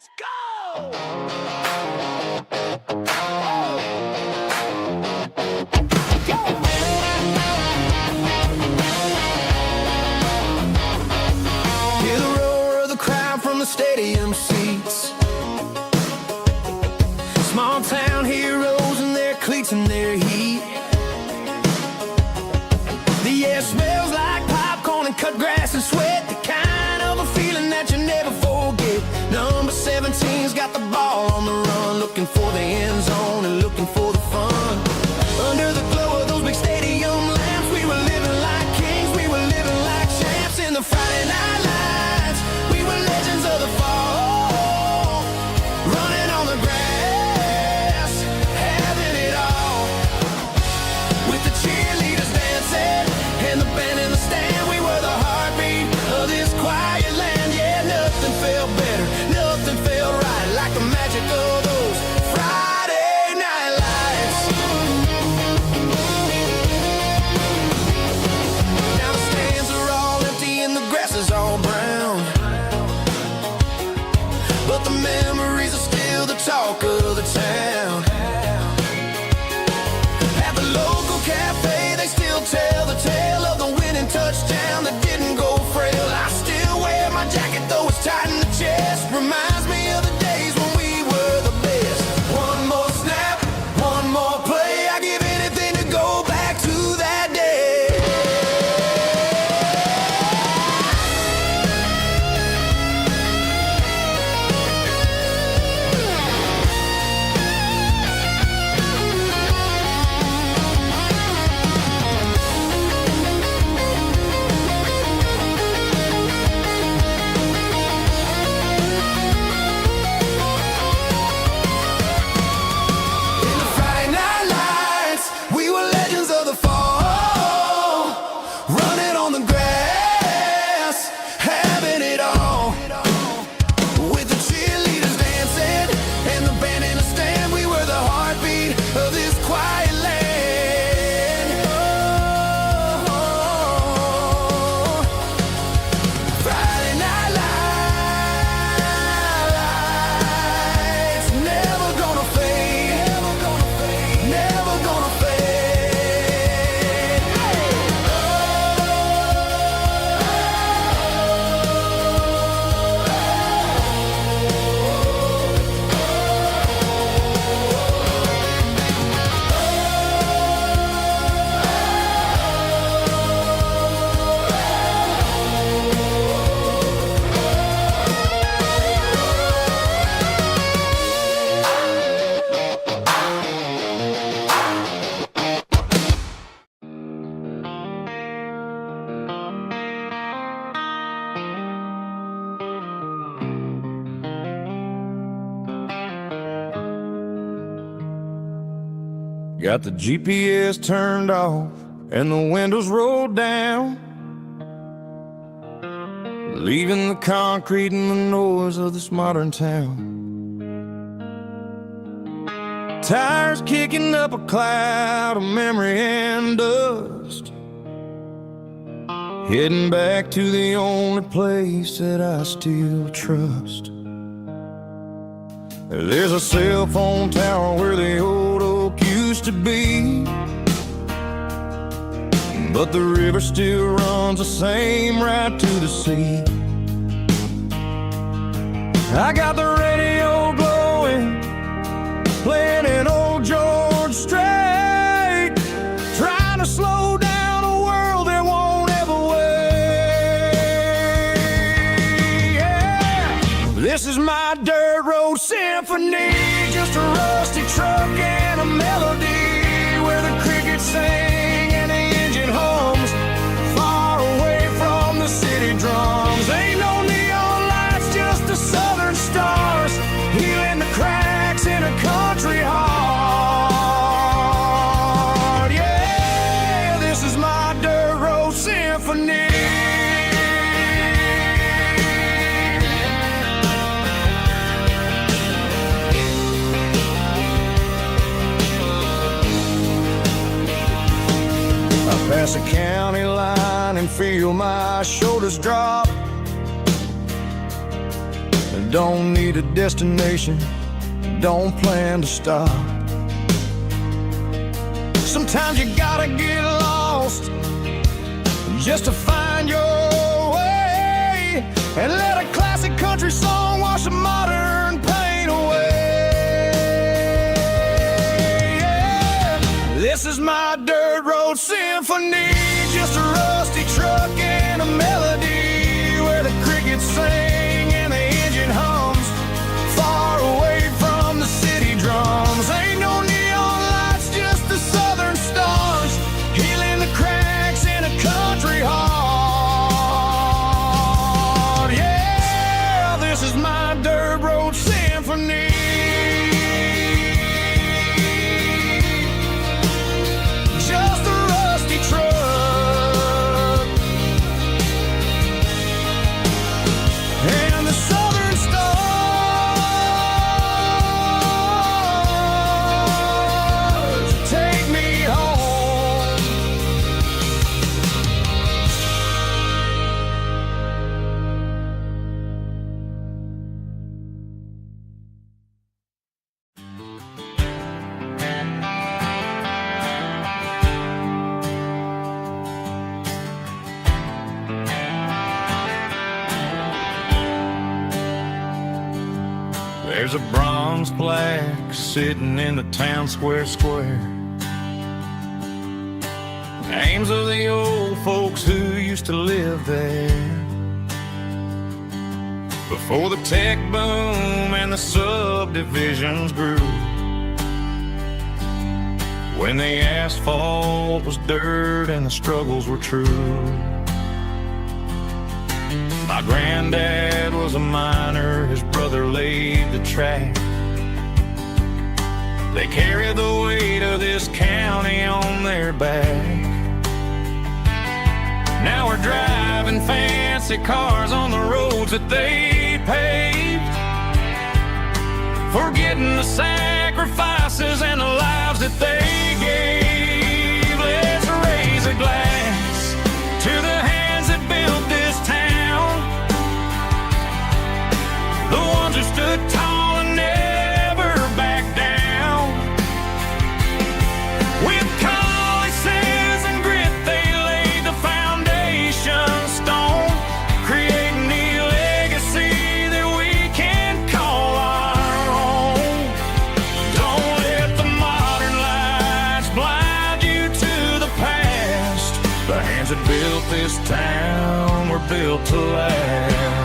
Hear the roar of the crowd from the stadium seats. Small town heroes in their cleats and their heat. The air smells like popcorn and cut grass and sweat. The kind of a feeling that you never forget. Number 17's got the ball on the run, looking for the end zone and looking for the fun. Under the glow of those big stadium lamps, we were living like kings, we were living like champs. In the Friday night lights, we were legends of the fall, running on the grass, having it all. With the cheerleaders dancing and the band in the stand, we were the heartbeat of this quiet land. Yeah, nothing felt better, nothing felt right like the magic of those Friday night lights. Now the stands are all empty and the grass is all brown, but the memories are still the talk of the town. At the local cafe, they still tell the tale of the winning touchdown that didn't go frail. I still wear my jacket though it's tight in the chest. Reminds me of the days when we were the best. One more snap, one more play. I give anything to go back to that day. In the Friday night lights, we were legends of the fall, running on the grass, having it all. With the cheerleaders dancing and the band in the stand, we were the heartbeat of this quiet land. Oh, Friday night lights, never gonna fade, never gonna fade, never gonna fade. Got the GPS turned off and the windows rolled down, leaving the concrete and the noise of this modern town. Tires kicking up a cloud of memory and dust, heading back to the only place that I still trust. There's a cell phone tower where the old oak used to be, but the river still runs the same right to the sea. I got the radio glowing, playing an old George Strait, trying to slow down a world that won't ever wait. Yeah. This is my dirt road symphony, just a rusty truck and a melody where the crickets sing and the engine hums, far away from the city drums. Ain't no neon lights, just the southern stars, healing the cracks in a country heart. Yeah, this is my dirt road symphony. Pass a county line and feel my shoulders drop. don't need a destination, don't plan to stop. Sometimes you gotta get lost just to find your way, and let a classic country song wash a modern pain away. Yeah. This is my dirt road symphony, just a rusty truck and a melody where the crickets sing and the engine hums, far away from the city drums. Ain't no neon lights, just the southern stars, healing the cracks in a country heart. Yeah, this is my dirt road symphony. Just a rusty truck and the southern stars take me home. There's a bronze plaque sitting in the town square. Names of the old folks who used to live there before the tech boom and the subdivisions grew, when the asphalt was dirt and the struggles were true. My granddad was a miner, his brother laid the track. They carried the weight of this county on their back. Now we're driving fancy cars on the roads that they paved, forgetting the sacrifices and the lives that they gave. Let's raise a glass to the hands that built this town, the ones who stood tall and never backed down. With calluses and grit, they laid the foundation stone, creating the legacy that we can call our own. Don't let the modern lights blind you to the past. The hands that built this town were built to last.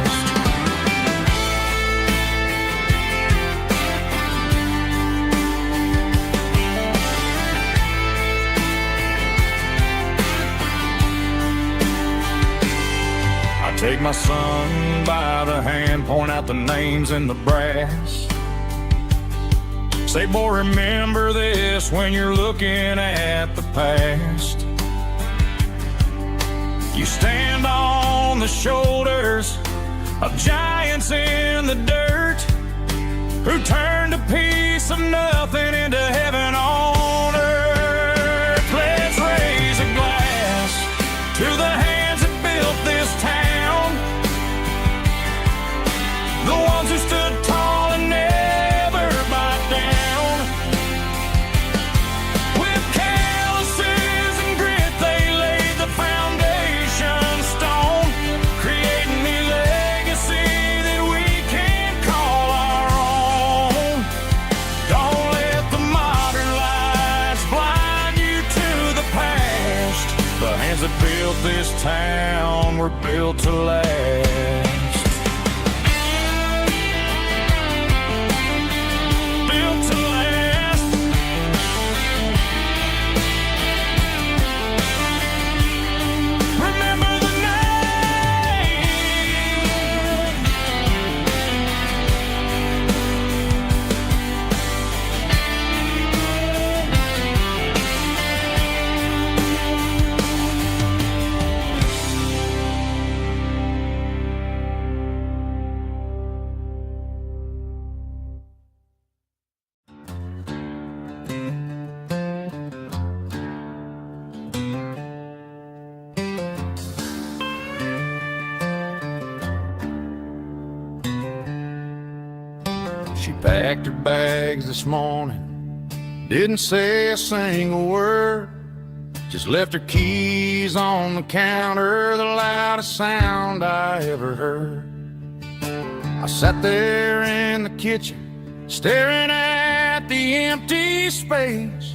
Take my son by the hand, point out the names in the brass. Say, boy, remember this when you're looking at the past. You stand on the shoulders of giants in the dirt, who turned a piece of nothing into heaven on earth. Let's raise a glass to the hands that built this town, the ones who stood tall and never backed down. With calluses and grit, they laid the foundation stone, creating the legacy that we can call our own. Don't let the modern lights blind you to the past. The hands that built this town were built to last. She packed her bags this morning, didn't say a single word, just left her keys on the counter, the loudest sound I ever heard. I sat there in the kitchen, staring at the empty space,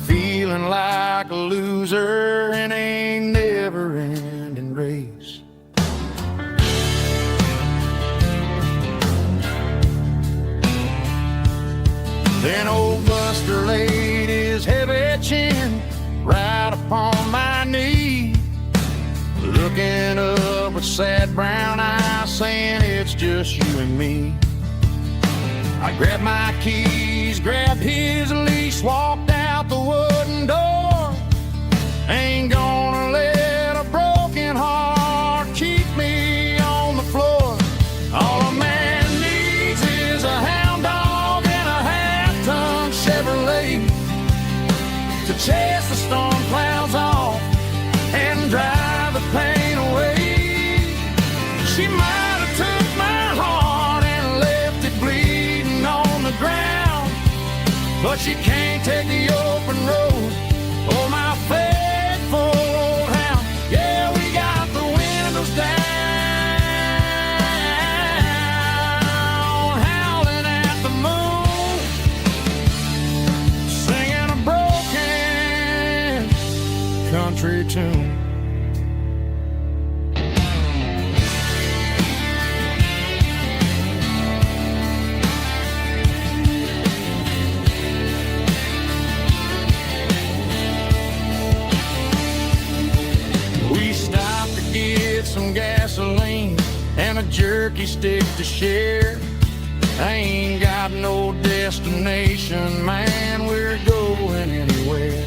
feeling like a loser in a never-ending race. Then old Buster laid his heavy chin right upon my knee, looking up with sad brown eyes, saying it's just you and me. I grabbed my keys, grabbed his leash, walked out the wooden door. Ain't gonna let a broken heart keep me on the floor. All a man needs is a hound dog and a half-ton Chevrolet to chase the storm clouds off and drive the pain away. She might have took my heart and left it bleeding on the ground, but she can't take the open road or my faithful old hound. Yeah, we got the windows down, howling at the moon, singing a broken country tune. Some gasoline and a jerky stick to share. I ain't got no destination, man, we're going anywhere.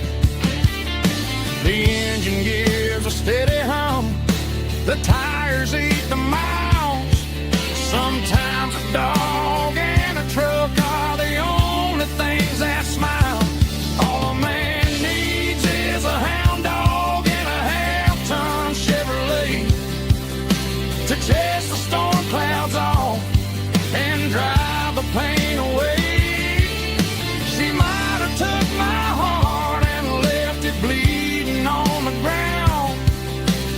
The engine gives a steady hum, the tires eat the miles. Sometimes a dog and a truck are the only things that smile. All a man needs is a hound dog and a half-ton Chevrolet to chase the storm clouds off and drive the pain away. She might have took my heart and left it bleeding on the ground,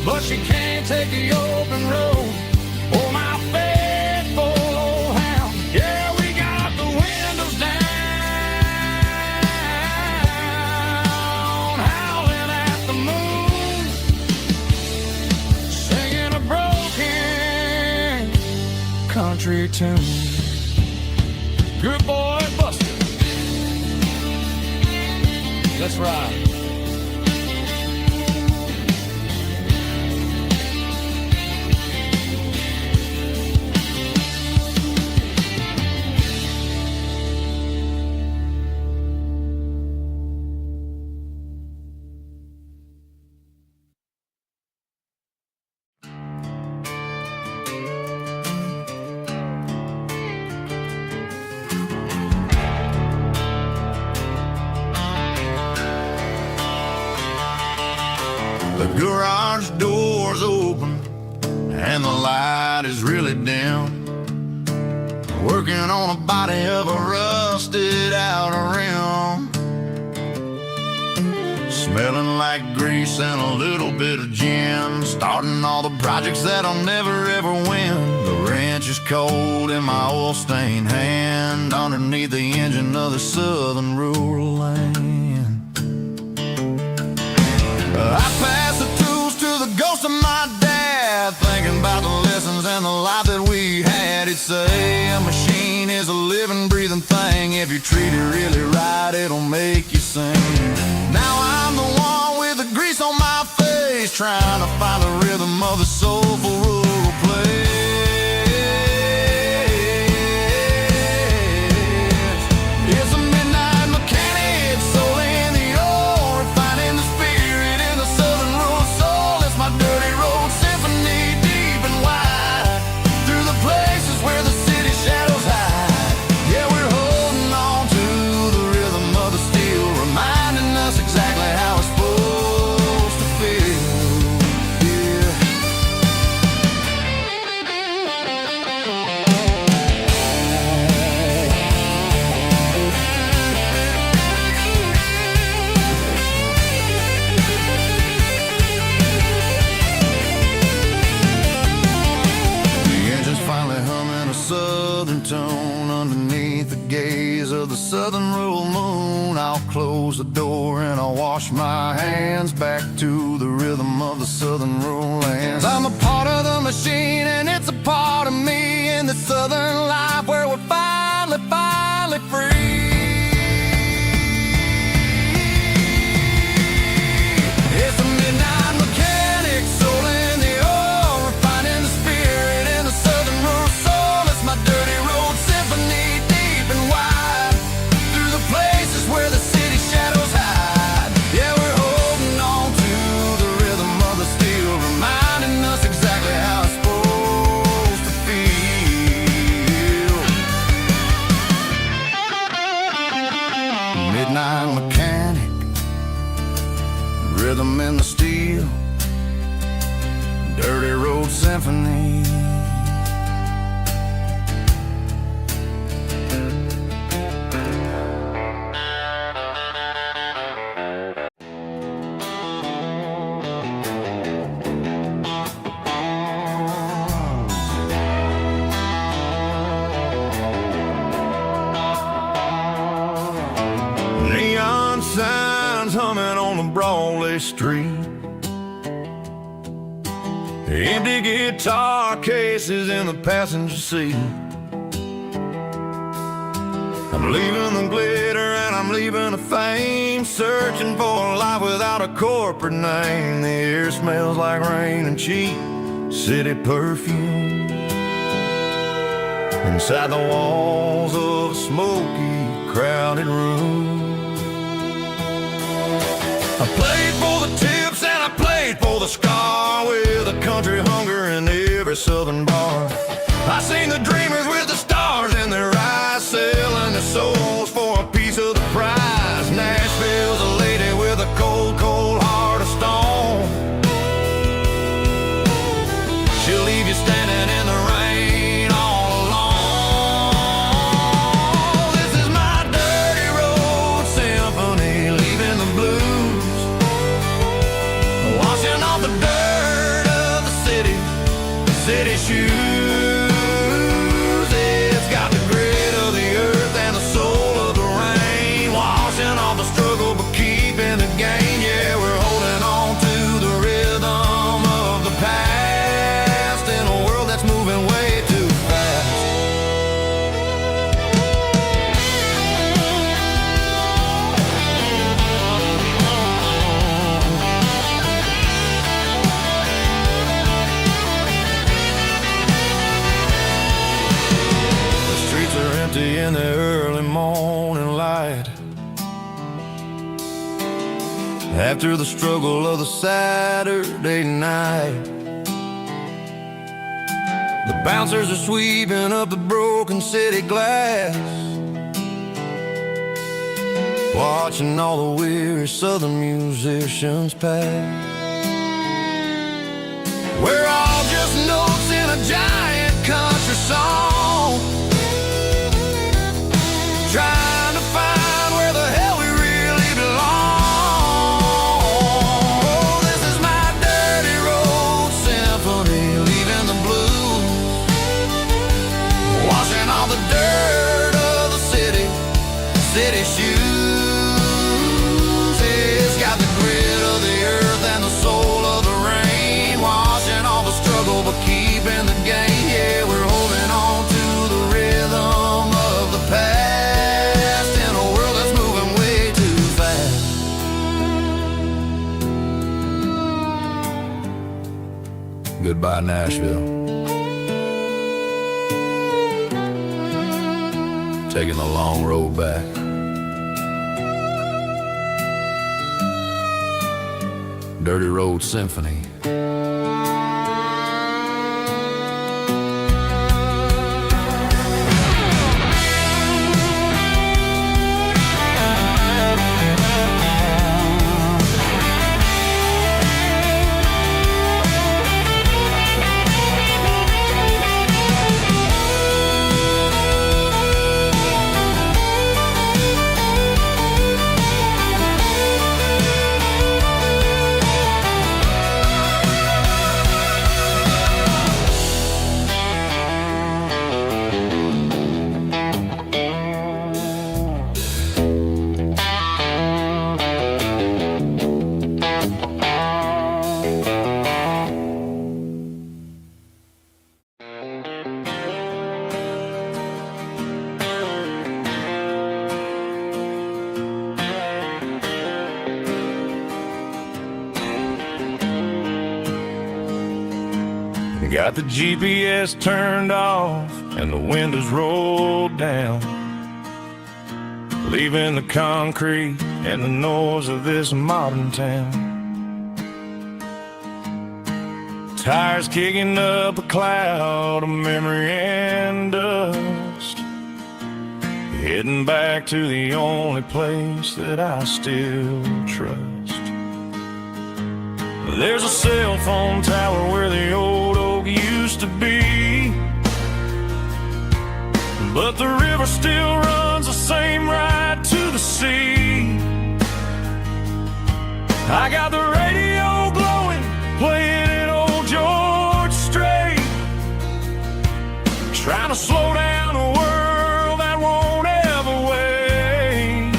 but she can't take the open road or my faithful old hound. Yeah, we got the windows down, howling at the moon, singing a broken country tune. Good boy, Buster. Let's ride. The garage door's open and the light is really dim. Working on a body of a rusted out rim, smelling like grease and a little bit of gin. Starting all the projects that I'll never ever win. The wrench is cold in my oil-stained hand, underneath the engine of the southern rural land. I pass the tools to the ghost of my dad, thinking about the lessons and the life that we had. He'd say a machine is a living, breathing thing. If you treat it really right, it'll make you sing. Now I'm the one with the grease on my face, trying to find the rhythm of the soulful rural place. It's a midnight mechanic, soul in the ore, refining the spirit in the southern rural soul. It's my dirty road symphony, deep and wide, through the places where the city shadows hide. Yeah, we're holding on to the rhythm of the steel, reminding us exactly how it's supposed to feel. Yeah. gaze of the southern rural moon, I'll close the door and I'll wash my hands back to the rhythm of the southern rural lands. I'm a part of the machine and it's a part of me in the southern life where we're finally free. It's a midnight mechanic, soul in the oil, refining the spirit in the southern rural soul. It's my dirty road symphony, deep and wide, through the places where the city shadows hide. Yeah, we're holding on to the rhythm of the steel, reminding us exactly how it's supposed to feel. Midnight mechanic, rhythm in the steel, dirty road symphony. Neon signs humming on the Broadway street, empty guitar cases in the passenger seat. I'm leaving the glitter and I'm leaving the fame, searching for a life without a corporate name. The air smells like rain and cheap city perfume inside the walls of a smoky, crowded room. I played for the tips and I played for the scar, with a country hunger in every southern bar. I seen the dreamers with the stars in their eyes, selling their souls for a piece of the prize. Nashville's a lady with a cold, cold heart of stone. She'll leave you standing in the rain all alone. This is my dirty road symphony, leaving the blues, washing off the dirt of the city shoes. It's got the grit of the earth and the soul of the rain, washing off the struggle but keeping the gain. Yeah, we're holding on to the rhythm of the past in a world that's moving way too fast. In the early morning light, after the struggle of the Saturday night, the bouncers are sweeping up the broken city glass, watching all the weary southern musicians pass. We're all just notes in a giant country song, trying to find where the hell we really belong. Oh, this is my dirty road symphony, leaving the blues, washing all the dirt of the city shoes. It's got the grit of the earth and the soul of the rain, washing all the struggle but keeping the gain. Yeah, we're holding on to the rhythm of the past. Goodbye, Nashville. Taking the long road back. Dirty Road Symphony. Got the GPS turned off and the windows rolled down, leaving the concrete and the noise of this modern town. Tires kicking up a cloud of memory and dust, heading back to the only place that I still trust. There's a cell phone tower where the old oak used to be, but the river still runs the same right to the sea. I got the radio glowing, playing an old George Strait, trying to slow down a world that won't ever wait.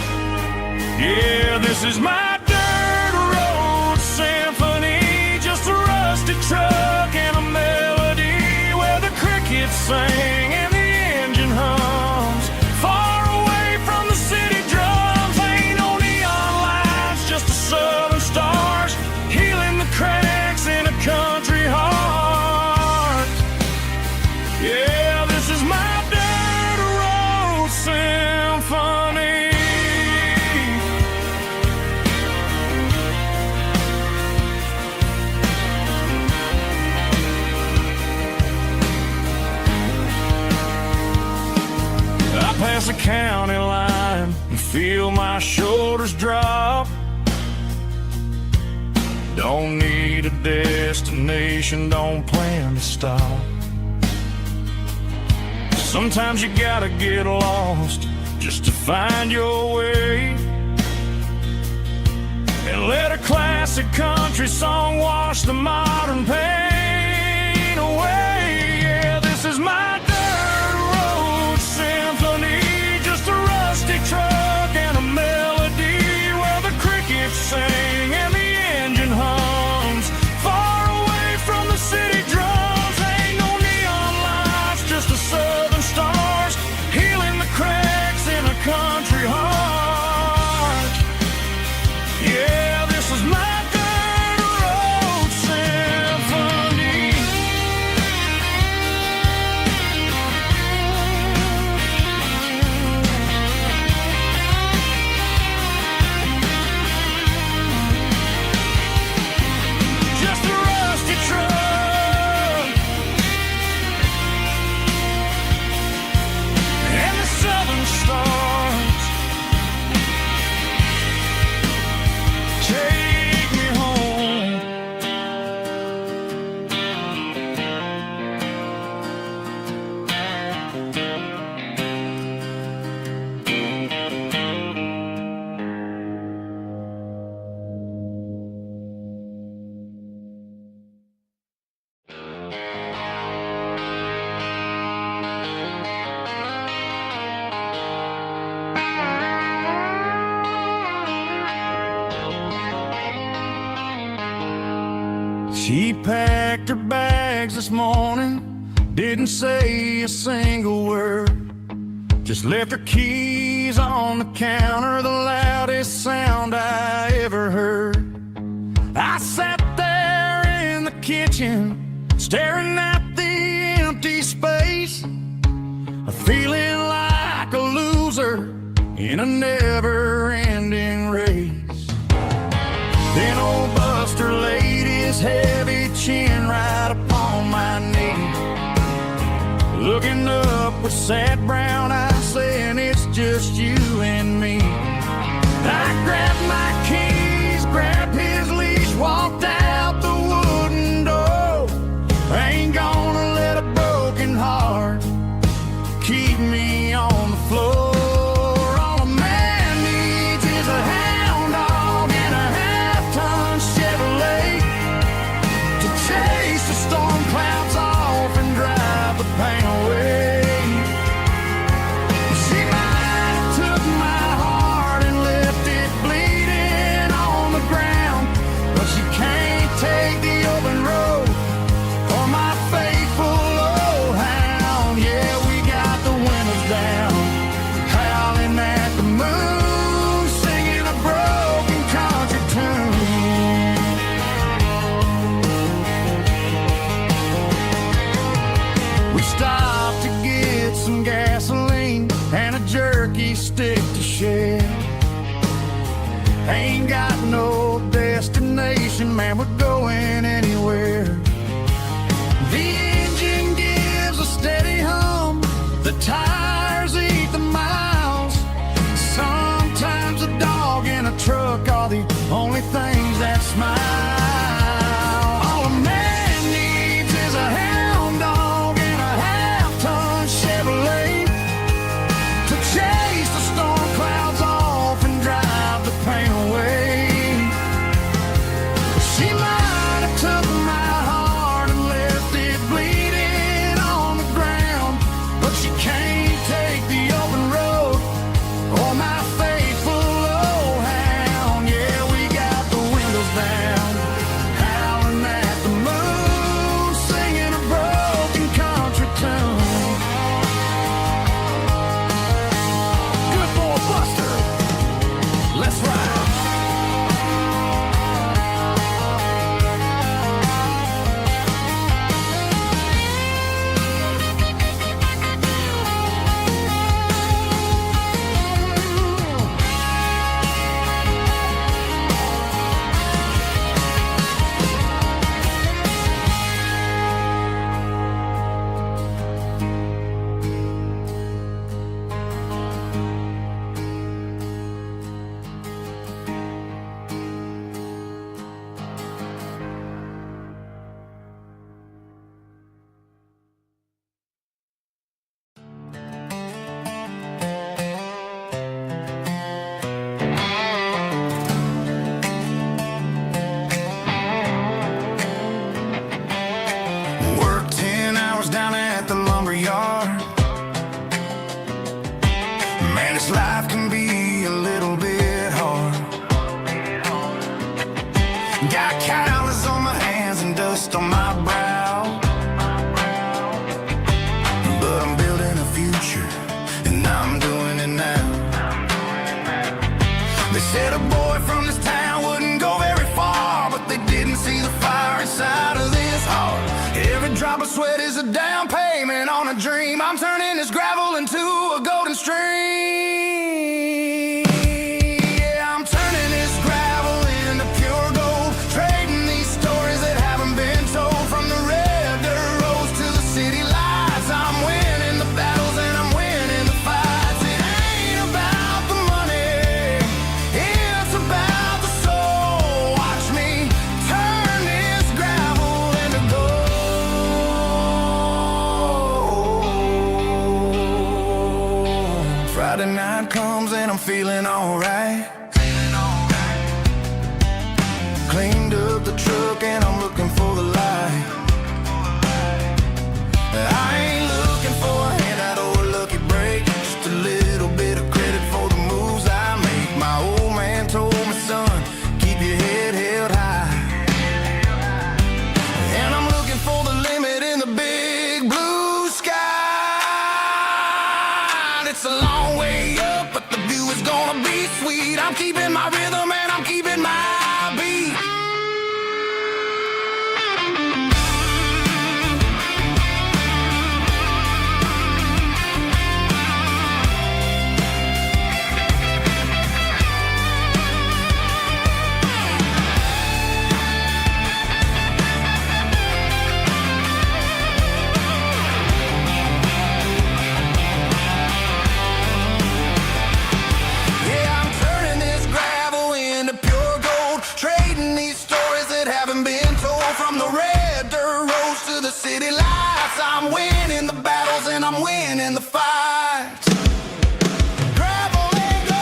Yeah, this is my dirt road symphony, just a rusty truck and a melody where the crickets sing and the engine hums. Far away from the city drums, ain't no neon lights, just the southern stars healing the cracks in a country heart. Yeah, this is my dirt road symphony. I pass the county line and feel my shoulders drop. Don't need a destination, don't plan to stop. Sometimes you gotta get lost just to find your way, and let a classic country song wash the modern pain away. Yeah, this is my dirt road symphony, just a rusty truck and a melody where the crickets sing and the engine hums. Far away from the city drums, ain't no neon lights, just the southern stars healing the cracks in a country heart. Yeah, this is my dirt road symphony. Just a rusty truck and the southern stars take me home. She packed her bags this morning, didn't say a single word, just left her keys on the counter, the loudest sound I ever heard. I sat there in the kitchen, staring at the empty space, feeling like a loser in a never-ending race. Then old Buster laid his heavy chin right upon my knee, looking up with sad brown eyes, saying it's just you and me. I grabbed my keys, grabbed his leash, walked out the wooden door. I ain't gonna let a broken heart keep me on the floor. All a man needs is a hound dog and a half-ton Chevrolet to chase the storm clouds off and drive the pain away. She might have dirty stick to shed. Ain't got no destination, man, we're going anywhere. The engine gives a steady hum, the tires eat the miles. Sometimes a dog in a truck are the only things that smile. All a man needs is a hound dog and a half-ton Chevrolet to chase the storm clouds off and drive the pain away. She might have took my heart and left it bleeding on the ground, but she can't take the open road or my faithful old hound. Yeah, we got the windows down, howling at the moon, singing a broken country tune. Good boy Buster, let's ride. Worked 10 hours down at the lumber yard. Man, this life can be a little bit hard. Got calluses on my hands and dust on my brow, but I'm building a future and I'm doing it now. They said a boy from this town wouldn't go very far, but they didn't see the fire inside of this heart. Every drop of sweat is a down payment on a dream. I'm turning this gravel into a golden stream. Yeah, I'm turning this gravel into pure gold, trading these stories that haven't been told. From the red dirt roads to the city lights, I'm winning the battles and I'm winning the fights. It ain't about the money, it's about the soul. Watch me turn this gravel into gold. Friday night comes and I'm feeling alright. Cleaned up the truck and I'm looking for the light. I ain't looking for a handout or a lucky break, just a little bit of credit for the moves I make. My old man told me, son, keep your head held high. And I'm looking for the limit in the big blue sky. It's a long way up, but the view is gonna be sweet. I'm keeping my rhythm and I'm keeping my beat. Yeah, I'm turning this gravel into pure gold, trading these stories that haven't been told. From the red dirt roads to the city lights, I'm winning the battles and I'm winning the fights. Gravel and gold.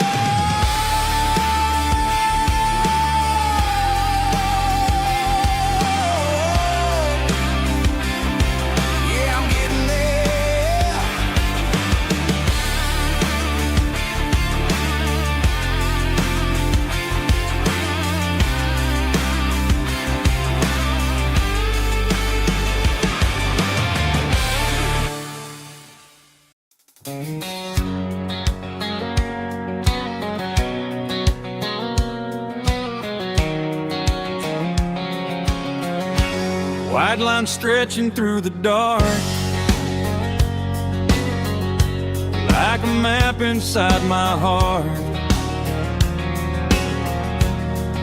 Yeah, I'm getting there. White line stretching through the dark, like like a map inside my heart.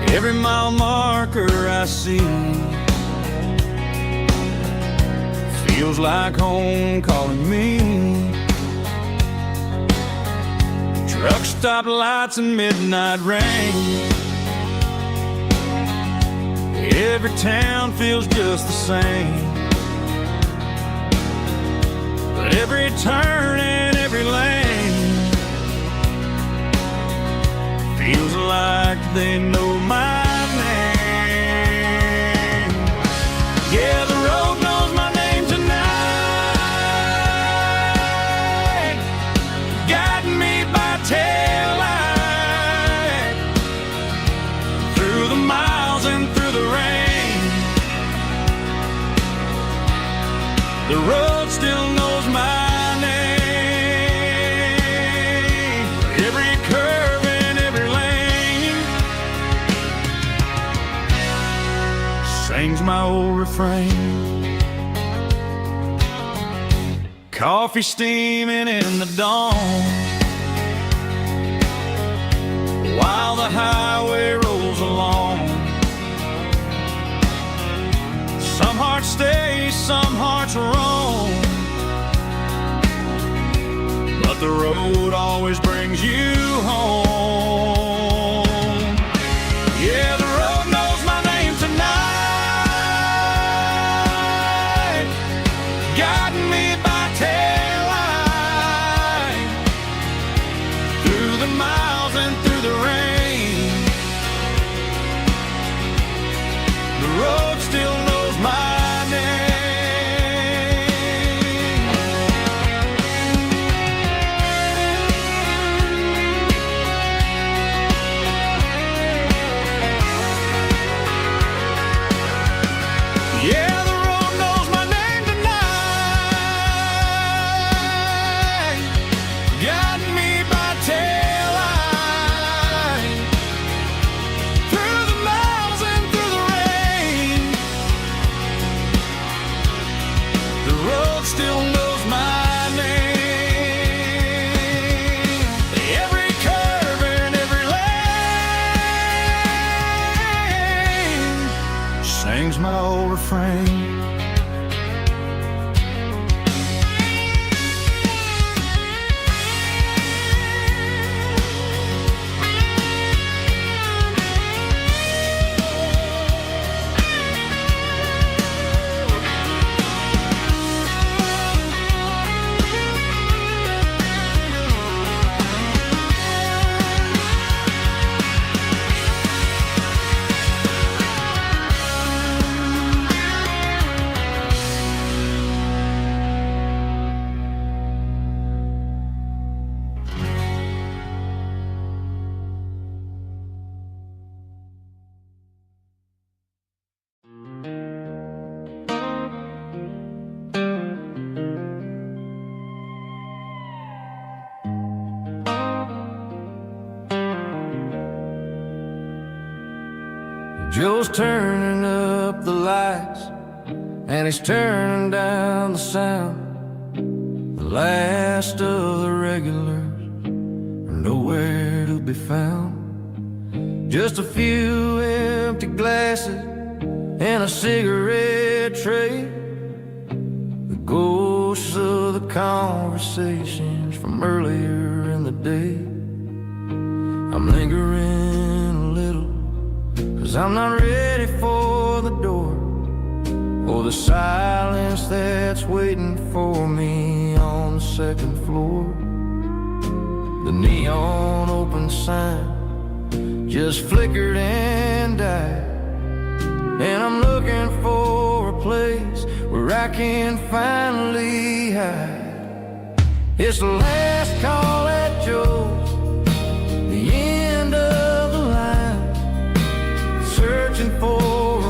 Every mile marker I see feels like home calling me. Truck stop lights and midnight rain. Every town feels just the same. But every turn and every lane feels like they know my name. Yeah, the road knows my name tonight, guiding me by taillight through the miles and through the rain. The road still knows my name. Every curve and every lane sings my old refrain. Coffee steaming in the dawn, while the highway rolls along. Some hearts stay, some hearts roam, but the road always brings you home. Yeah, the road knows my name tonight, guiding me by taillight through the miles and through the rain. The road still knows my name. Yeah, the road knows my name tonight, guiding me by taillight through the miles and through the rain. The road still knows my name. Every curve and every lane sings my old refrain. Joe's turning up the lights, and he's turning down the sound. The last of the regulars are nowhere to be found. Just a few empty glasses and a cigarette tray, the ghosts of the conversations from earlier in the day. I'm lingering a little, 'cause I'm not ready for the door, or the silence that's waiting for me on the second floor. The neon open sign just flickered and died, and I'm looking for a place where I can finally hide. It's the last call at Joe's, the end of the line, searching for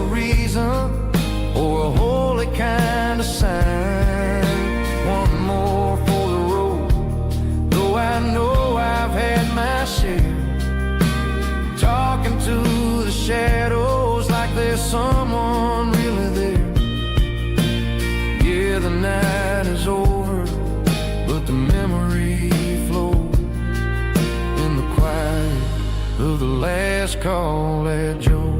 a reason or a holy kind of sign. One more for the road, though I know I've had my share, talking to the shadows like there's someone really there. Yeah, the night is over, but the memory flows last call at Joe.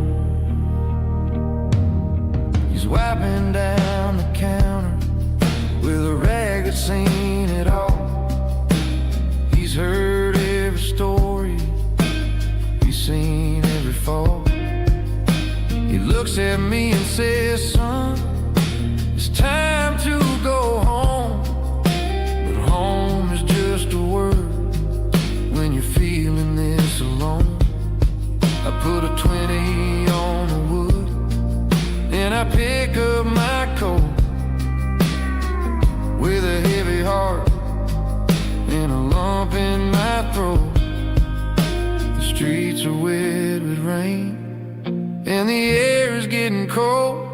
He's wiping down the counter with a rag that's seen it all. He's heard every story, he's seen every fall. He looks at me and says, son, it's time to go home. But home is just a word when you're feeling this alone. I put a 20 on the wood, and I pick up my coat with a heavy heart and a lump in my throat. The streets are wet with rain and the air is getting cold.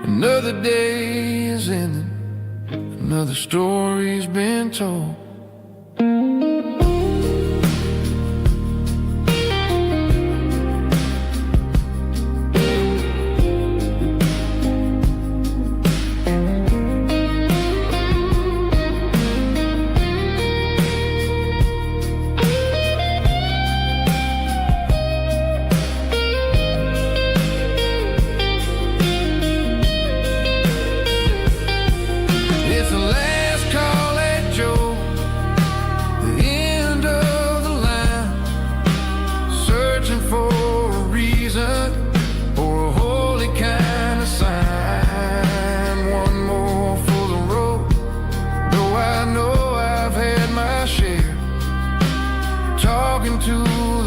Another day is ending, another story's been told.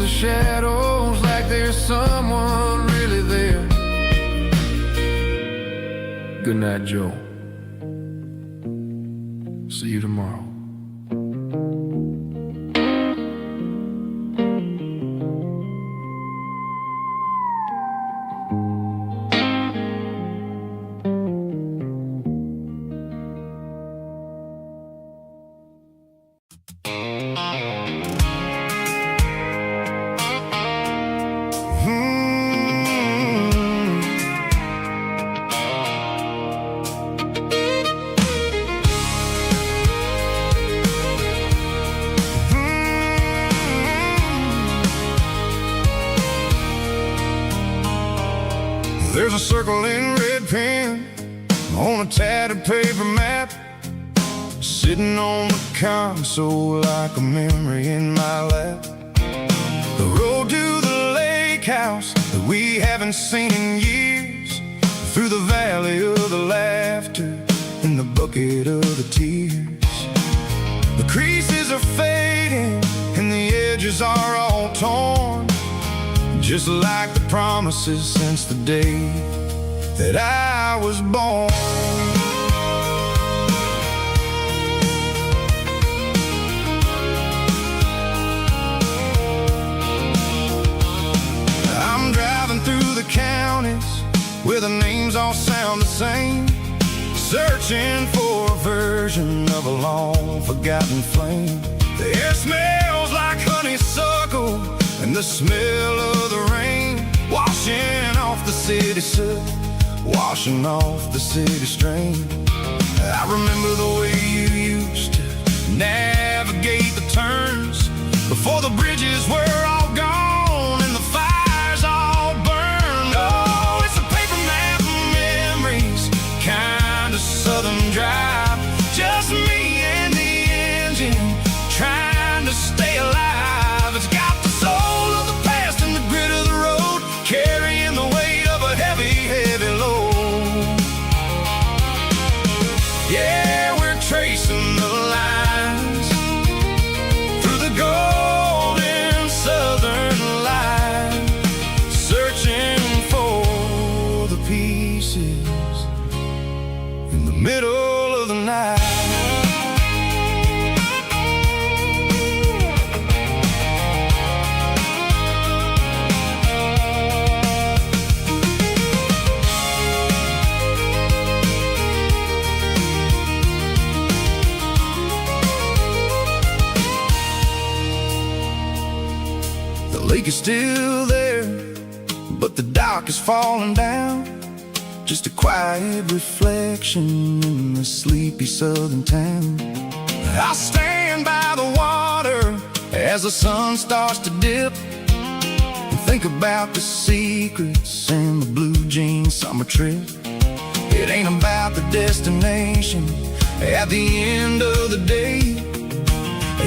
Shadows like there's someone really there. Good night, Joe. See you tomorrow. There's a circle in red pen on a tattered paper map, sitting on the console like a memory in my lap. The road to the lake house that we haven't seen in years, through the valley of the laughter and the bucket of the tears. The creases are fading and the edges are all torn, just like the promises since the day that I was born. I'm driving through the counties where the names all sound the same, searching for a version of a long forgotten flame. The air smells like honeysuckle and the smell of the rain, washing off the city soot, washing off the city strain. I remember the way you used to navigate the turns before the bridges were all gone and the fires all burned. Oh, it's a paper map of memories, kind of southern drive, just me and the engine trying to stay alive. It's got the soul of the past and the grit of the road, carrying the weight of a heavy, heavy load. Yeah, we're tracing the lines through the golden southern light, searching for the pieces in the middle of the night. The lake is still there, but the dock is falling down, just a quiet reflection in the sleepy southern town. I stand by the water as the sun starts to dip, Think about the secrets and the blue jean summer trip. It ain't about the destination at the end of the day.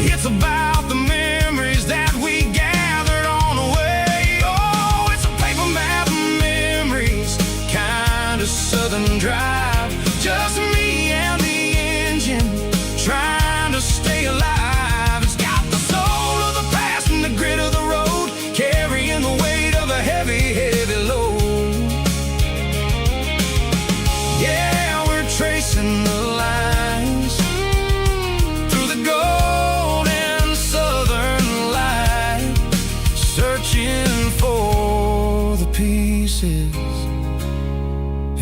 It's about the memories that we gathered on the way. Oh, it's a paper map of memories, kind of southern drive. Just me and the engine, trying to stay alive. It's got the soul of the past and the grit of the road, carrying the weight of a heavy, heavy load. Yeah, we're tracing the lines through the golden southern light, searching for the pieces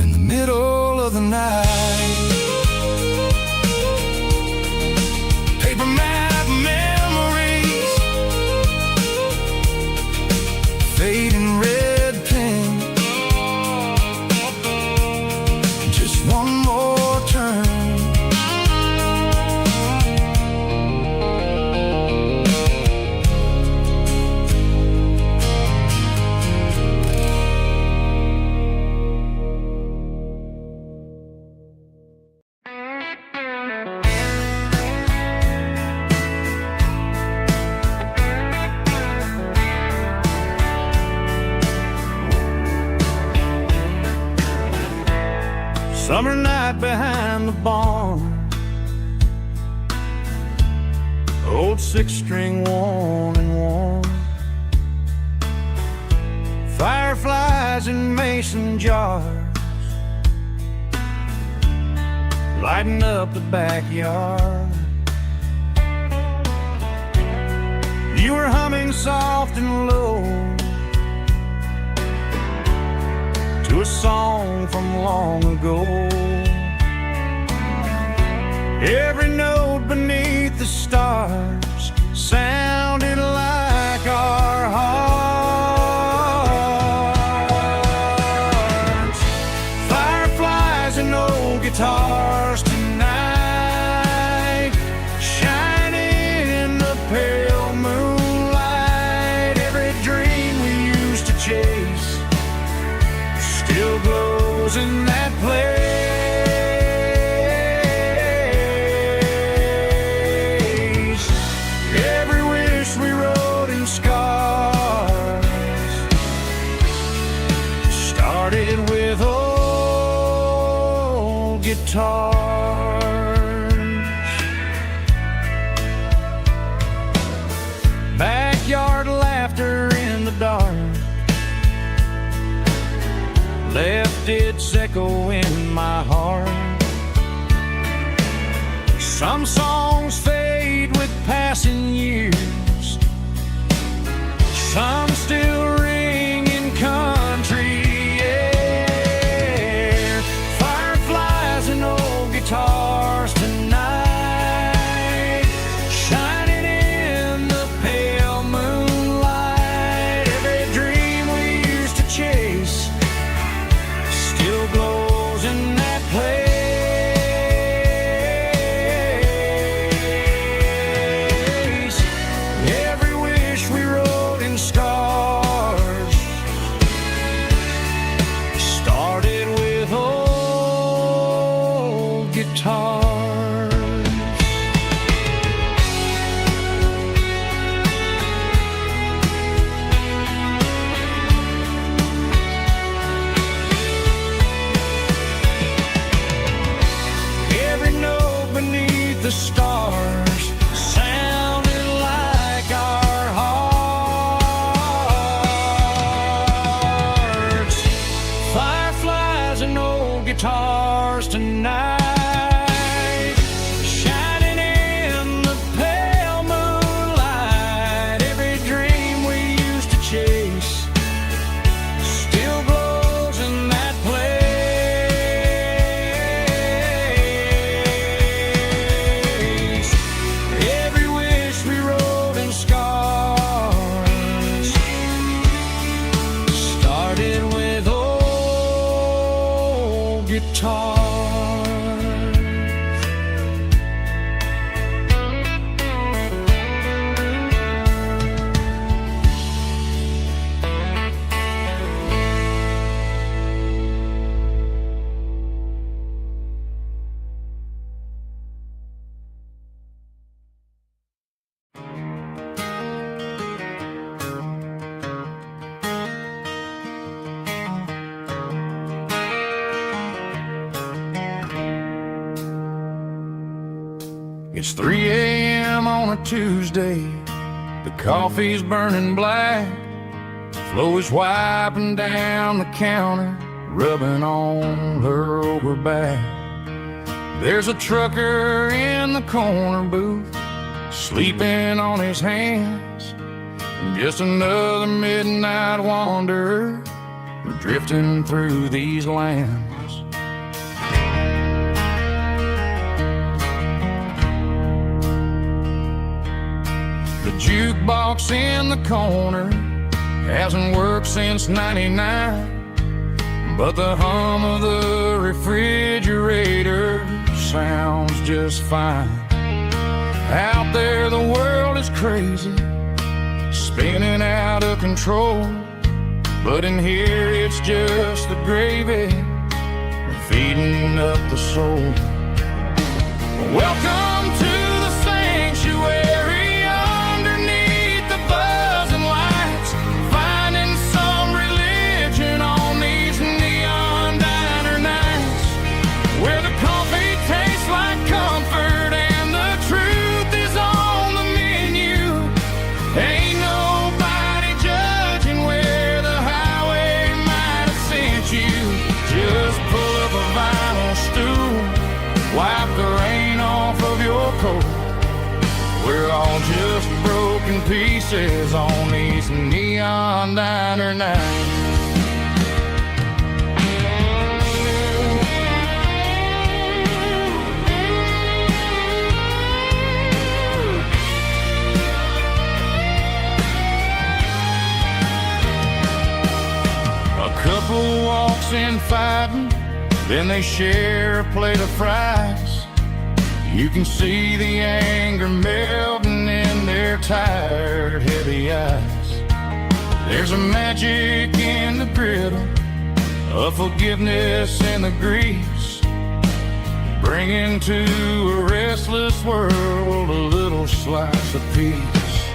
in the middle of the night. Paper map memories, fading red pen, just one more turn. Summer night behind the barn, old six-string worn and worn, fireflies in mason jars, lighting up the backyard. You were humming soft and low to a song from long ago. Every note beneath the stars sounded like our hearts. Fireflies and old guitars tonight, shining in the pale moonlight. Every dream we used to chase still glows in that place. Every wish we wrote in scars started with old guitars. Backyard laughter in the dark left its echo in my heart. Some songs fade with passing years, some still ring in country air. Fireflies and old guitars tonight, shining in the pale moonlight. Every dream we used to chase still glows in that place. Every wish we wrote in scars started with old guitars. Every note beneath the stars sounded like our hearts. Fireflies and old guitars tonight, shining in the pale moonlight. Every dream we used to chase still glows in that place. Every wish we wrote in scars started with old guitars. It's 3 a.m. on a Tuesday. The coffee's burning black. Flo is wiping down the counter, rubbing on her over back. There's a trucker in the corner booth, sleeping on his hands. Just another midnight wanderer, drifting through these lands. The jukebox in the corner hasn't worked since '99, but the hum of the refrigerator sounds just fine. Out there the world is crazy, spinning out of control, but in here it's just the gravy feeding up the soul. Welcome to the sanctuary underneath the buzzing lights, finding some religion on these neon diner nights, where the coffee tastes like comfort and the truth is on the menu. Ain't nobody judging where the highway might have sent you. Just pull up a vinyl stool, wipe the rain off of your coat. We're all just broken pieces on these neon diner nights. A couple walks in fighting, then they share a plate of fries. You can see the anger melting in their tired, heavy eyes. There's a magic in the griddle, a forgiveness in the grease, bringing to a restless world a little slice of peace.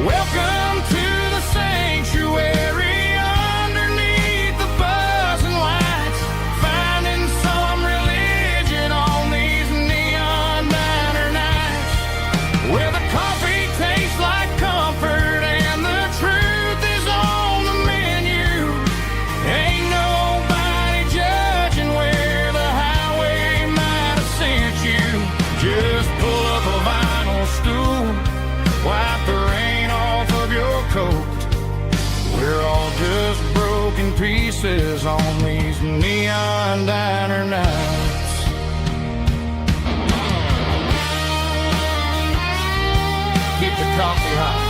Welcome to the sanctuary. We're all just broken pieces on these neon diner nights. Keep the coffee hot.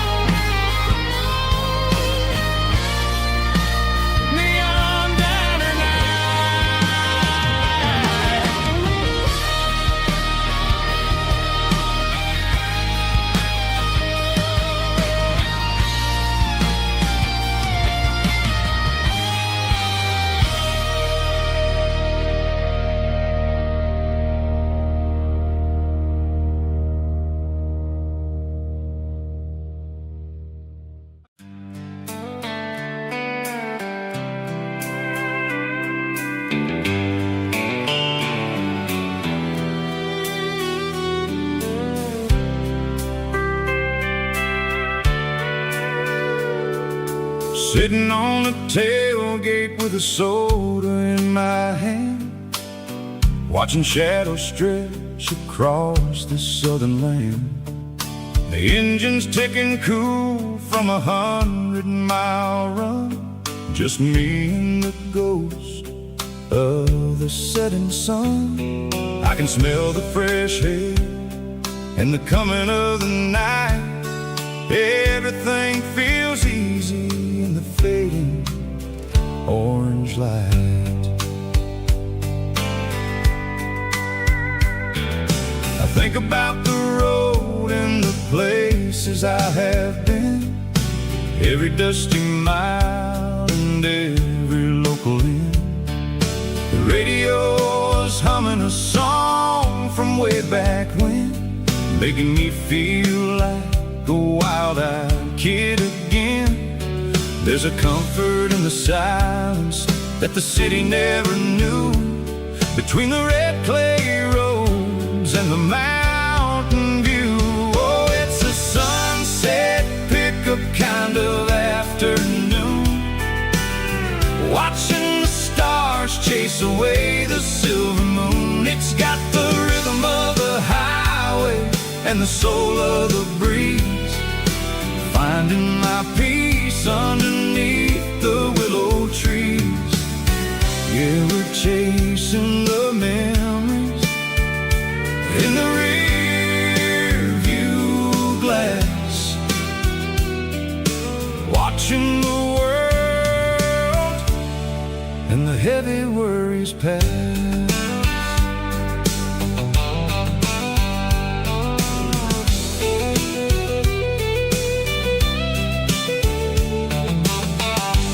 Sitting on the tailgate with a soda in my hand, watching shadows stretch across this southern land. The engine's ticking cool from 100-mile run, just me and the ghost of the setting sun. I can smell the fresh air and the coming of the night. Everything feels easy in the fading orange light. I think about the road and the places I have been, every dusty mile and every local inn. The radio is humming a song from way back when, making me feel like a wild-eyed kid again. There's a comfort in the silence that the city never knew, between the red clay roads and the mountains chase away the silver moon. It's got the rhythm of the highway and the soul of the breeze, finding my peace underneath the willow trees. Yeah, we're chasing the memories in the rear view glass, watching the world and the heavy worries pass.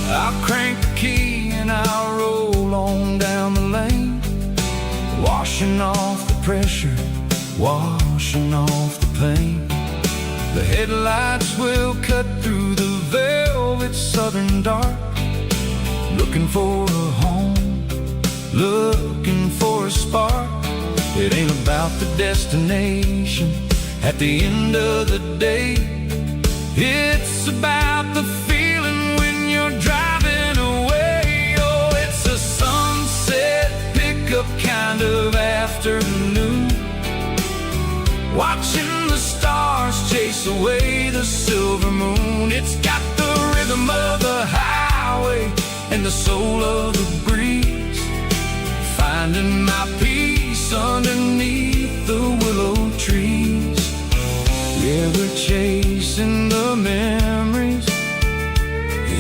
I'll crank the key and I'll roll on down the lane, washing off the pressure, washing off the pain. The headlights will cut through the velvet southern dark, looking for a home, looking for a spark. It ain't about the destination at the end of the day, it's about the feeling when you're driving away. Oh, it's a sunset pickup kind of afternoon, watching the stars chase away the silver moon. It's got the rhythm of the highway and the soul of the breeze, finding my peace underneath the willow trees. Yeah, we're chasing the memories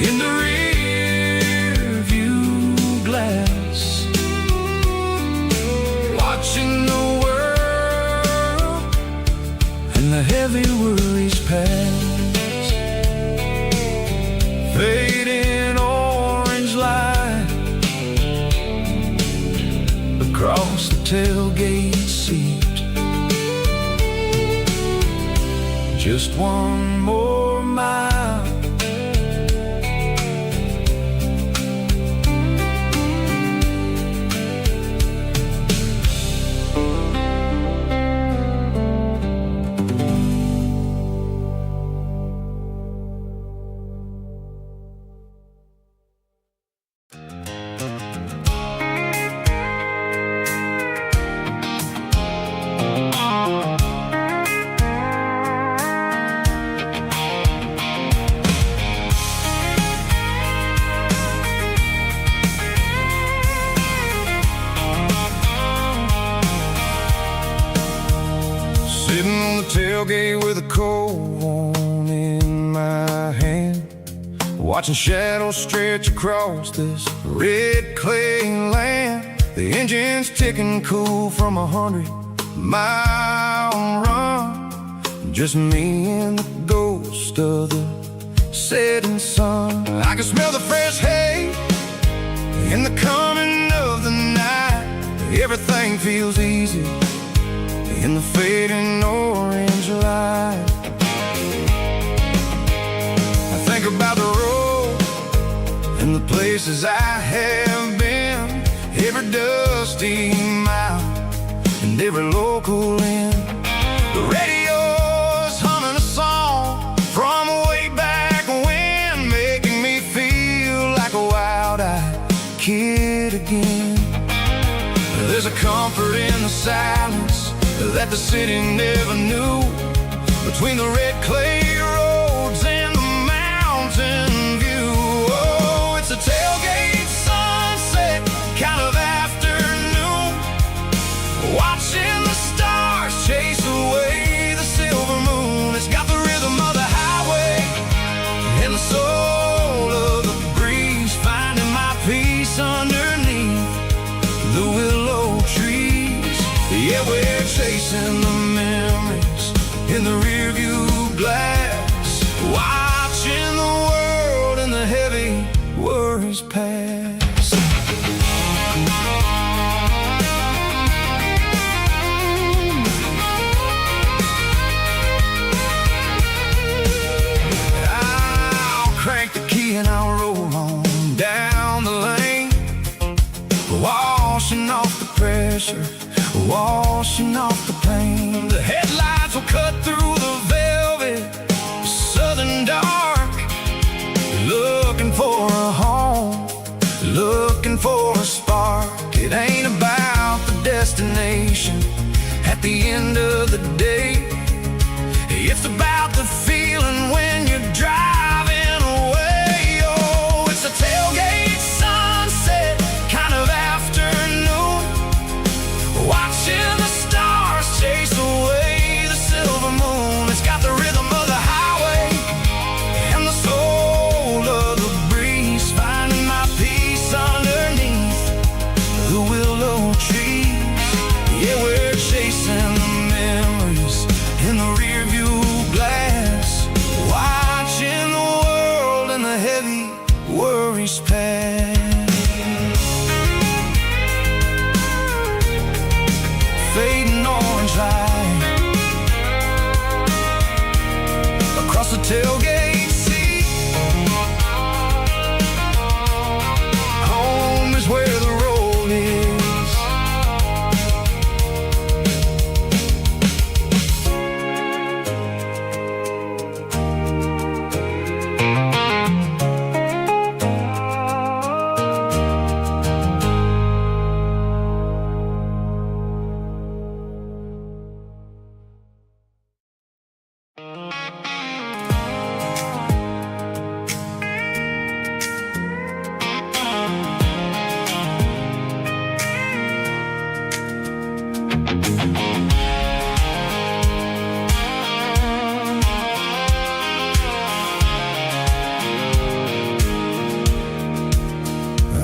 in the rear view glass, watching the world and the heavy worries pass. Fading orange light across the tailgate seat, just one more mile. Sitting on the tailgate with a cold one in my hand, watching shadows stretch across this red clay land. The engine's ticking cool from 100-mile run, just me and the ghost of the setting sun. I can smell the fresh hay and the coming of the night. Everything feels easy in the fading orange light. I think about the road and the places I have been, every dusty mile and every local inn. The radio's humming a song from way back when, making me feel like a wild-eyed kid again. There's a comfort in the silence that the city never knew, between the red clay roads and the mountain view. Oh, it's a tailgate sunset kind of afternoon, watching the stars chase away the silver moon. It's got the rhythm of the highway and the soul of the breeze, finding my peace underneath the willow trees. Yeah, we're chasing the memories in the rear view glass, watching the world and the heavy worries pass. I'll crank the key and I'll roll on down the lane, washing off the pressure, washing off the pain. The headlights will cut through the velvet southern dark, looking for a home, looking for a spark. the end of the day. It's about the feeling when you're driving away. Oh, it's a tailgate sunset kind of afternoon, watching the stars chase away the silver moon. It's got the rhythm of the highway and the soul of the breeze, finding my peace underneath the willow trees. Yeah, we're chasing the memories in the rear view glass, watching the world and the heavy worries pass. Fading orange light across the tailgate seat. Home is where the road is.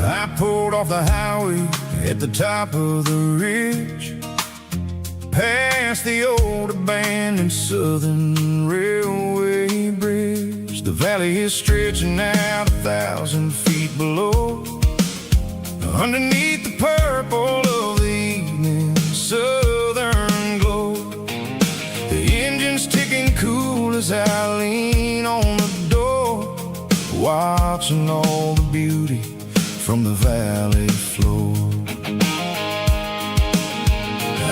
I pulled off the highway at the top of the ridge, past the old abandoned Southern Railway bridge. The valley is stretching out 1,000 feet below, underneath the purple of the evening southern glow. The engine's ticking cool as I lean on the door, watching all the beauty from the valley floor.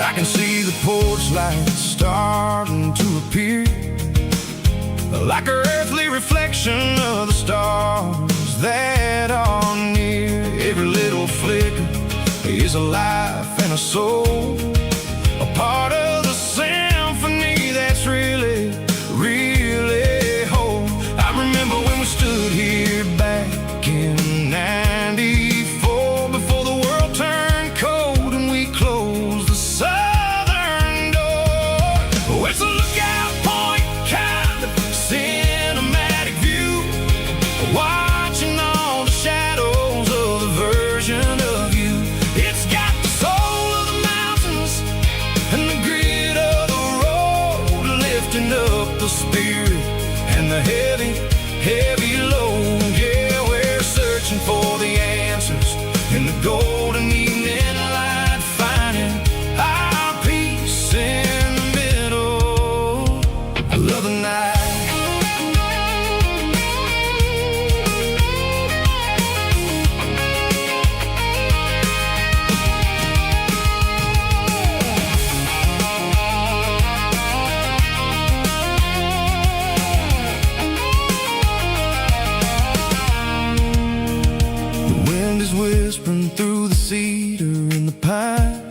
I can see the porch lights starting to appear, like an earthly reflection of the stars that are near. Every little flicker is a life and a soul, a part of the symphony that's really, really whole. I remember when we stood here back in '94, before the world turned cold and we closed the southern door. Oh, it's a lookout point, kind of cinematic view, watching all the shadows of the version of you. It's got the soul of the mountains and the grit of the road, lifting up the spirit and the heavy, heavy load. Yeah, we're searching for the answers in the golden evening light, finding our peace in the middle of the night. The wind is whispering through the cedar and the pine,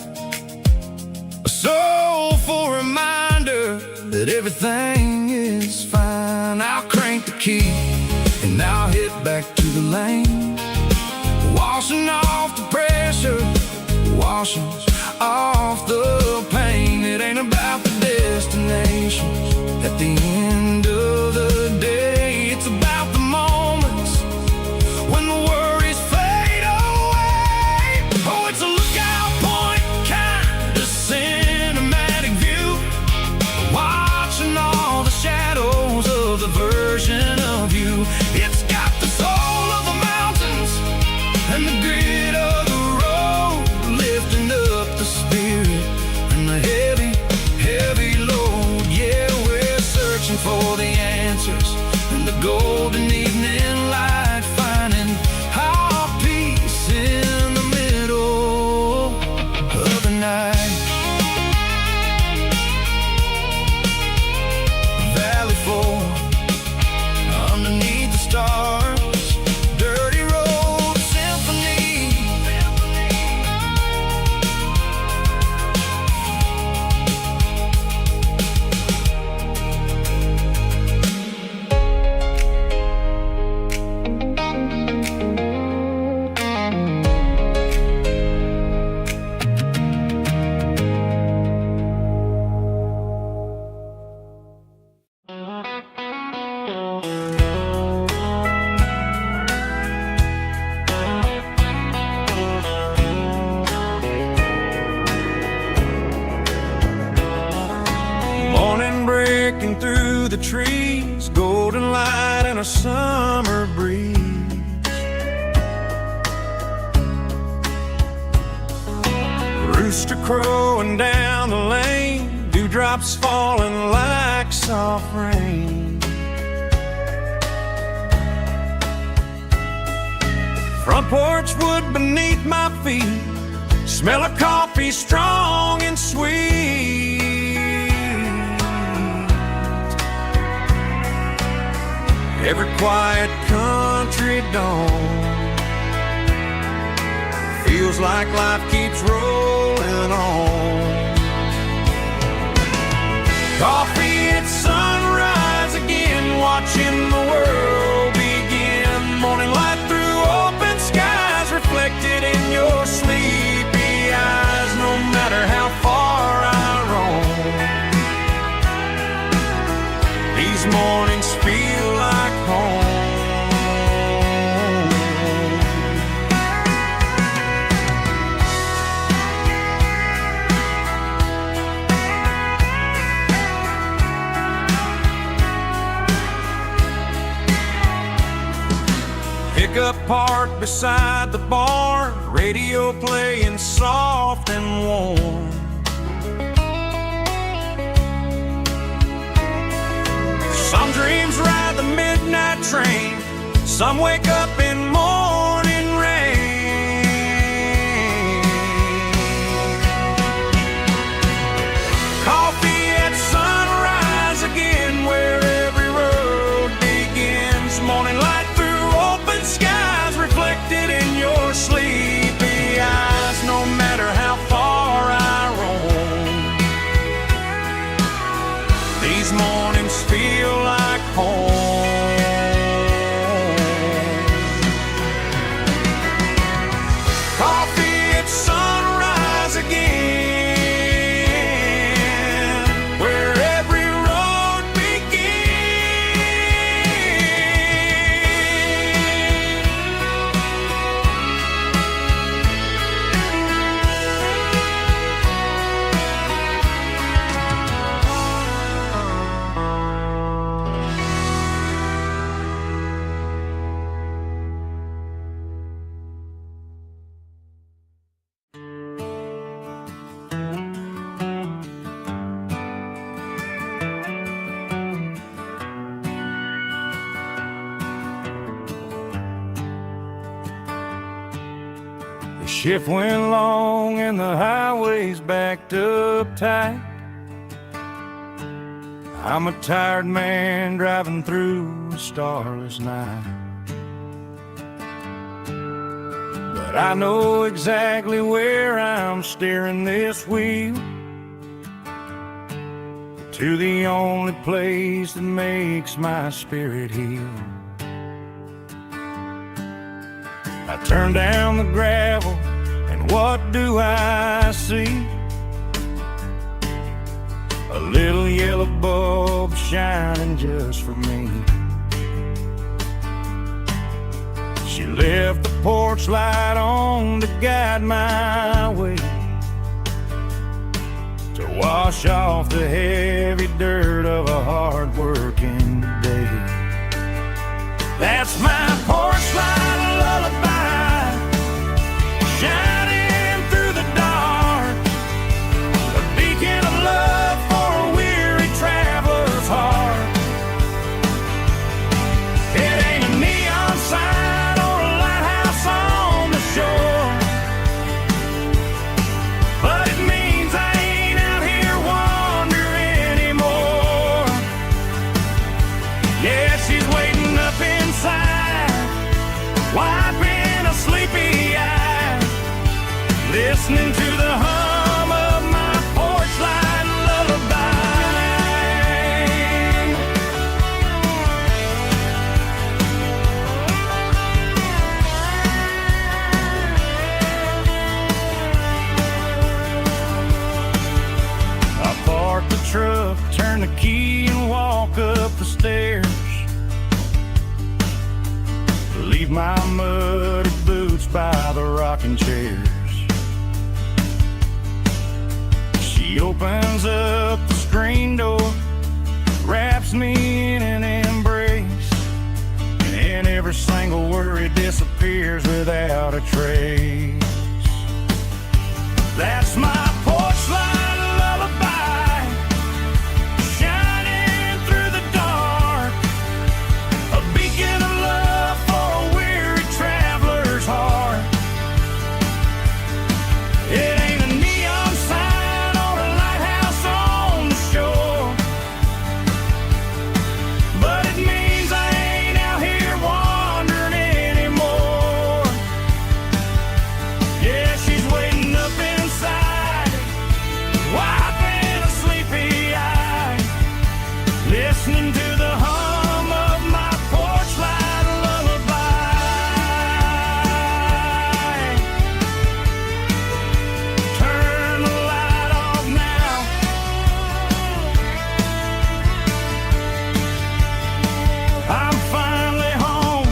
a soulful reminder that everything is fine. I'll crank the key and I'll hit back to the lane, washing off the pressure, washing off the pain. It ain't about the destinations at the end of the day. It's about the moments when the worries fade away. Oh, it's a lookout point, kind of cinematic view, watching all the shadows of the version of you. It's got the soul of the mountains and the grit of the road, lifting up the spirit and the heavy, heavy load. Yeah, we're searching for the in a summer breeze. Rooster crowing down the lane, dewdrops falling like soft rain. Front porch wood beneath my feet, smell of coffee strong and sweet. Every quiet country dawn feels like life keeps rolling on. Coffee at sunrise again, watching the world begin. Morning light through open skies, reflected in your sleepy eyes. No matter how far I roam, these mornings feel like home. Pickup parked beside the barn, radio playing soft and warm. Some dreams ride the midnight train, some wake up in morning rain. Coffee at sunrise again, where every road begins. Morning light through open skies, reflected in your sleepy eyes. No matter how far I roam, these mornings feel like home. Coffee at sunrise again, where every road The shift went long and the highway's backed up tight. I'm a tired man driving through a starless night. But I know exactly where I'm steering this wheel, to the only place that makes my spirit heal. I turn down the gravel, and what do I see? A little yellow bulb shining just for me. She left the porch light on to guide my way, to wash off the heavy dirt of a hard-working day. That's my porch light lullaby, shining through the dark, a beacon of love for a weary traveler's heart. It ain't a neon sign or a lighthouse on the shore, but it means I ain't out here wandering anymore. Yeah, she's waiting up inside, wiping a sleepy eye, listening to the hum of my porch light lullaby. I park the truck, turn the key and walk up the stairs, leave my muddy boots by the rocking chairs. She opens up the screen door, wraps me in an embrace, disappears without a trace. That's my porch light lullaby, shining through the dark, a beacon of love for a weary traveler's heart. It ain't a neon sign or a lighthouse on the shore, but it means I ain't out here wandering anymore. Yeah, she's waiting up inside, wiping a sleepy eye, listening to the hum of my porch light lullaby. Turn the light off now. I'm finally home.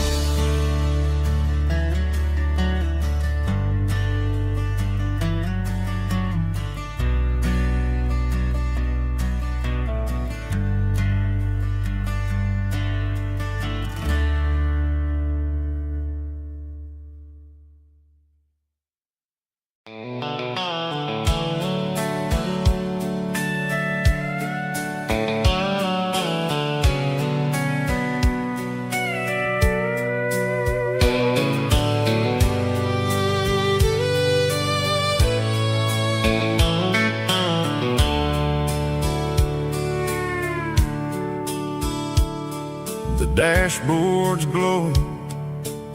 The dashboard's glowing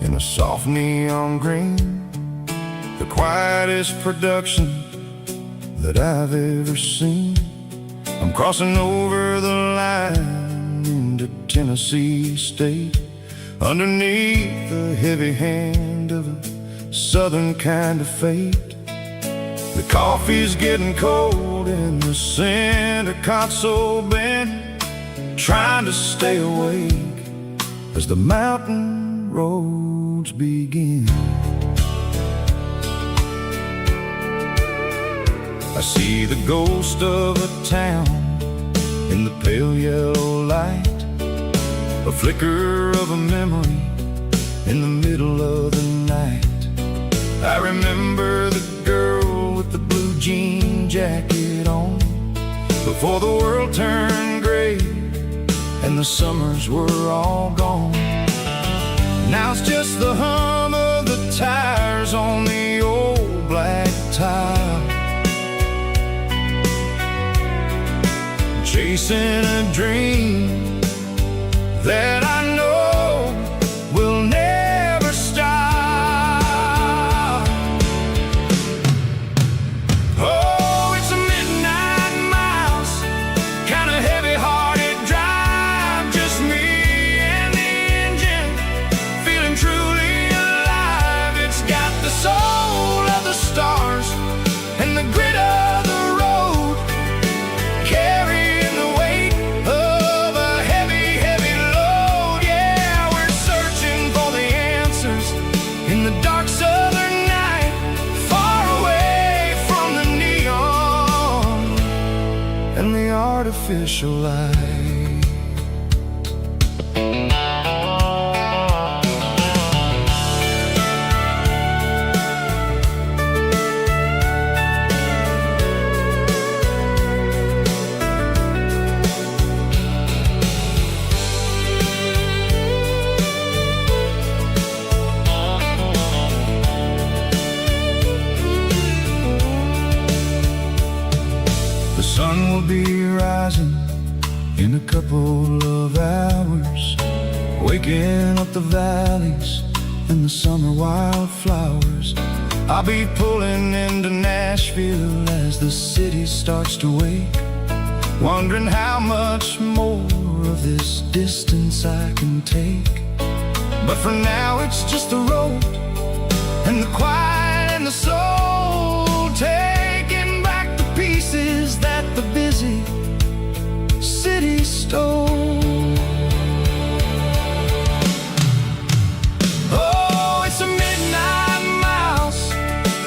in a soft neon green, the quietest production that I've ever seen. I'm crossing over the line into Tennessee State, underneath the heavy hand of a southern kind of fate. The coffee's getting cold in the center console bin, trying to stay awake as the mountain roads begin. I see the ghost of a town in the pale yellow light, a flicker of a memory in the middle of the night. I remember the girl with the blue jean jacket on, before the world turned gray and the summers were all gone. Now it's just the hum of the tires on the old black tile, chasing a dream that I know will never stop. Oh, it's a midnight mouse, kind of heavy-hearted drive, just me and the engine, feeling truly alive. It's got the soul of the stars and the grit of the road, carrying the weight of a heavy, heavy load. Yeah, we're searching for the answers in the dark southern night, far away from the neon and the artificial light. The sun will be rising in a couple of hours, waking up the valleys and the summer wildflowers. I'll be pulling into Nashville as the city starts to wake, wondering how much more of this distance I can take. But for now it's just the road and the quiet and the soul, taking back the pieces that the busy city stole. Oh, it's a midnight mouse,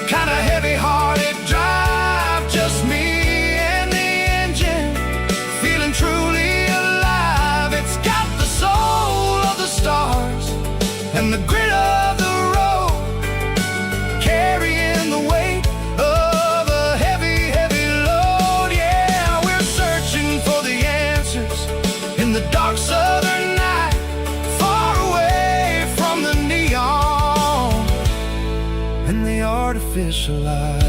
kind of heavy-hearted drive, just me and the engine, feeling truly alive. It's got the soul of the stars and the grit of the road. artificial lights.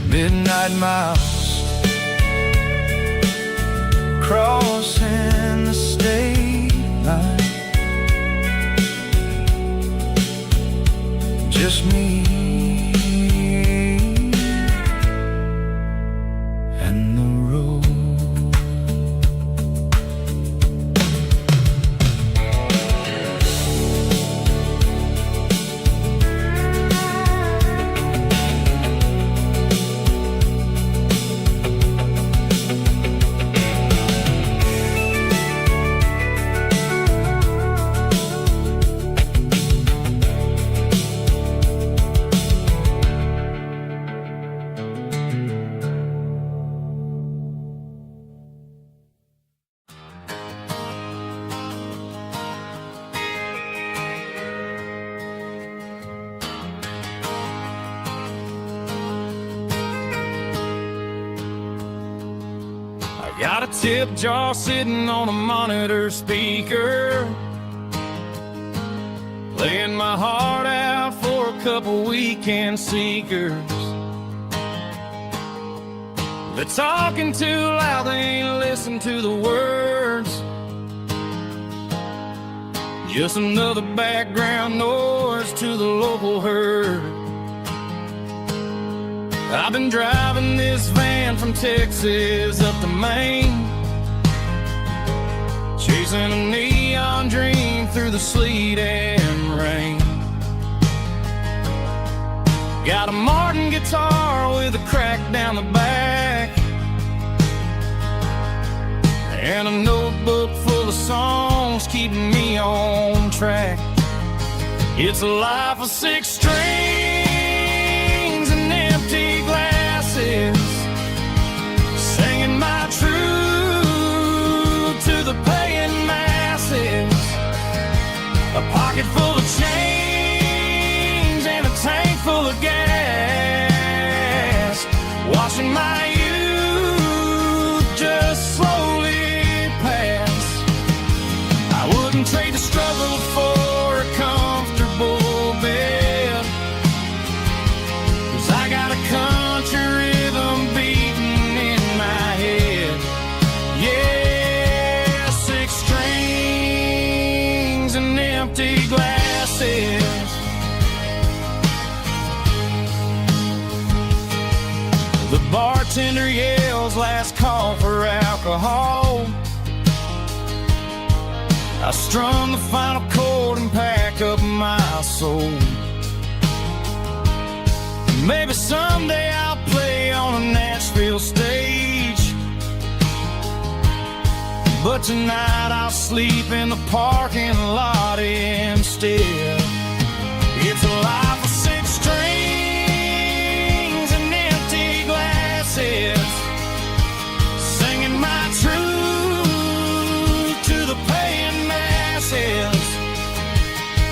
Midnight miles crossing the state line. Just me and the road. Got a tip jar sitting on a monitor speaker, playing my heart out for a couple weekend seekers. They're talking too loud, they ain't listen to the words. Just another background noise to the local herd. I've been driving this van from Texas up to Maine, chasing a neon dream through the sleet and rain. Got a Martin guitar with a crack down the back, and a notebook full of songs keeping me on track. It's a life of 6 strings and empty glasses, singing my truth to the paying masses. A pocket full of change and a tank full of gas, watching my youth just slowly pass. I wouldn't trade the struggle for a comfortable bed, 'cause I got a country rhythm beating in my head. Yeah, 6 strings and empty glasses. The bartender yells last call for alcohol. I strum the final chord and pack up my soul. Maybe someday I'll play on a Nashville stage, but tonight I'll sleep in the parking lot instead. It's a life of 6 strings and empty glasses, singing my truth to the paying masses.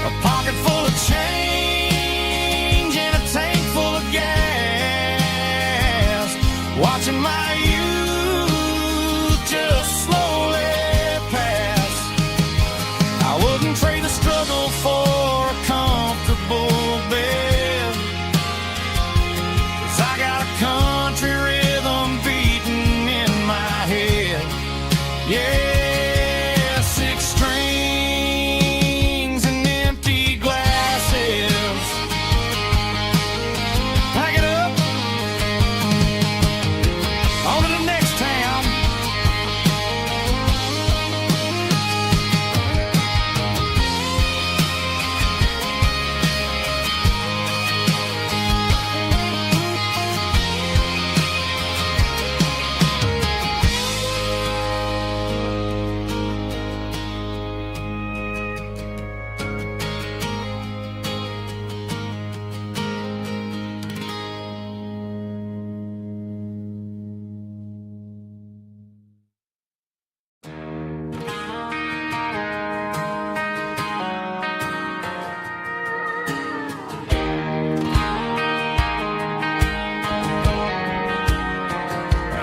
A pocket full of change and a tank full of gas, watching my youth just slowly pass. I wouldn't trade the struggle for a comfortable bed, 'cause I got a country rhythm beating in my head. Yeah, 6 strings and empty glasses. Pack it up, on to the next town.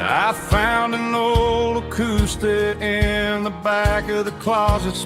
I found an old acoustic in the back of the closet.